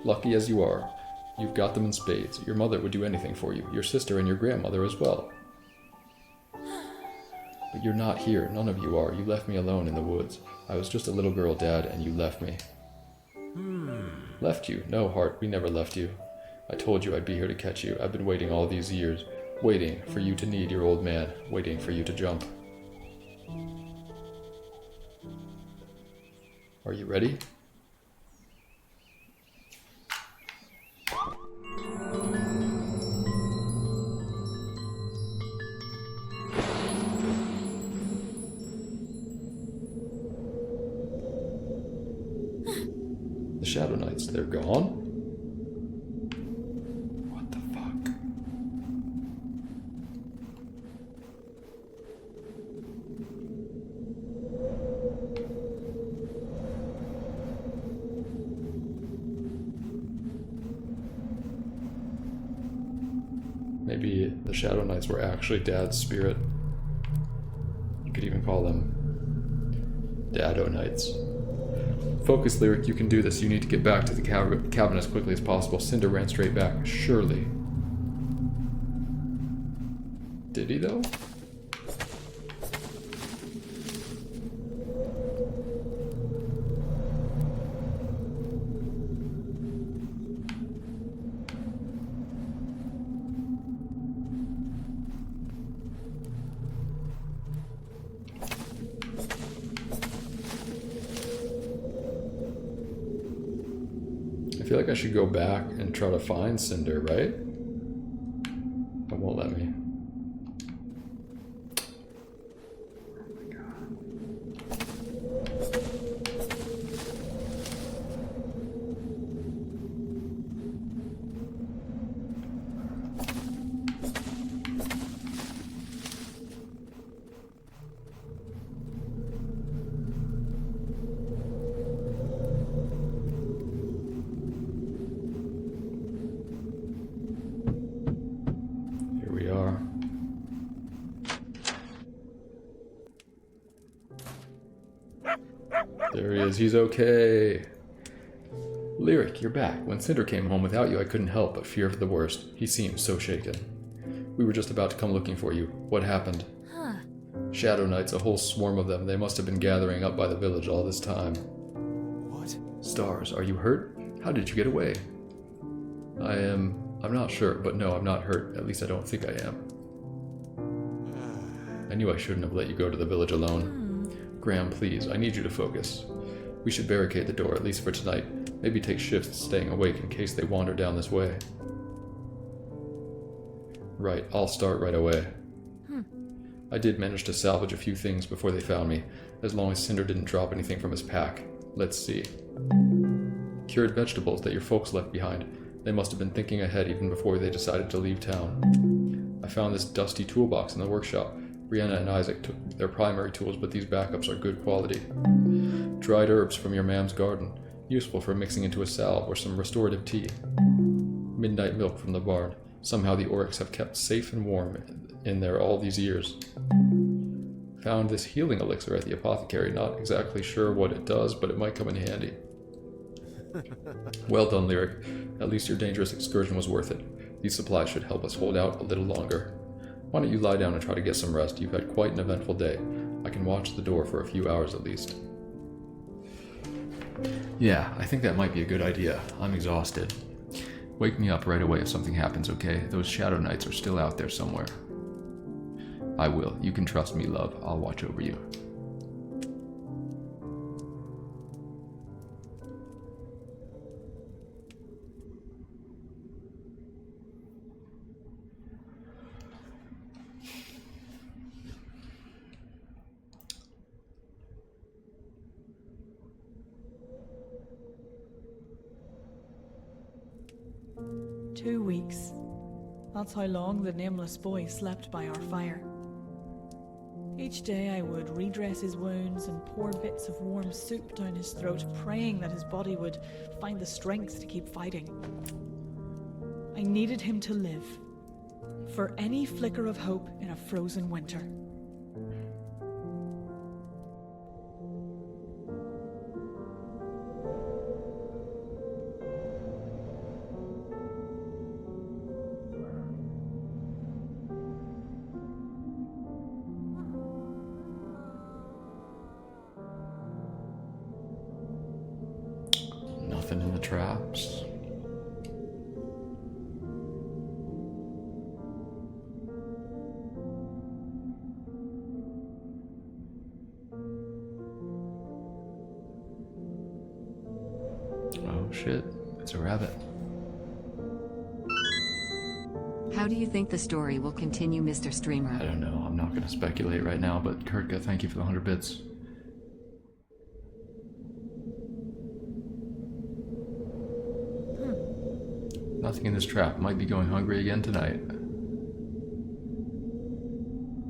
Lucky as you are, you've got them in spades. Your mother would do anything for you, your sister and your grandmother as well. But you're not here, none of you are. You left me alone in the woods. I was just a little girl, Dad, and you left me. Left you? No, Hart, we never left you. I told you I'd be here to catch you. I've been waiting all these years. Waiting for you to need your old man. Waiting for you to jump. Are you ready? The Shadow Knights, they're gone? What the fuck? Maybe the Shadow Knights were actually Dad's spirit. You could even call them Dado Knights. Focus, Lyric, you can do this. You need to get back to the cabin as quickly as possible. Cinder ran straight back. Surely. Did he, though? I feel like I should go back and try to find Cinder, right? It won't let me. Oh my god. Here we are. There he is. He's okay. Lyric, you're back. When Cinder came home without you, I couldn't help but fear for the worst. He seemed so shaken. We were just about to come looking for you. What happened? Huh. Shadow Knights, a whole swarm of them. They must have been gathering up by the village all this time. What? Stars, are you hurt? How did you get away? I'm not sure, but no, I'm not hurt. At least I don't think I am. I knew I shouldn't have let you go to the village alone. Graham, please, I need you to focus. We should barricade the door, at least for tonight. Maybe take shifts staying awake in case they wander down this way. Right, I'll start right away. I did manage to salvage a few things before they found me, as long as Cinder didn't drop anything from his pack. Let's see. Cured vegetables that your folks left behind. They must have been thinking ahead even before they decided to leave town. I found this dusty toolbox in the workshop. Brianna and Isaac took their primary tools, but these backups are good quality. Dried herbs from your mam's garden, useful for mixing into a salve or some restorative tea. Midnight milk from the barn. Somehow the Oryx have kept safe and warm in there all these years. Found this healing elixir at the apothecary. Not exactly sure what it does, but it might come in handy. Well done, Lyric. At least your dangerous excursion was worth it. These supplies should help us hold out a little longer. Why don't you lie down and try to get some rest? You've had quite an eventful day. I can watch the door for a few hours at least. Yeah, I think that might be a good idea. I'm exhausted. Wake me up right away if something happens, okay? Those Shadow Knights are still out there somewhere. I will. You can trust me, love. I'll watch over you. Two weeks. That's how long the nameless boy slept by our fire. Each day I would redress his wounds and pour bits of warm soup down his throat, praying that his body would find the strength to keep fighting. I needed him to live, for any flicker of hope in a frozen winter. Nothing in the traps. Oh shit, it's a rabbit. How do you think the story will continue, Mr. Streamer? I don't know, I'm not gonna speculate right now, but Kurtka, thank you for the 100 bits. Nothing in this trap. Might be going hungry again tonight.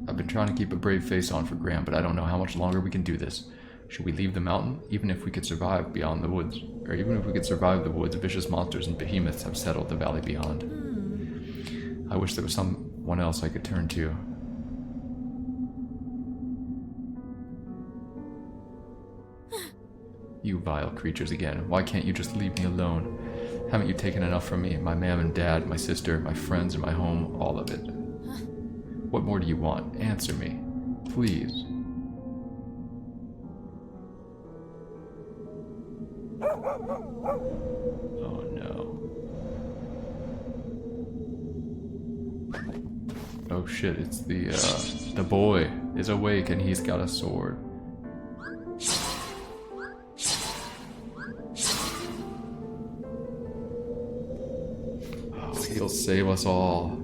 I've been trying to keep a brave face on for Graham, but I don't know how much longer we can do this. Should we leave the mountain? Even if we could survive beyond the woods, or even if we could survive the woods, vicious monsters and behemoths have settled the valley beyond. I wish there was someone else I could turn to. You vile creatures again. Why can't you just leave me alone? Haven't you taken enough from me? My mom and dad, my sister, my friends, and my home, all of it. What more do you want? Answer me. Please. Oh no. Oh shit, it's the boy is awake and he's got a sword. He'll save us all.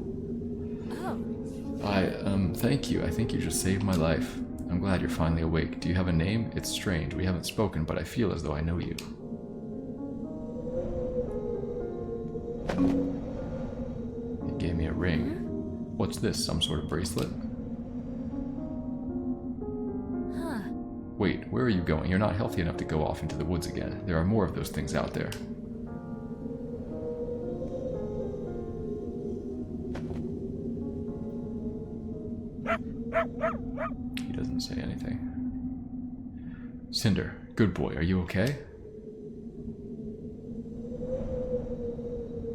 Thank you. I think you just saved my life. I'm glad you're finally awake. Do you have a name? It's strange. We haven't spoken, but I feel as though I know you. He gave me a ring. What's this? Some sort of bracelet? Wait, where are you going? You're not healthy enough to go off into the woods again. There are more of those things out there. He doesn't say anything. Cinder, good boy, are you okay?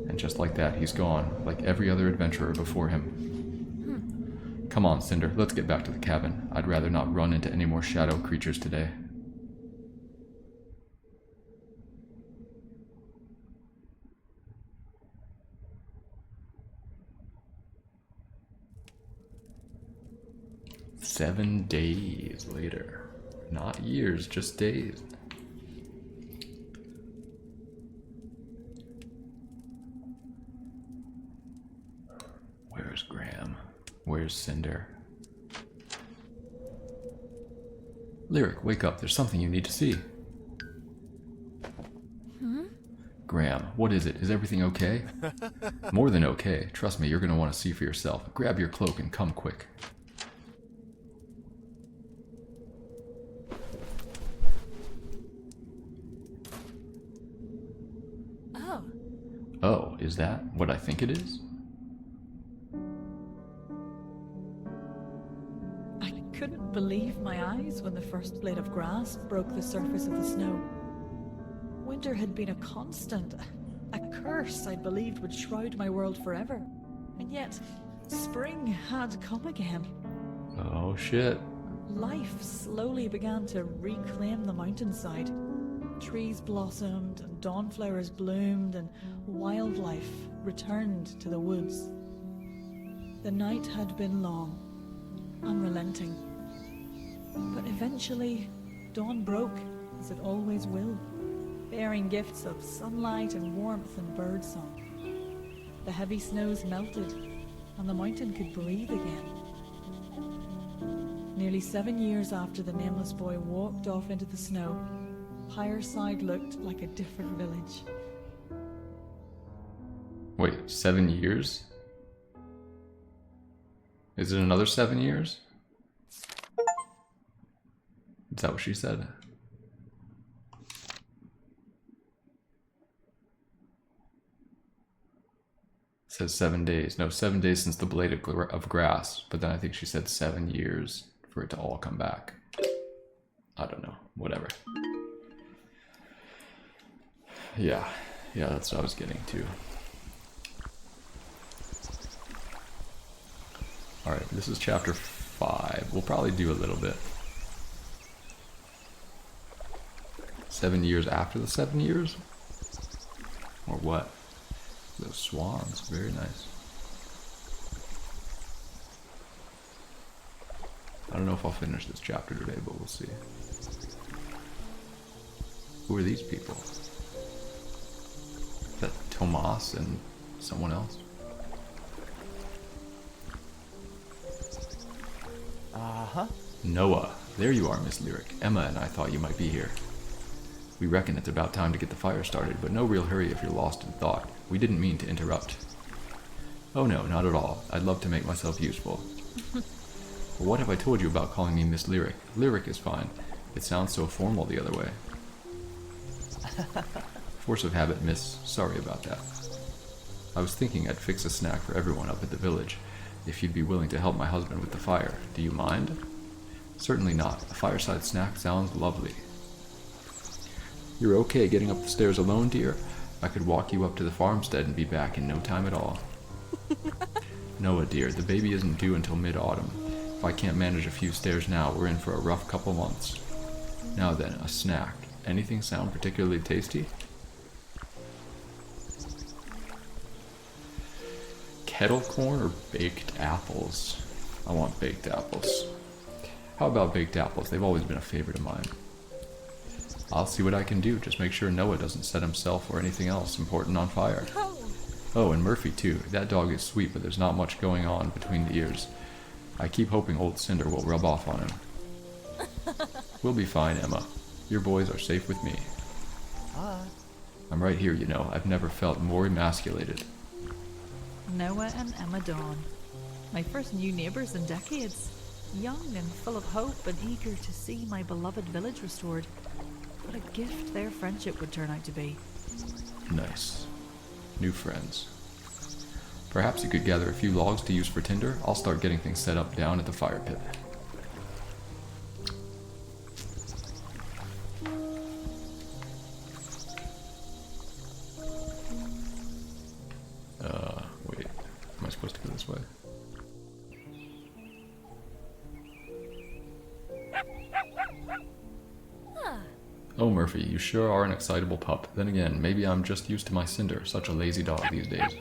And just like that, he's gone, like every other adventurer before him. Come on, Cinder, let's get back to the cabin. I'd rather not run into any more shadow creatures today. "7 days later." Not years, just days. Where's Graham? Where's Cinder? Lyric, wake up. There's something you need to see. Graham, what is it? Is everything okay? More than okay. Trust me, you're going to want to see for yourself. Grab your cloak and come quick. Oh, is that what I think it is? I couldn't believe my eyes when the first blade of grass broke the surface of the snow. Winter had been a constant, a curse I believed would shroud my world forever. And yet, spring had come again. Oh shit. Life slowly began to reclaim the mountainside. Trees blossomed, and dawn flowers bloomed, and wildlife returned to the woods. The night had been long, unrelenting. But eventually, dawn broke, as it always will, bearing gifts of sunlight and warmth and birdsong. The heavy snows melted, and the mountain could breathe again. Nearly 7 years after the nameless boy walked off into the snow, Fireside looked like a different village. Wait, 7 years? Is it another 7 years? Is that what she said? It says 7 days. No, 7 days since the blade of grass. But then I think she said 7 years for it to all come back. I don't know. Whatever. Yeah, that's what I was getting to. Alright, this is chapter 5. We'll probably do a little bit. 7 years after the 7 years? Or what? Those swans. Very nice. I don't know if I'll finish this chapter today, but we'll see. Who are these people? Is that Tomas and someone else? Uh-huh. Noah. There you are, Miss Lyric. Emma and I thought you might be here. We reckon it's about time to get the fire started, but no real hurry if you're lost in thought. We didn't mean to interrupt. Oh no, not at all. I'd love to make myself useful. But what have I told you about calling me Miss Lyric? Lyric is fine. It sounds so formal the other way. Force of habit, miss. Sorry about that. I was thinking I'd fix a snack for everyone up at the village, if you'd be willing to help my husband with the fire. Do you mind? Certainly not. A fireside snack sounds lovely. You're okay getting up the stairs alone, dear? I could walk you up to the farmstead and be back in no time at all. Noah, dear, the baby isn't due until mid-autumn. If I can't manage a few stairs now, we're in for a rough couple months. Now then, a snack. Anything sound particularly tasty? Kettle corn or baked apples? I want baked apples. How about baked apples? They've always been a favorite of mine. I'll see what I can do. Just make sure Noah doesn't set himself or anything else important on fire. Oh, and Murphy too. That dog is sweet, but there's not much going on between the ears. I keep hoping old Cinder will rub off on him. We'll be fine, Emma. Your boys are safe with me. I'm right here, you know. I've never felt more emasculated. Noah and Emma Dawn. My first new neighbours in decades. Young and full of hope and eager to see my beloved village restored. What a gift their friendship would turn out to be. Nice. New friends. Perhaps you could gather a few logs to use for tinder. I'll start getting things set up down at the fire pit. Wait. Am I supposed to go this way? Oh, Murphy, you sure are an excitable pup. Then again, maybe I'm just used to my Cinder, such a lazy dog these days.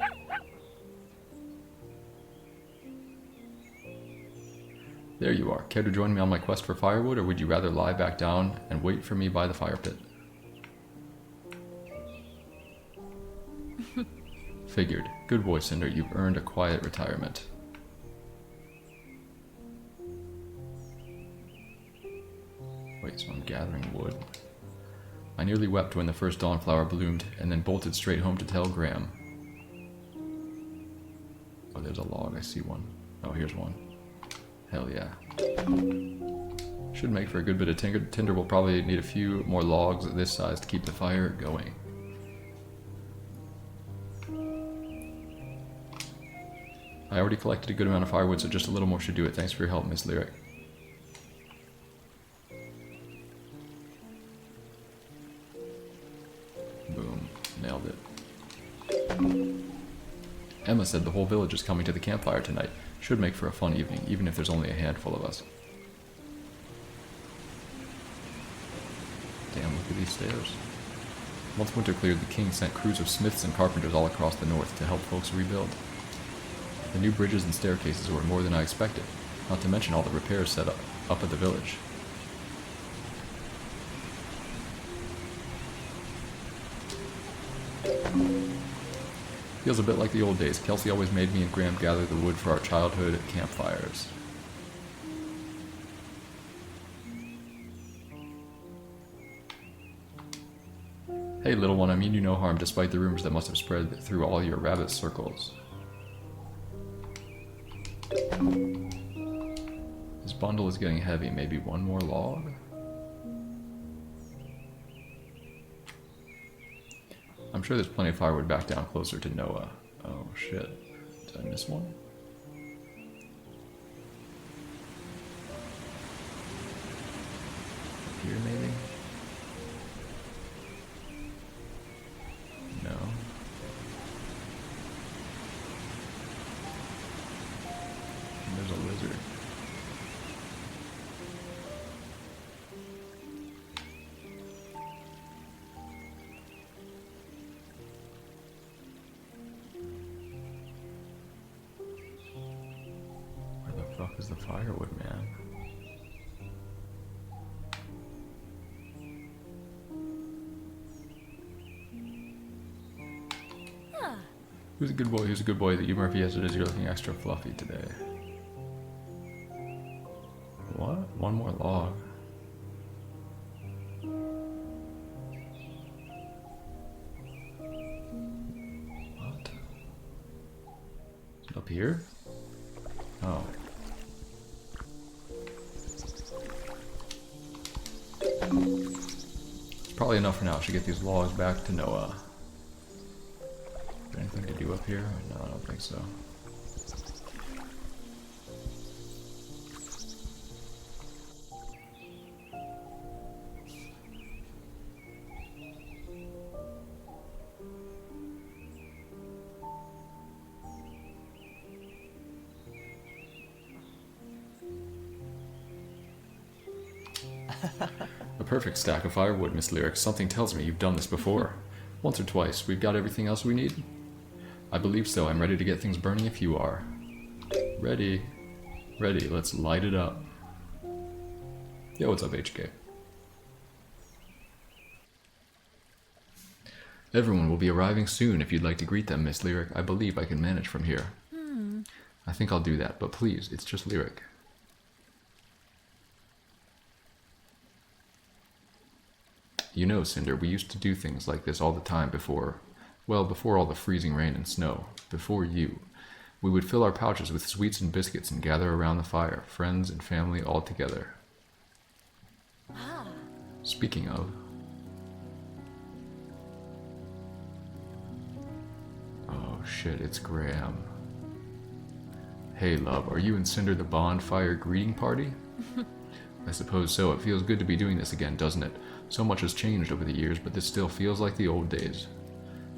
There you are. Care to join me on my quest for firewood, or would you rather lie back down and wait for me by the fire pit? Figured. Good boy, Cinder. You've earned a quiet retirement. Wait, so I'm gathering wood. I nearly wept when the first dawnflower bloomed, and then bolted straight home to tell Graham. Oh, there's a log. I see one. Oh, here's one. Hell yeah. Should make for a good bit of tinder. Tinder will probably need a few more logs this size to keep the fire going. I already collected a good amount of firewood, so just a little more should do it. Thanks for your help, Miss Lyric. Boom. Nailed it. Emma said the whole village is coming to the campfire tonight. Should make for a fun evening, even if there's only a handful of us. Damn, look at these stairs. Once winter cleared, the king sent crews of smiths and carpenters all across the north to help folks rebuild. The new bridges and staircases were more than I expected, not to mention all the repairs set up at the village. Feels a bit like the old days. Kelsey always made me and Graham gather the wood for our childhood campfires. Hey little one, I mean you no harm despite the rumors that must have spread through all your rabbit circles. This bundle is getting heavy. Maybe one more log? I'm sure there's plenty of firewood back down closer to Noah. Oh shit. Did I miss one? Up here maybe? No. And there's a lizard. fuck is the firewood, man? Who's a good boy? Who's a good boy? That you, Murphy, as it is, you're looking extra fluffy today. What? One more log. What? Up here? Oh. It's probably enough for now. I should get these logs back to Noah. Is there anything to do up here? No, I don't think so. A perfect stack of firewood, Miss Lyric. Something tells me you've done this before. Once or twice. We've got everything else we need? I believe so. I'm ready to get things burning if you are. Ready. Ready. Let's light it up. Yo, what's up, HK? Everyone will be arriving soon. If you'd like to greet them, Miss Lyric, I believe I can manage from here. I think I'll do that, but please, it's just Lyric. You know, Cinder, we used to do things like this all the time before, well, before all the freezing rain and snow, before you. We would fill our pouches with sweets and biscuits and gather around the fire, friends and family all together. Speaking of... Oh shit, it's Graham. Hey love, are you and Cinder the bonfire greeting party? I suppose so. It feels good to be doing this again, doesn't it? So much has changed over the years, but this still feels like the old days.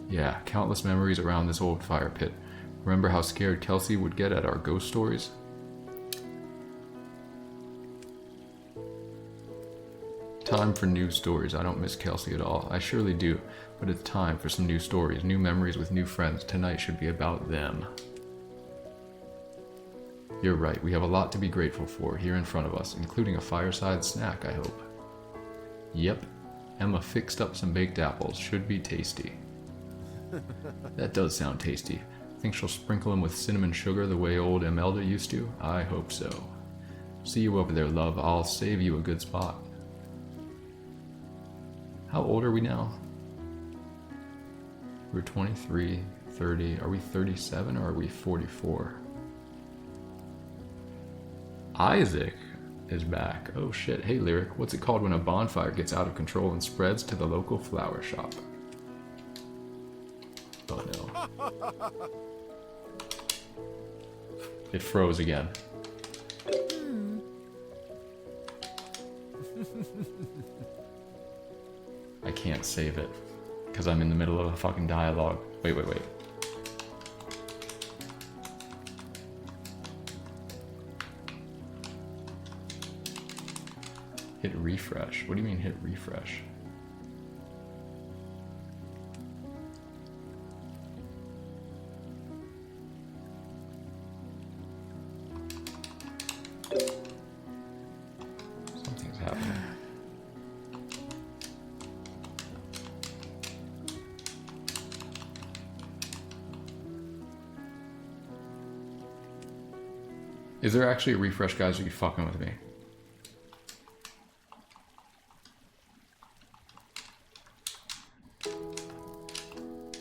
Yeah, countless memories around this old fire pit. Remember how scared Kelsey would get at our ghost stories? Time for new stories. I don't miss Kelsey at all. I surely do, but it's time for some new stories, new memories with new friends. Tonight should be about them. You're right, we have a lot to be grateful for here in front of us, including a fireside snack, I hope. Yep, Emma fixed up some baked apples. Should be tasty. That does sound tasty. Think she'll sprinkle them with cinnamon sugar the way old Emelda used to? I hope so. See you over there, love. I'll save you a good spot. How old are we now? We're 23, 30. Are we 37 or are we 44? Isaac is back. Oh shit. Hey Lyric, what's it called when a bonfire gets out of control and spreads to the local flower shop? Oh no. It froze again. I can't save it because I'm in the middle of a fucking dialogue. Wait. Hit refresh. What do you mean hit refresh? Something's happening. Is there actually a refresh, guys? Are you fucking with me?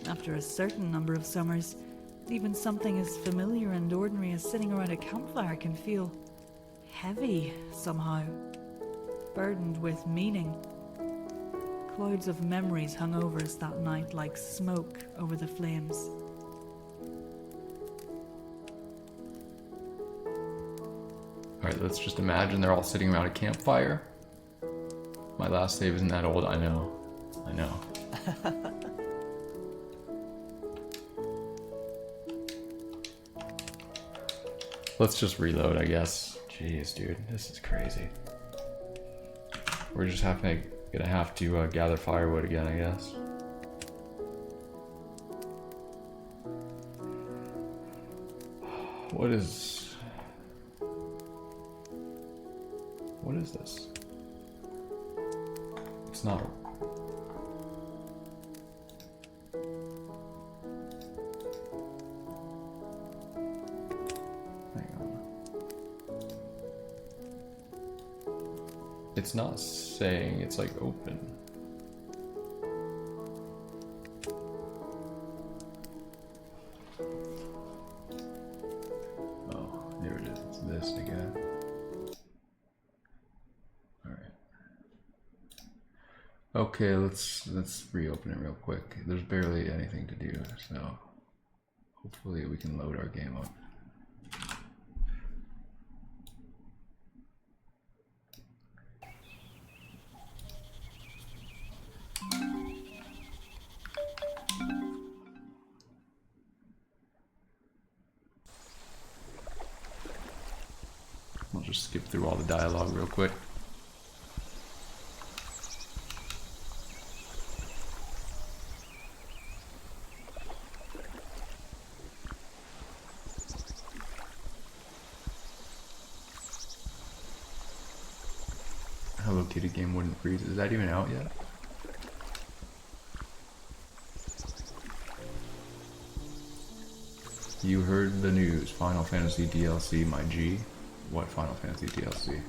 After a certain number of summers, even something as familiar and ordinary as sitting around a campfire can feel heavy somehow, burdened with meaning. Clouds of memories hung over us that night like smoke over the flames. Alright, let's just imagine they're all sitting around a campfire. My last save isn't that old, I know. Let's just reload, I guess. Jeez, dude, this is crazy. We're just gonna have to gather firewood again, I guess. What is this? It's not a... Hang on. It's not saying, it's like open. Oh, there it is. It's this again. Okay, let's reopen it real quick. There's barely anything to do, so hopefully we can load our game up. I'll just skip through all the dialogue real quick. Hello Kitty game wouldn't freeze. Is that even out yet? You heard the news. Final Fantasy DLC, my G. What Final Fantasy DLC?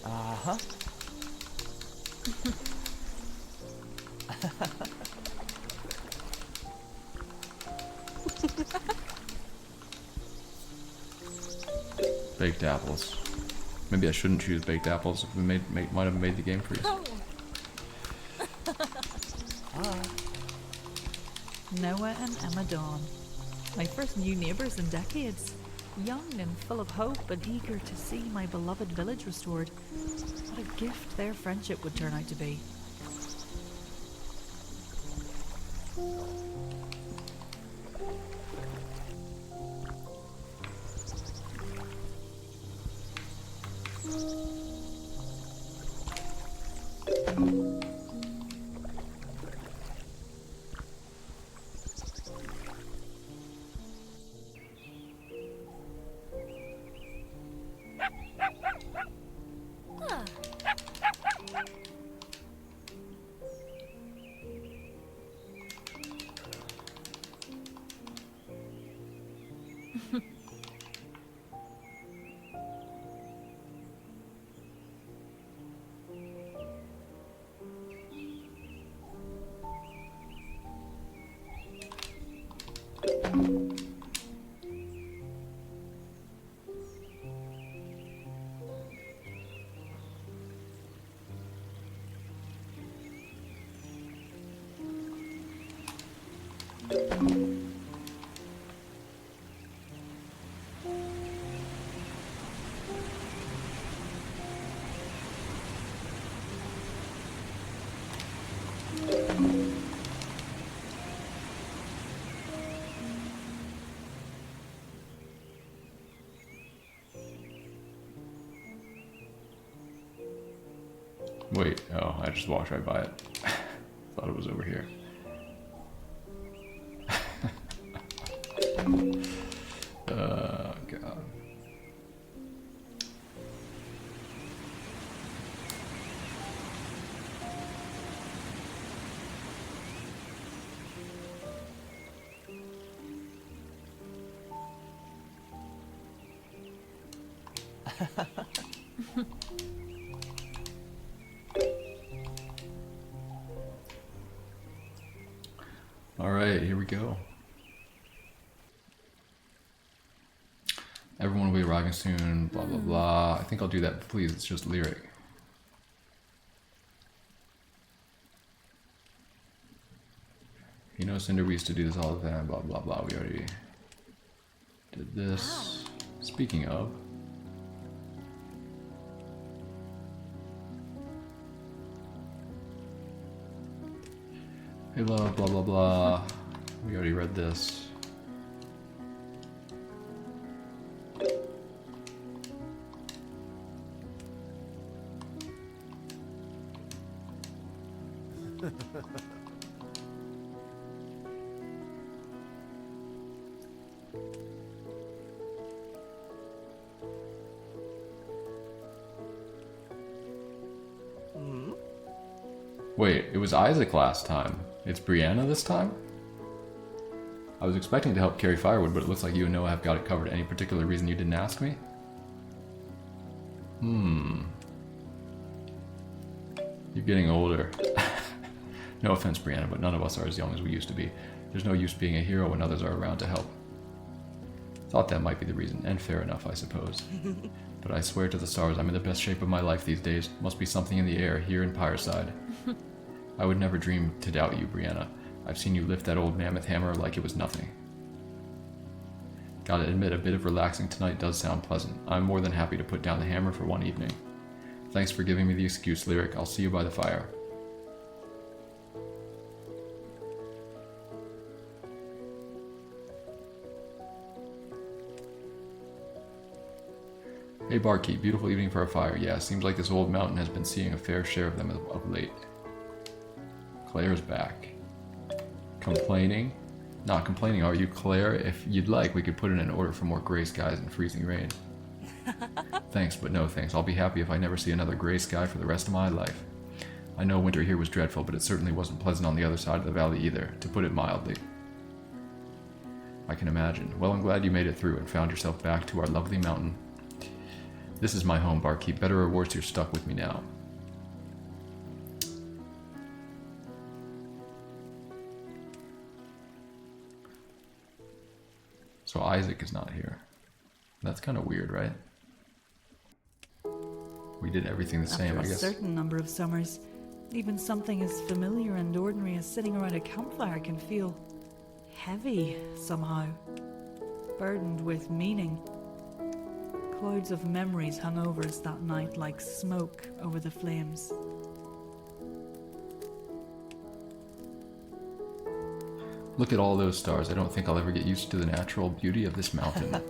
Uh-huh. Baked apples. Maybe I shouldn't choose baked apples. If we might have made the game freeze. Noah and Emma Dawn. My first new neighbours in decades. Young and full of hope and eager to see my beloved village restored. What a gift their friendship would turn out to be. Wait, oh, I just walked right by it. Thought it was over here. Oh, God. Alright, here we go. Everyone will be arriving soon, blah blah blah. I think I'll do that, please, it's just lyric. You know, Cinder, we used to do this all the time, blah blah blah. We already did this. Speaking of, hey love, blah blah blah. We already read this. Wait, it was Isaac last time. It's Brianna this time? I was expecting to help carry firewood, but it looks like you and Noah have got it covered. Any particular reason you didn't ask me? You're getting older. No offense, Brianna, but none of us are as young as we used to be. There's no use being a hero when others are around to help. Thought that might be the reason, and fair enough, I suppose. But I swear to the stars, I'm in the best shape of my life these days. Must be something in the air here in Pyreside. I would never dream to doubt you, Brianna. I've seen you lift that old mammoth hammer like it was nothing. Gotta admit, a bit of relaxing tonight does sound pleasant. I'm more than happy to put down the hammer for one evening. Thanks for giving me the excuse, Lyric. I'll see you by the fire. Hey Barkeep, beautiful evening for a fire. Yeah, seems like this old mountain has been seeing a fair share of them of late. Claire's back. Complaining? Not complaining, are you, Claire? If you'd like, we could put in an order for more gray skies and freezing rain. Thanks, but no thanks. I'll be happy if I never see another gray sky for the rest of my life. I know winter here was dreadful, but it certainly wasn't pleasant on the other side of the valley either, to put it mildly. I can imagine. Well, I'm glad you made it through and found yourself back to our lovely mountain. This is my home, Barkeep. Better or worse, you're stuck with me now. So Isaac is not here. That's kind of weird, right? We did everything the same, I guess. After a certain number of summers, even something as familiar and ordinary as sitting around a campfire can feel heavy somehow, burdened with meaning. Clouds of memories hung over us that night like smoke over the flames. Look at all those stars. I don't think I'll ever get used to the natural beauty of this mountain.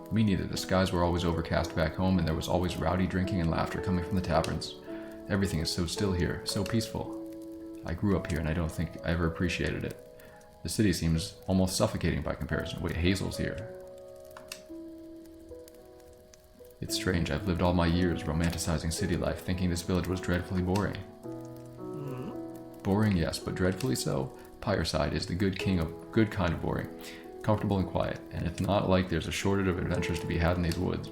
Me neither. The skies were always overcast back home, and there was always rowdy drinking and laughter coming from the taverns. Everything is so still here, so peaceful. I grew up here, and I don't think I ever appreciated it. The city seems almost suffocating by comparison. Wait, Hazel's here. It's strange. I've lived all my years romanticizing city life, thinking this village was dreadfully boring. Boring, yes, but dreadfully so? Pyreside is the good kind of boring. Comfortable and quiet, and it's not like there's a shortage of adventures to be had in these woods.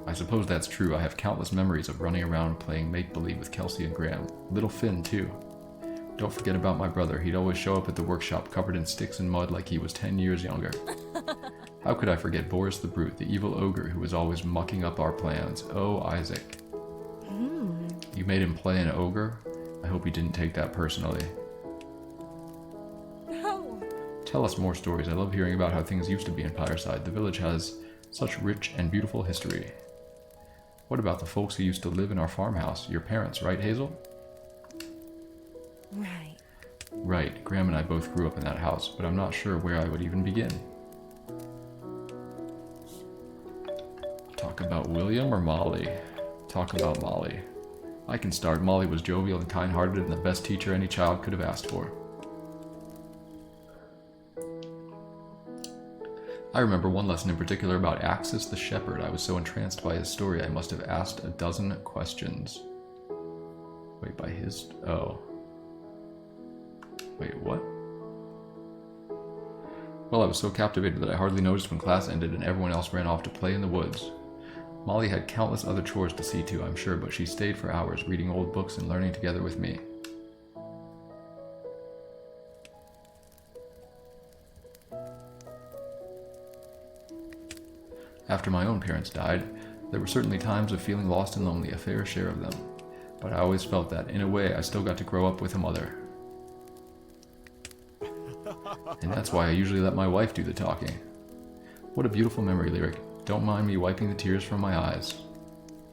I suppose that's true. I have countless memories of running around playing make-believe with Kelsey and Graham. Little Finn, too. Don't forget about my brother. He'd always show up at the workshop covered in sticks and mud like he was 10 years younger. How could I forget Boris the Brute, the evil ogre who was always mucking up our plans? Oh, Isaac. You made him play an ogre? I hope he didn't take that personally. No. Tell us more stories. I love hearing about how things used to be in Pyreside. The village has such rich and beautiful history. What about the folks who used to live in our farmhouse? Your parents, right, Hazel? Right. Right. Graham and I both grew up in that house, but I'm not sure where I would even begin. Talk about William or Molly? Talk about Molly. I can start. Molly was jovial and kind-hearted and the best teacher any child could have asked for. I remember one lesson in particular about Axis the shepherd. I was so entranced by his story I must have asked a dozen questions. Wait, by his... oh. Wait, what? Well, I was so captivated that I hardly noticed when class ended and everyone else ran off to play in the woods. Molly had countless other chores to see to, I'm sure, but she stayed for hours reading old books and learning together with me. After my own parents died, there were certainly times of feeling lost and lonely, a fair share of them. But I always felt that, in a way, I still got to grow up with a mother. And that's why I usually let my wife do the talking. What a beautiful memory, Lyric. Don't mind me wiping the tears from my eyes.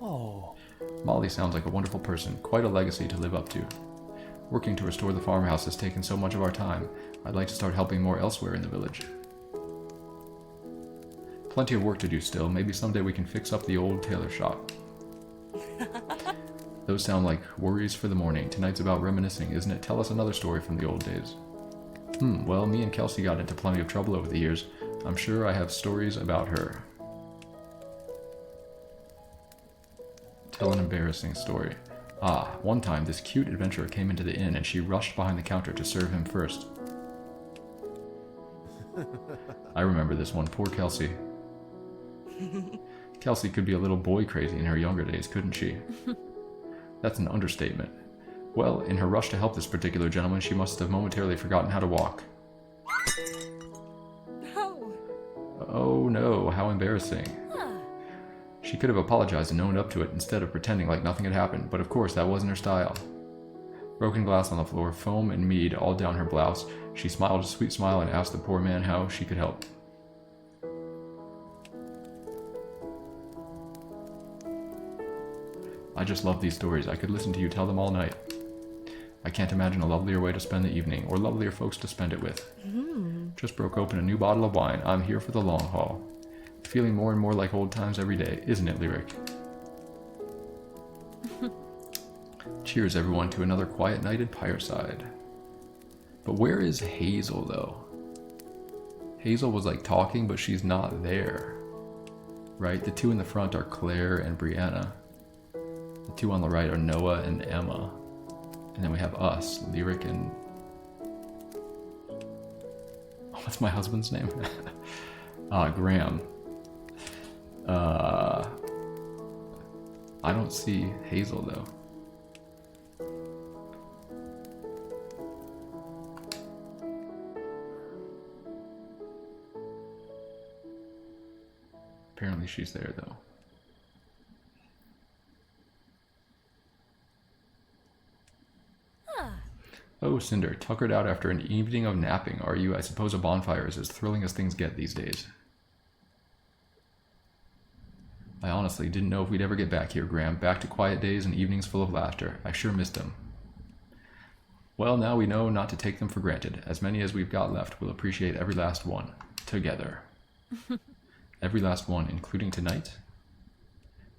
Oh. Molly sounds like a wonderful person, quite a legacy to live up to. Working to restore the farmhouse has taken so much of our time. I'd like to start helping more elsewhere in the village. Plenty of work to do still. Maybe someday we can fix up the old tailor shop. Those sound like worries for the morning. Tonight's about reminiscing, isn't it? Tell us another story from the old days. Well, me and Kelsey got into plenty of trouble over the years. I'm sure I have stories about her. Tell an embarrassing story. Ah, one time this cute adventurer came into the inn and she rushed behind the counter to serve him first. I remember this one, poor Kelsey. Kelsey could be a little boy crazy in her younger days, couldn't she? That's an understatement. Well, in her rush to help this particular gentleman, she must have momentarily forgotten how to walk. No. Oh no, how embarrassing. She could have apologized and owned up to it instead of pretending like nothing had happened, but of course that wasn't her style. Broken glass on the floor, foam and mead all down her blouse, she smiled a sweet smile and asked the poor man how she could help. I just love these stories. I could listen to you tell them all night. I can't imagine a lovelier way to spend the evening, or lovelier folks to spend it with. Just broke open a new bottle of wine. I'm here for the long haul. Feeling more and more like old times every day, isn't it, Lyric? Cheers, everyone, to another quiet night at Pyreside. But where is Hazel, though? Hazel was like talking, but she's not there. Right? The two in the front are Claire and Brianna. The two on the right are Noah and Emma. And then we have us, Lyric and... What's my husband's name? Graham. I don't see Hazel, though. Apparently she's there, though. Oh, Cinder, tuckered out after an evening of napping, are you? I suppose a bonfire is as thrilling as things get these days. I honestly didn't know if we'd ever get back here, Graham. Back to quiet days and evenings full of laughter. I sure missed them. Well, now we know not to take them for granted. As many as we've got left, we'll appreciate every last one. Together. Every last one, including tonight?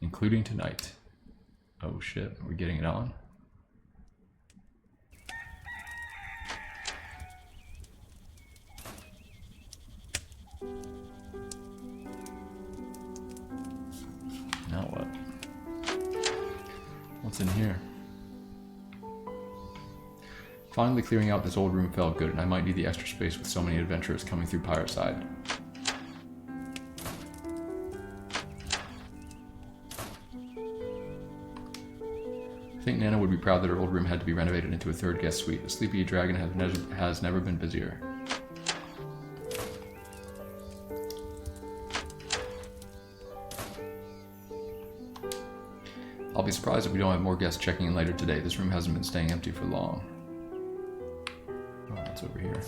Including tonight. Oh shit, we're getting it on? Now what? What's in here? Finally clearing out this old room felt good, and I might need the extra space with so many adventurers coming through Pyreside. I think Nana would be proud that her old room had to be renovated into a third guest suite. The Sleepy Dragon has never been busier. I'll be surprised if we don't have more guests checking in later today. This room hasn't been staying empty for long. Oh, that's over here.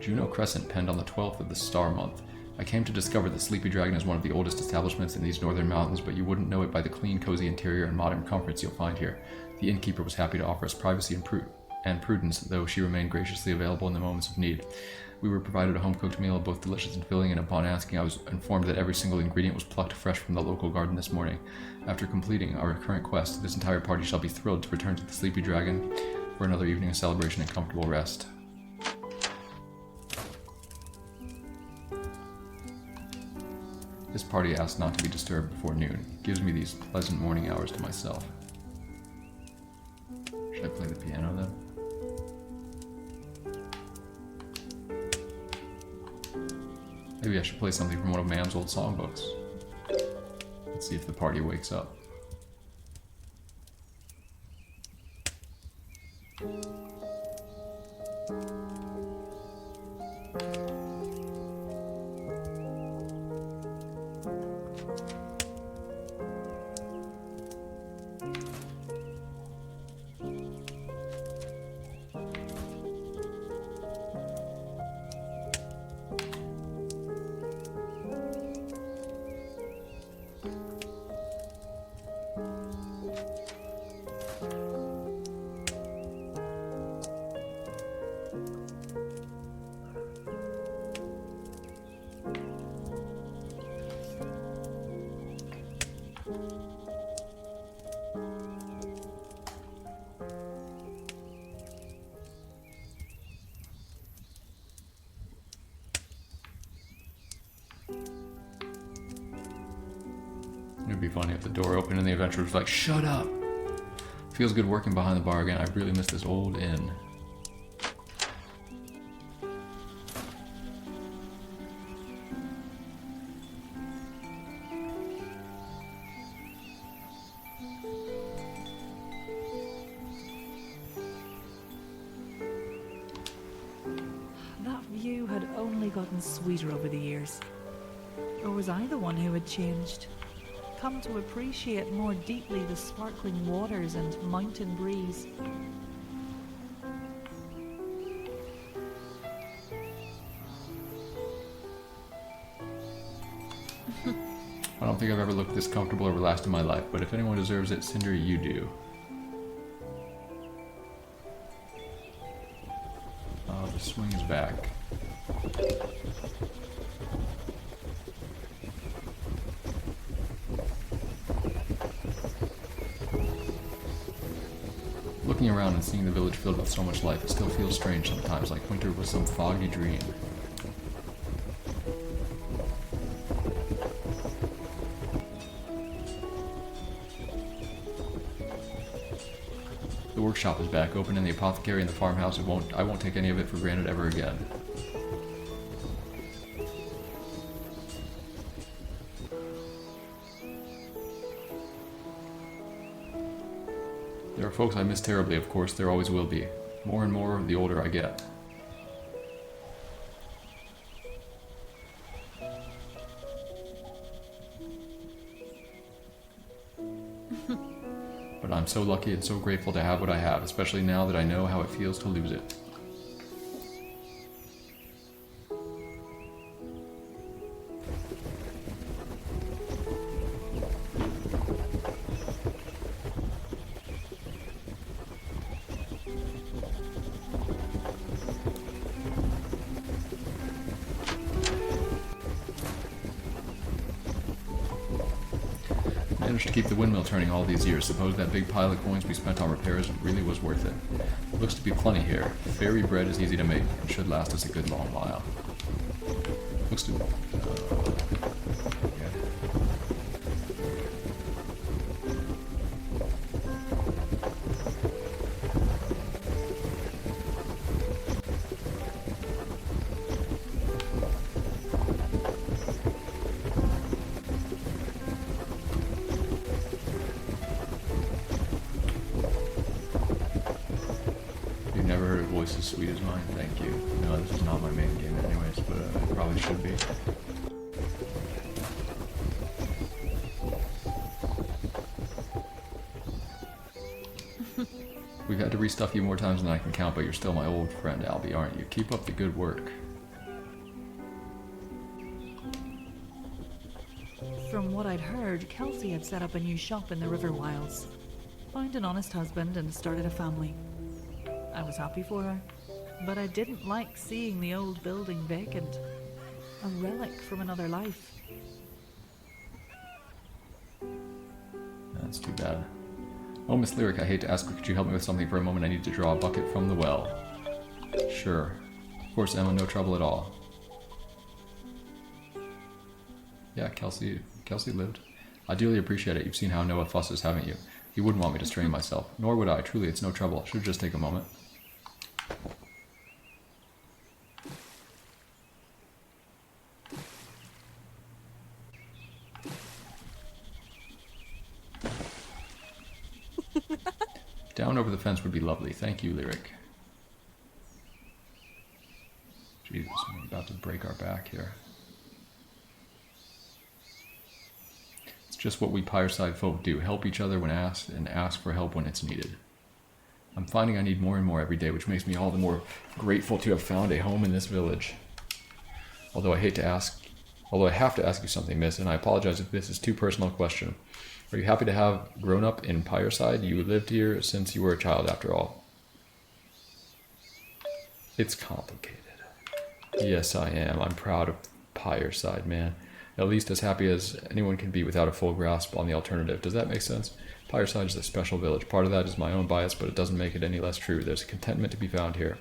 Juno Crescent penned on the 12th of the star month. I came to discover that Sleepy Dragon is one of the oldest establishments in these northern mountains, but you wouldn't know it by the clean, cozy interior and modern comforts you'll find here. The innkeeper was happy to offer us privacy and prudence, though she remained graciously available in the moments of need. We were provided a home-cooked meal, both delicious and filling, and upon asking, I was informed that every single ingredient was plucked fresh from the local garden this morning. After completing our current quest, this entire party shall be thrilled to return to the Sleepy Dragon for another evening of celebration and comfortable rest. This party asked not to be disturbed before noon. It gives me these pleasant morning hours to myself. Should I play the piano then? Maybe I should play something from one of Mam's old songbooks. Let's see if the party wakes up. It'd be funny if the door opened and the adventurer was like, "Shut up!" Feels good working behind the bar again. I really miss this old inn. That view had only gotten sweeter over the years. Or was I the one who had changed? Come to appreciate more deeply the sparkling waters and mountain breeze. I don't think I've ever looked this comfortable or relaxed in my life, but if anyone deserves it, Cinder, you do. The swing is back. Looking around and seeing the village filled with so much life, it still feels strange sometimes, like winter was some foggy dream. The workshop is back open, and the apothecary and the farmhouse. I won't take any of it for granted ever again. There are folks I miss terribly, of course, there always will be. More and more the older I get. But I'm so lucky and so grateful to have what I have, especially now that I know how it feels to lose it. Managed to keep the windmill turning all these years. Suppose that big pile of coins we spent on repairs really was worth it. Looks to be plenty here. Fairy bread is easy to make and should last us a good long while. Looks to be... Never heard a voice as sweet as mine, thank you. No, this is not my main game anyways, but it probably should be. We've had to restuff you more times than I can count, but you're still my old friend, Albie, aren't you? Keep up the good work. From what I'd heard, Kelsey had set up a new shop in the River Wilds. Found an honest husband and started a family. I was happy for her, but I didn't like seeing the old building vacant. A relic from another life. That's too bad. Oh, Miss Lyric, I hate to ask, but could you help me with something for a moment? I need to draw a bucket from the well. Sure. Of course, Emma, no trouble at all. Yeah, Kelsey lived. I dearly appreciate it. You've seen how Noah fusses, haven't you? He wouldn't want me to strain myself. Nor would I. Truly, it's no trouble. It should just take a moment. Down over the fence would be lovely. Thank you, Lyric. Jesus, I'm about to break our back here. It's just what we Pyreside folk do. Help each other when asked, and ask for help when it's needed. I'm finding I need more and more every day, which makes me all the more grateful to have found a home in this village. Although I have to ask you something, miss, and I apologize if this is too personal a question. Are you happy to have grown up in Pyreside? You lived here since you were a child, after all. It's complicated. Yes, I am. I'm proud of Pyreside, man. At least as happy as anyone can be without a full grasp on the alternative. Does that make sense? Pyreside is a special village. Part of that is my own bias, but it doesn't make it any less true. There's a contentment to be found here.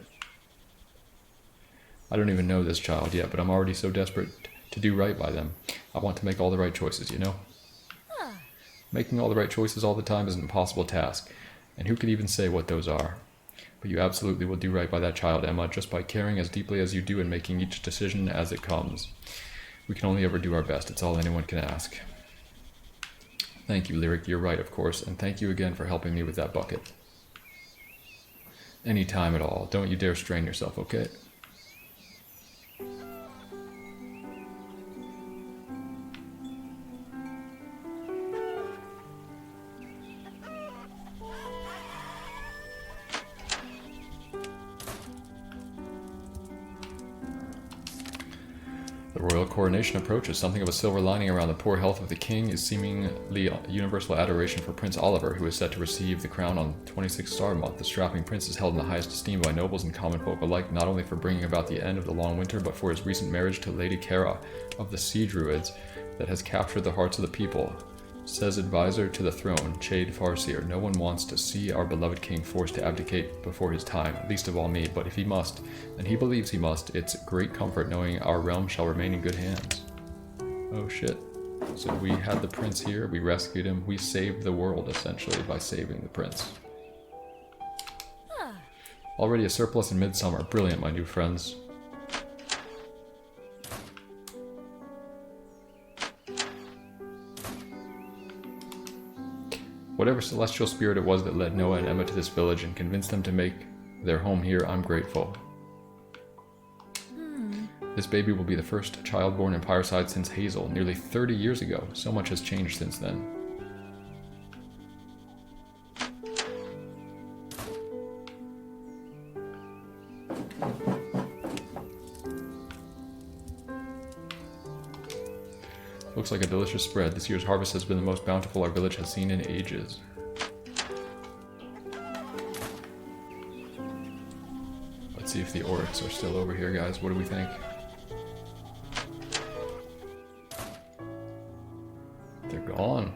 I don't even know this child yet, but I'm already so desperate to do right by them. I want to make all the right choices, you know? Making all the right choices all the time is an impossible task. And who could even say what those are? But you absolutely will do right by that child, Emma, just by caring as deeply as you do and making each decision as it comes. We can only ever do our best. It's all anyone can ask. Thank you, Lyric. You're right, of course. And thank you again for helping me with that bucket. Any time at all. Don't you dare strain yourself, okay? The royal coronation approaches. Something of a silver lining around the poor health of the king is seemingly universal adoration for Prince Oliver, who is set to receive the crown on 26th Star Month. The strapping prince is held in the highest esteem by nobles and common folk alike, not only for bringing about the end of the long winter, but for his recent marriage to Lady Kara of the Sea Druids that has captured the hearts of the people. Says advisor to the throne, Chade Farseer, no one wants to see our beloved king forced to abdicate before his time, least of all me, but if he must, and he believes he must, it's great comfort knowing our realm shall remain in good hands. Oh shit. So we had the prince here, we rescued him, we saved the world essentially by saving the prince. Already a surplus in midsummer. Brilliant, my new friends. Whatever celestial spirit it was that led Noah and Emma to this village and convinced them to make their home here, I'm grateful. This baby will be the first child born in Pyreside since Hazel, nearly 30 years ago. So much has changed since then. Looks like a delicious spread. This year's harvest has been the most bountiful our village has seen in ages. Let's see if the oryx are still over here, guys. What do we think? They're gone.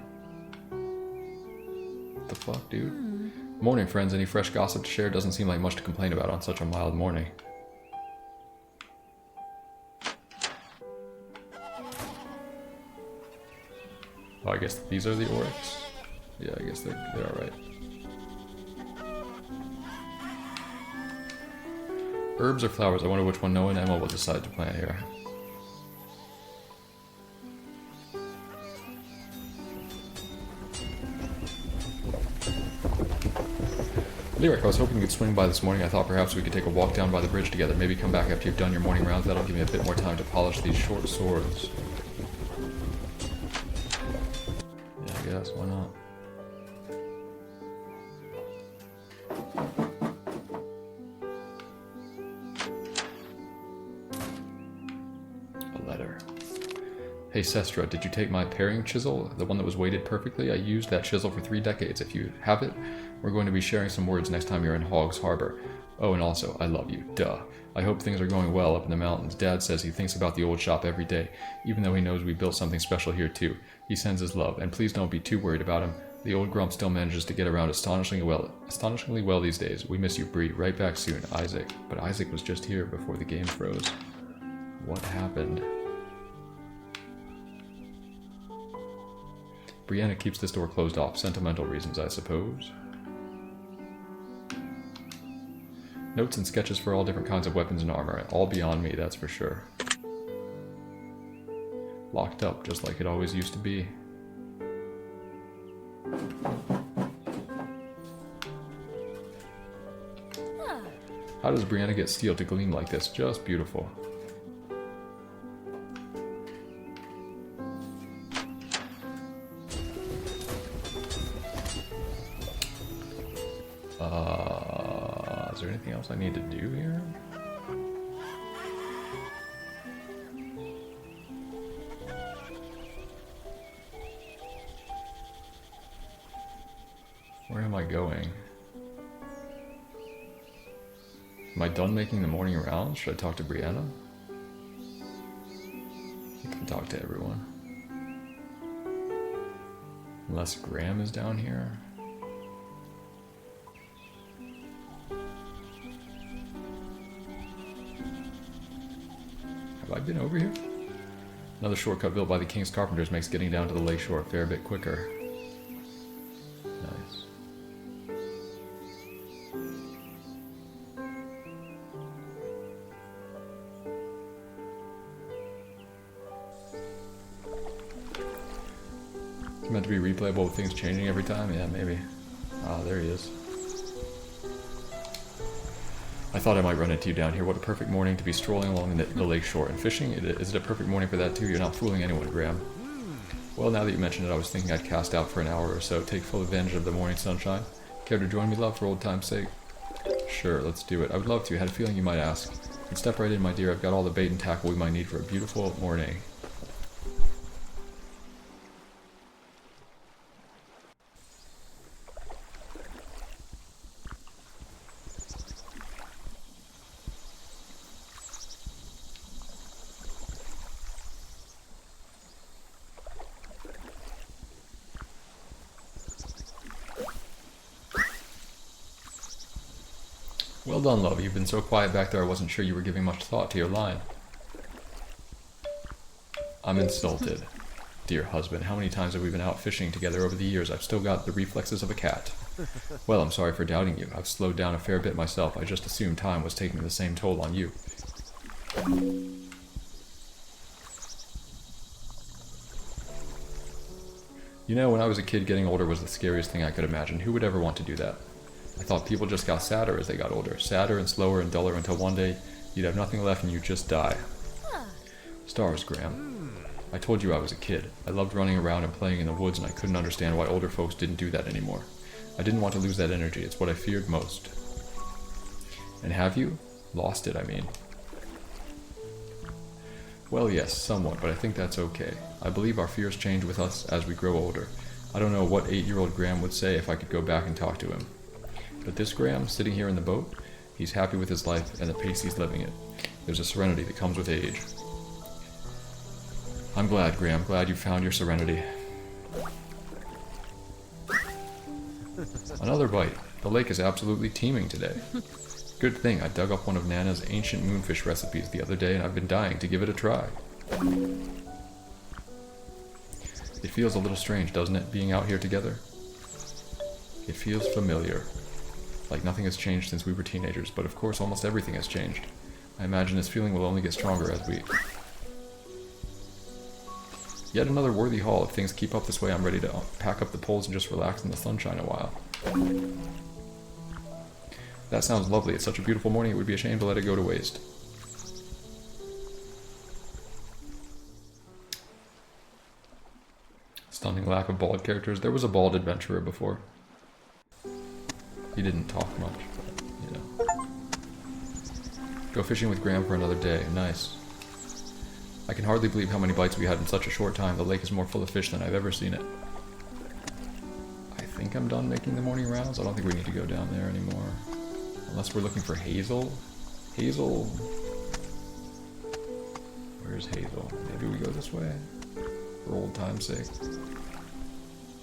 What the fuck, dude? Morning, friends. Any fresh gossip to share? Doesn't seem like much to complain about on such a mild morning. Oh, I guess these are the oryx. Yeah, I guess they're alright. Herbs or flowers? I wonder which one Noah and Emma will decide to plant here. Lyric, I was hoping you could swing by this morning. I thought perhaps we could take a walk down by the bridge together. Maybe come back after you've done your morning rounds. That'll give me a bit more time to polish these short swords. Yes, why not? A letter. Hey Sestra, did you take my paring chisel? The one that was weighted perfectly? I used that chisel for 3 decades. If you have it, we're going to be sharing some words next time you're in Hogg's Harbor. Oh, and also, I love you. Duh. I hope things are going well up in the mountains. Dad says he thinks about the old shop every day, even though he knows we built something special here too. He sends his love, and please don't be too worried about him. The old grump still manages to get around astonishingly well these days. We miss you, Bree. Right back soon, Isaac. But Isaac was just here before the game froze. What happened? Brianna keeps this door closed off. Sentimental reasons, I suppose. Notes and sketches for all different kinds of weapons and armor. All beyond me, that's for sure. Locked up, just like it always used to be. How does Brianna get steel to gleam like this? Just beautiful. Is there anything else I need to do here? Where am I going? Am I done making the morning rounds? Should I talk to Brianna? I can talk to everyone. Unless Graham is down here. Have I been over here? Another shortcut built by the King's Carpenters makes getting down to the lakeshore a fair bit quicker. Nice. meant to be replayable with things changing every time? Yeah, maybe. Ah, there he is. I thought I might run into you down here. What a perfect morning to be strolling along the lake shore. And fishing? Is it a perfect morning for that too? You're not fooling anyone, Graham. Well, now that you mentioned it, I was thinking I'd cast out for an hour or so, take full advantage of the morning sunshine. Care to join me, love, for old time's sake? Sure, let's do it. I would love to. I had a feeling you might ask. And step right in, my dear. I've got all the bait and tackle we might need for a beautiful morning. Well done, love. You've been so quiet back there I wasn't sure you were giving much thought to your line. I'm insulted. Dear husband, how many times have we been out fishing together over the years? I've still got the reflexes of a cat. Well, I'm sorry for doubting you. I've slowed down a fair bit myself. I just assumed time was taking the same toll on you. You know, when I was a kid, getting older was the scariest thing I could imagine. Who would ever want to do that? I thought people just got sadder as they got older. Sadder and slower and duller until one day you'd have nothing left and you'd just die. Stars, Graham. I told you I was a kid. I loved running around and playing in the woods, and I couldn't understand why older folks didn't do that anymore. I didn't want to lose that energy. It's what I feared most. And have you? Lost it, I mean. Well, yes, somewhat, but I think that's okay. I believe our fears change with us as we grow older. I don't know what 8-year-old Graham would say if I could go back and talk to him. But this Graham, sitting here in the boat, he's happy with his life and the pace he's living it. There's a serenity that comes with age. I'm glad, Graham. Glad you found your serenity. Another bite. The lake is absolutely teeming today. Good thing I dug up one of Nana's ancient moonfish recipes the other day and I've been dying to give it a try. It feels a little strange, doesn't it, being out here together? It feels familiar. Like nothing has changed since we were teenagers, but of course almost everything has changed. I imagine this feeling will only get stronger as we... Yet another worthy haul. If things keep up this way, I'm ready to pack up the poles and just relax in the sunshine a while. That sounds lovely. It's such a beautiful morning, it would be a shame to let it go to waste. Stunning lack of bald characters. There was a bald adventurer before. He didn't talk much, but, you know. Go fishing with Graham for another day. Nice. I can hardly believe how many bites we had in such a short time. The lake is more full of fish than I've ever seen it. I think I'm done making the morning rounds. I don't think we need to go down there anymore. Unless we're looking for Hazel. Hazel... Where's Hazel? Maybe we go this way? For old time's sake.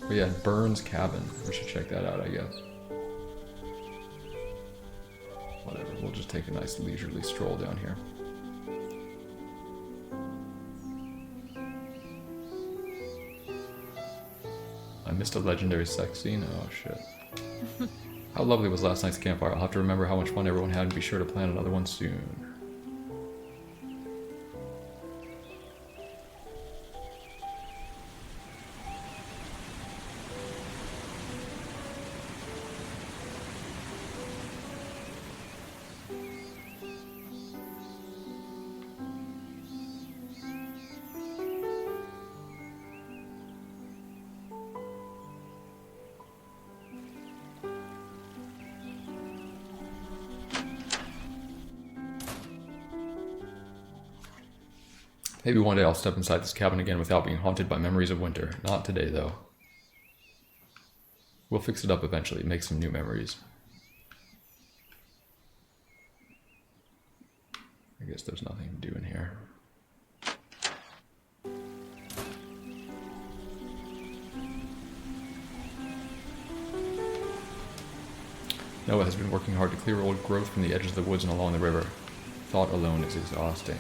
Oh yeah, Burns Cabin. We should check that out, I guess. Whatever, we'll just take a nice leisurely stroll down here. I missed a legendary sex scene? Oh shit. How lovely was last night's campfire? I'll have to remember how much fun everyone had and be sure to plan another one soon. Maybe one day I'll step inside this cabin again without being haunted by memories of winter. Not today, though. We'll fix it up eventually, make some new memories. I guess there's nothing to do in here. Noah has been working hard to clear old growth from the edges of the woods and along the river. Thought alone is exhausting.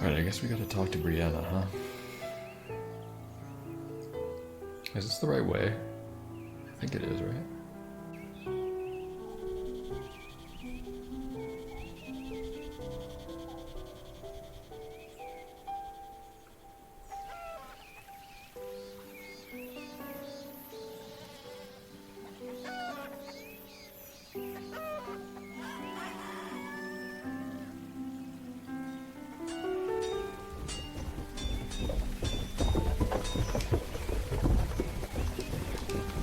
Alright, I guess we gotta talk to Brianna, huh? Is this the right way? I think it is, right?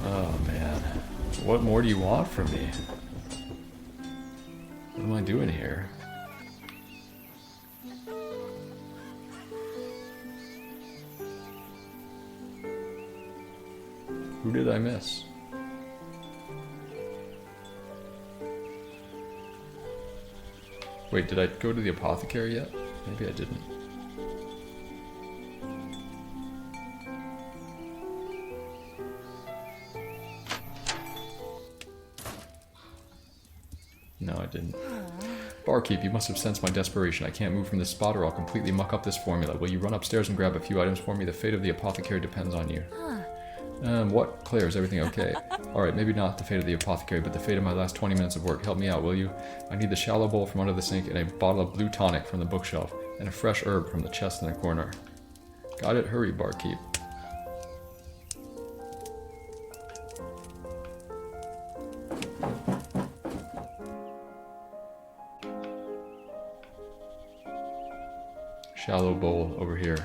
Oh man, what more do you want from me? What am I doing here? Who did I miss? Wait, did I go to the apothecary yet? Maybe I didn't. No, I didn't. Barkeep, you must have sensed my desperation. I can't move from this spot or I'll completely muck up this formula. Will you run upstairs and grab a few items for me? The fate of the apothecary depends on you. What? Claire, is everything okay? Alright, maybe not the fate of the apothecary, but the fate of my last 20 minutes of work. Help me out, will you? I need the shallow bowl from under the sink and a bottle of blue tonic from the bookshelf, and a fresh herb from the chest in the corner. Got it? Hurry, barkeep. Shallow bowl over here.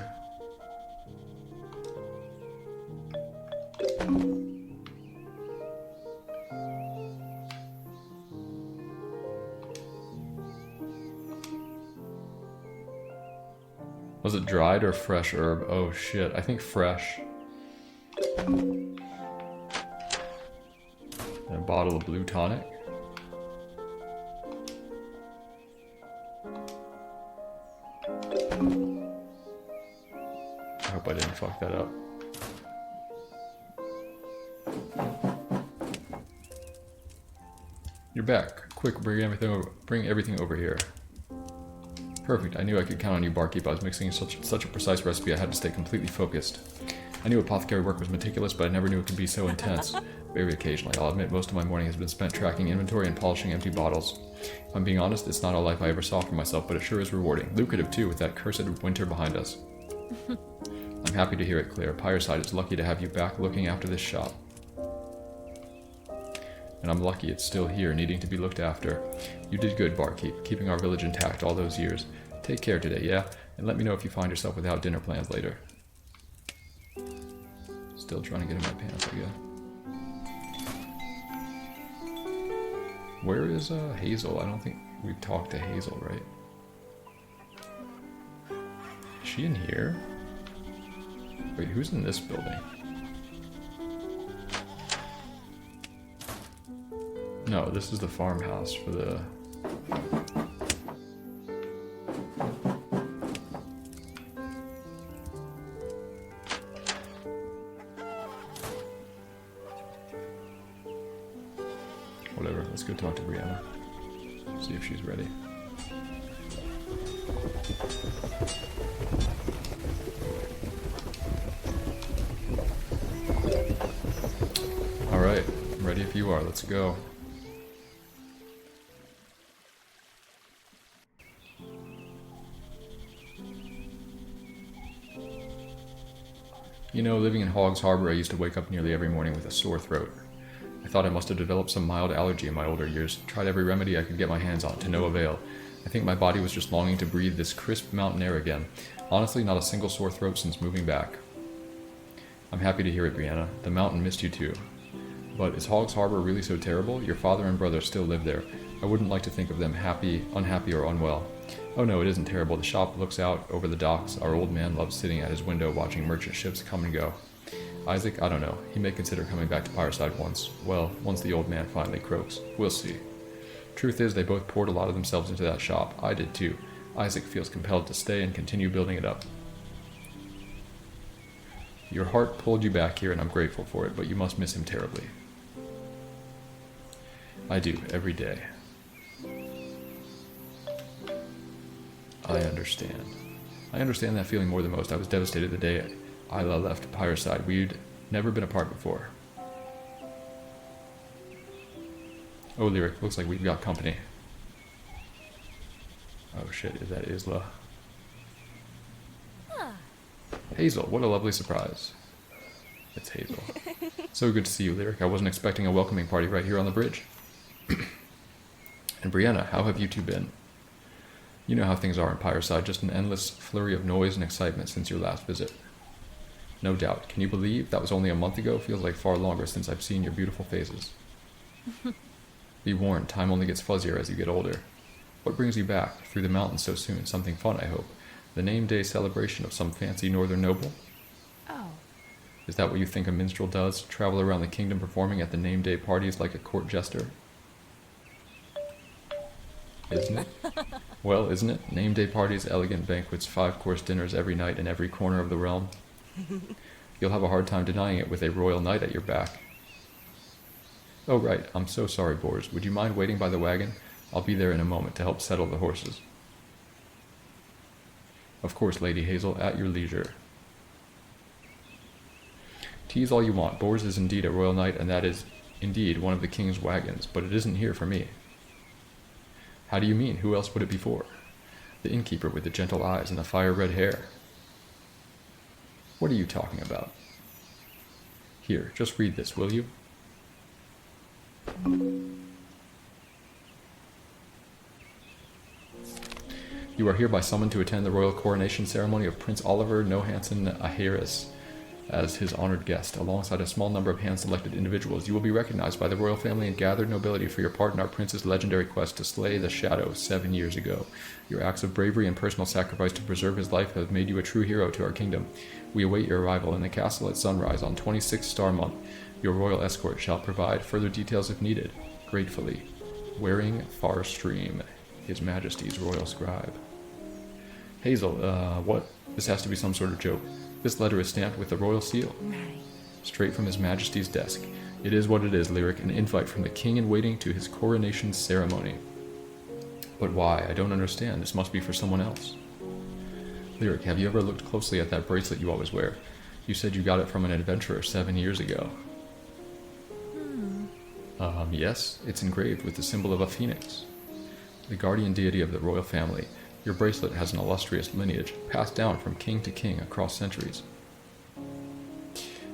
Was it dried or fresh herb? Oh shit, I think fresh. And a bottle of blue tonic. I hope I didn't fuck that up. You're back. Quick, bring everything over here. Perfect. I knew I could count on you, barkeep. I was mixing such a precise recipe I had to stay completely focused. I knew apothecary work was meticulous, but I never knew it could be so intense. Very occasionally. I'll admit most of my morning has been spent tracking inventory and polishing empty bottles. If I'm being honest, it's not a life I ever saw for myself, but it sure is rewarding. Lucrative too, with that cursed winter behind us. I'm happy to hear it, Claire. Pyreside is lucky to have you back looking after this shop. And I'm lucky it's still here, needing to be looked after. You did good, barkeep, keeping our village intact all those years. Take care today, yeah? And let me know if you find yourself without dinner plans later. Still trying to get in my pants, I guess. Where is Hazel? I don't think we've talked to Hazel, right? Is she in here? Wait, who's in this building? No, this is the farmhouse for the... Whatever, let's go talk to Brianna. See if she's ready. Alright, I'm ready if you are, let's go. You know, living in Hogs Harbor, I used to wake up nearly every morning with a sore throat. I thought I must have developed some mild allergy in my older years. Tried every remedy I could get my hands on, to no avail. I think my body was just longing to breathe this crisp mountain air again. Honestly, not a single sore throat since moving back. I'm happy to hear it, Brianna. The mountain missed you too. But is Hogs Harbor really so terrible? Your father and brother still live there. I wouldn't like to think of them happy, unhappy, or unwell. Oh no, it isn't terrible. The shop looks out over the docks. Our old man loves sitting at his window watching merchant ships come and go. Isaac, I don't know. He may consider coming back to Pyreside once. Well, once the old man finally croaks. We'll see. Truth is, they both poured a lot of themselves into that shop. I did too. Isaac feels compelled to stay and continue building it up. Your heart pulled you back here and I'm grateful for it, but you must miss him terribly. I do, every day. I understand. I understand that feeling more than most. I was devastated the day Isla left Pyreside. We'd never been apart before. Oh, Lyric, looks like we've got company. Oh shit, is that Isla? Hazel, what a lovely surprise. It's Hazel. So good to see you, Lyric. I wasn't expecting a welcoming party right here on the bridge. And Brianna, how have you two been? You know how things are in Pyreside, just an endless flurry of noise and excitement since your last visit. No doubt. Can you believe that was only a month ago? Feels like far longer since I've seen your beautiful faces. Be warned, time only gets fuzzier as you get older. What brings you back through the mountains so soon? Something fun, I hope. The name day celebration of some fancy northern noble? Oh. Is that what you think a minstrel does? Travel around the kingdom performing at the name day parties like a court jester? Isn't it? Well, isn't it? Name day parties, elegant banquets, 5-course dinners every night in every corner of the realm. You'll have a hard time denying it with a royal knight at your back. Oh right, I'm so sorry, Bors. Would you mind waiting by the wagon? I'll be there in a moment to help settle the horses. Of course, Lady Hazel, at your leisure. Tease all you want. Bors is indeed a royal knight, and that is indeed one of the king's wagons, but it isn't here for me. How do you mean? Who else would it be for? The innkeeper with the gentle eyes and the fire-red hair. What are you talking about? Here, just read this, will you? You are hereby summoned to attend the royal coronation ceremony of Prince Oliver Nohanson Aharis as his honored guest. Alongside a small number of hand-selected individuals, you will be recognized by the royal family and gathered nobility for your part in our prince's legendary quest to slay the Shadow 7 years ago. Your acts of bravery and personal sacrifice to preserve his life have made you a true hero to our kingdom. We await your arrival in the castle at sunrise on 26th star month. Your royal escort shall provide further details if needed. Gratefully, Wearing Farstream, His Majesty's Royal Scribe. Hazel, what? This has to be some sort of joke. This letter is stamped with the royal seal. Right. Straight from His Majesty's desk. It is what it is, Lyric, an invite from the king in waiting to his coronation ceremony. But why? I don't understand. This must be for someone else. Lyric, have you ever looked closely at that bracelet you always wear? You said you got it from an adventurer 7 years ago. Yes, it's engraved with the symbol of a phoenix, the guardian deity of the royal family. Your bracelet has an illustrious lineage, passed down from king to king across centuries.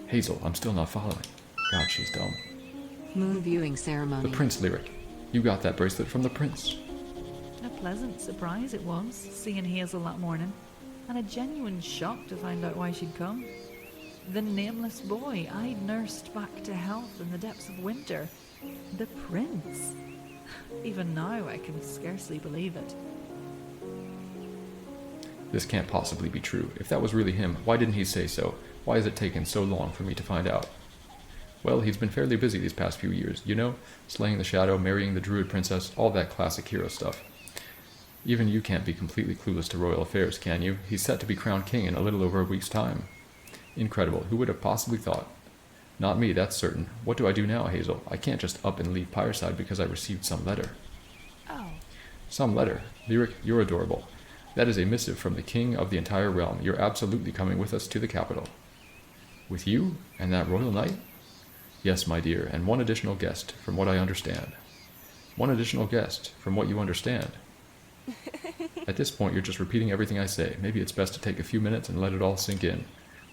Hazel, I'm still not following. God, she's dumb. Moon viewing ceremony. The prince, Lyric. You got that bracelet from the prince. A pleasant surprise it was, seeing Hazel that morning, and a genuine shock to find out why she'd come. The nameless boy I'd nursed back to health in the depths of winter. The prince. Even now, I can scarcely believe it. This can't possibly be true. If that was really him, why didn't he say so? Why has it taken so long for me to find out? Well, he's been fairly busy these past few years, you know? Slaying the Shadow, marrying the Druid Princess, all that classic hero stuff. Even you can't be completely clueless to royal affairs, can you? He's set to be crowned king in a little over a week's time. Incredible. Who would have possibly thought? Not me, that's certain. What do I do now, Hazel? I can't just up and leave Pyreside because I received some letter. Oh. Some letter? Lyric, you're adorable. That is a missive from the king of the entire realm. You're absolutely coming with us to the capital. With you? And that royal knight? Yes, my dear, and one additional guest, from what I understand. One additional guest, from what you understand. At this point, you're just repeating everything I say. Maybe it's best to take a few minutes and let it all sink in.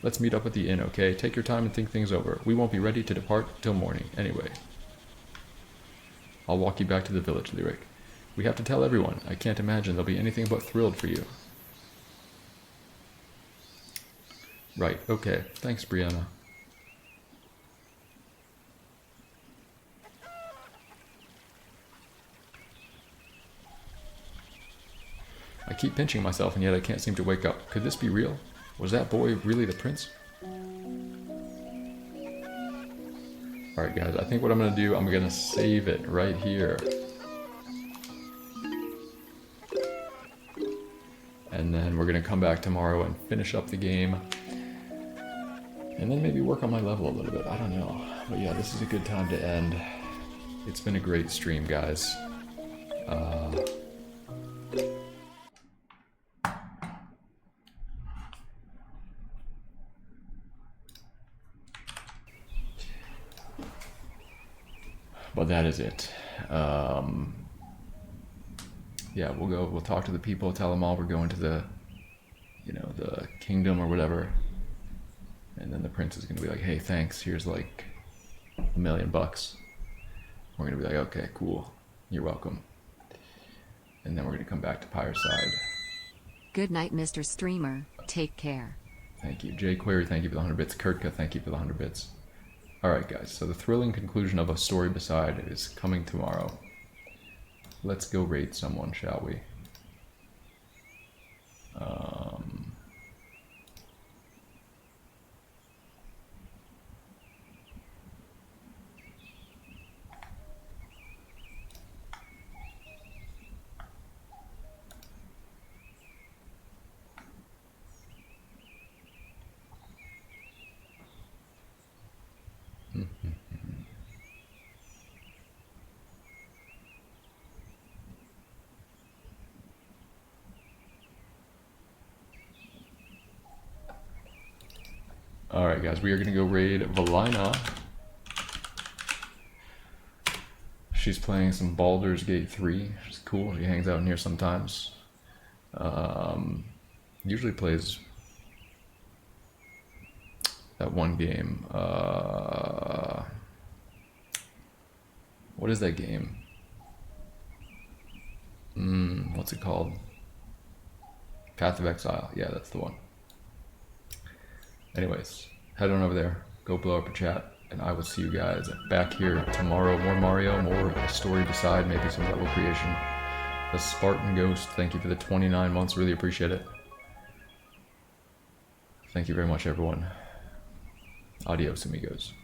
Let's meet up at the inn, okay? Take your time and think things over. We won't be ready to depart till morning, anyway. I'll walk you back to the village, Lyric. We have to tell everyone. I can't imagine they'll be anything but thrilled for you. Right, okay. Thanks, Brianna. I keep pinching myself and yet I can't seem to wake up. Could this be real? Was that boy really the prince? Alright guys, I think what I'm going to do, I'm going to save it right here. And then we're going to come back tomorrow and finish up the game. And then maybe work on my level a little bit, I don't know. But yeah, this is a good time to end. It's been a great stream, guys. Well, that is it. Yeah, we'll talk to the people, tell them all we're going to the, the kingdom or whatever. And then the prince is going to be like, hey, thanks, here's like $1 million. We're going to be like, okay, cool, you're welcome. And then we're going to come back to Pyreside. Good night, Mr. Streamer. Take care. Thank you. Jay Query, thank you for the 100 bits. Kurtka, thank you for the 100 bits. Alright guys, so the thrilling conclusion of A Story Beside is coming tomorrow. Let's go raid someone, shall we? Alright guys, we are going to go raid Valina. She's playing some Baldur's Gate 3, which is cool. She hangs out in here sometimes. Usually plays that one game. What is that game? What's it called? Path of Exile. Yeah, that's the one. Anyways, head on over there, go blow up a chat, and I will see you guys back here tomorrow. More Mario, more A Story Beside, maybe some level creation. The Spartan Ghost, thank you for the 29 months, really appreciate it. Thank you very much, everyone. Adios, amigos.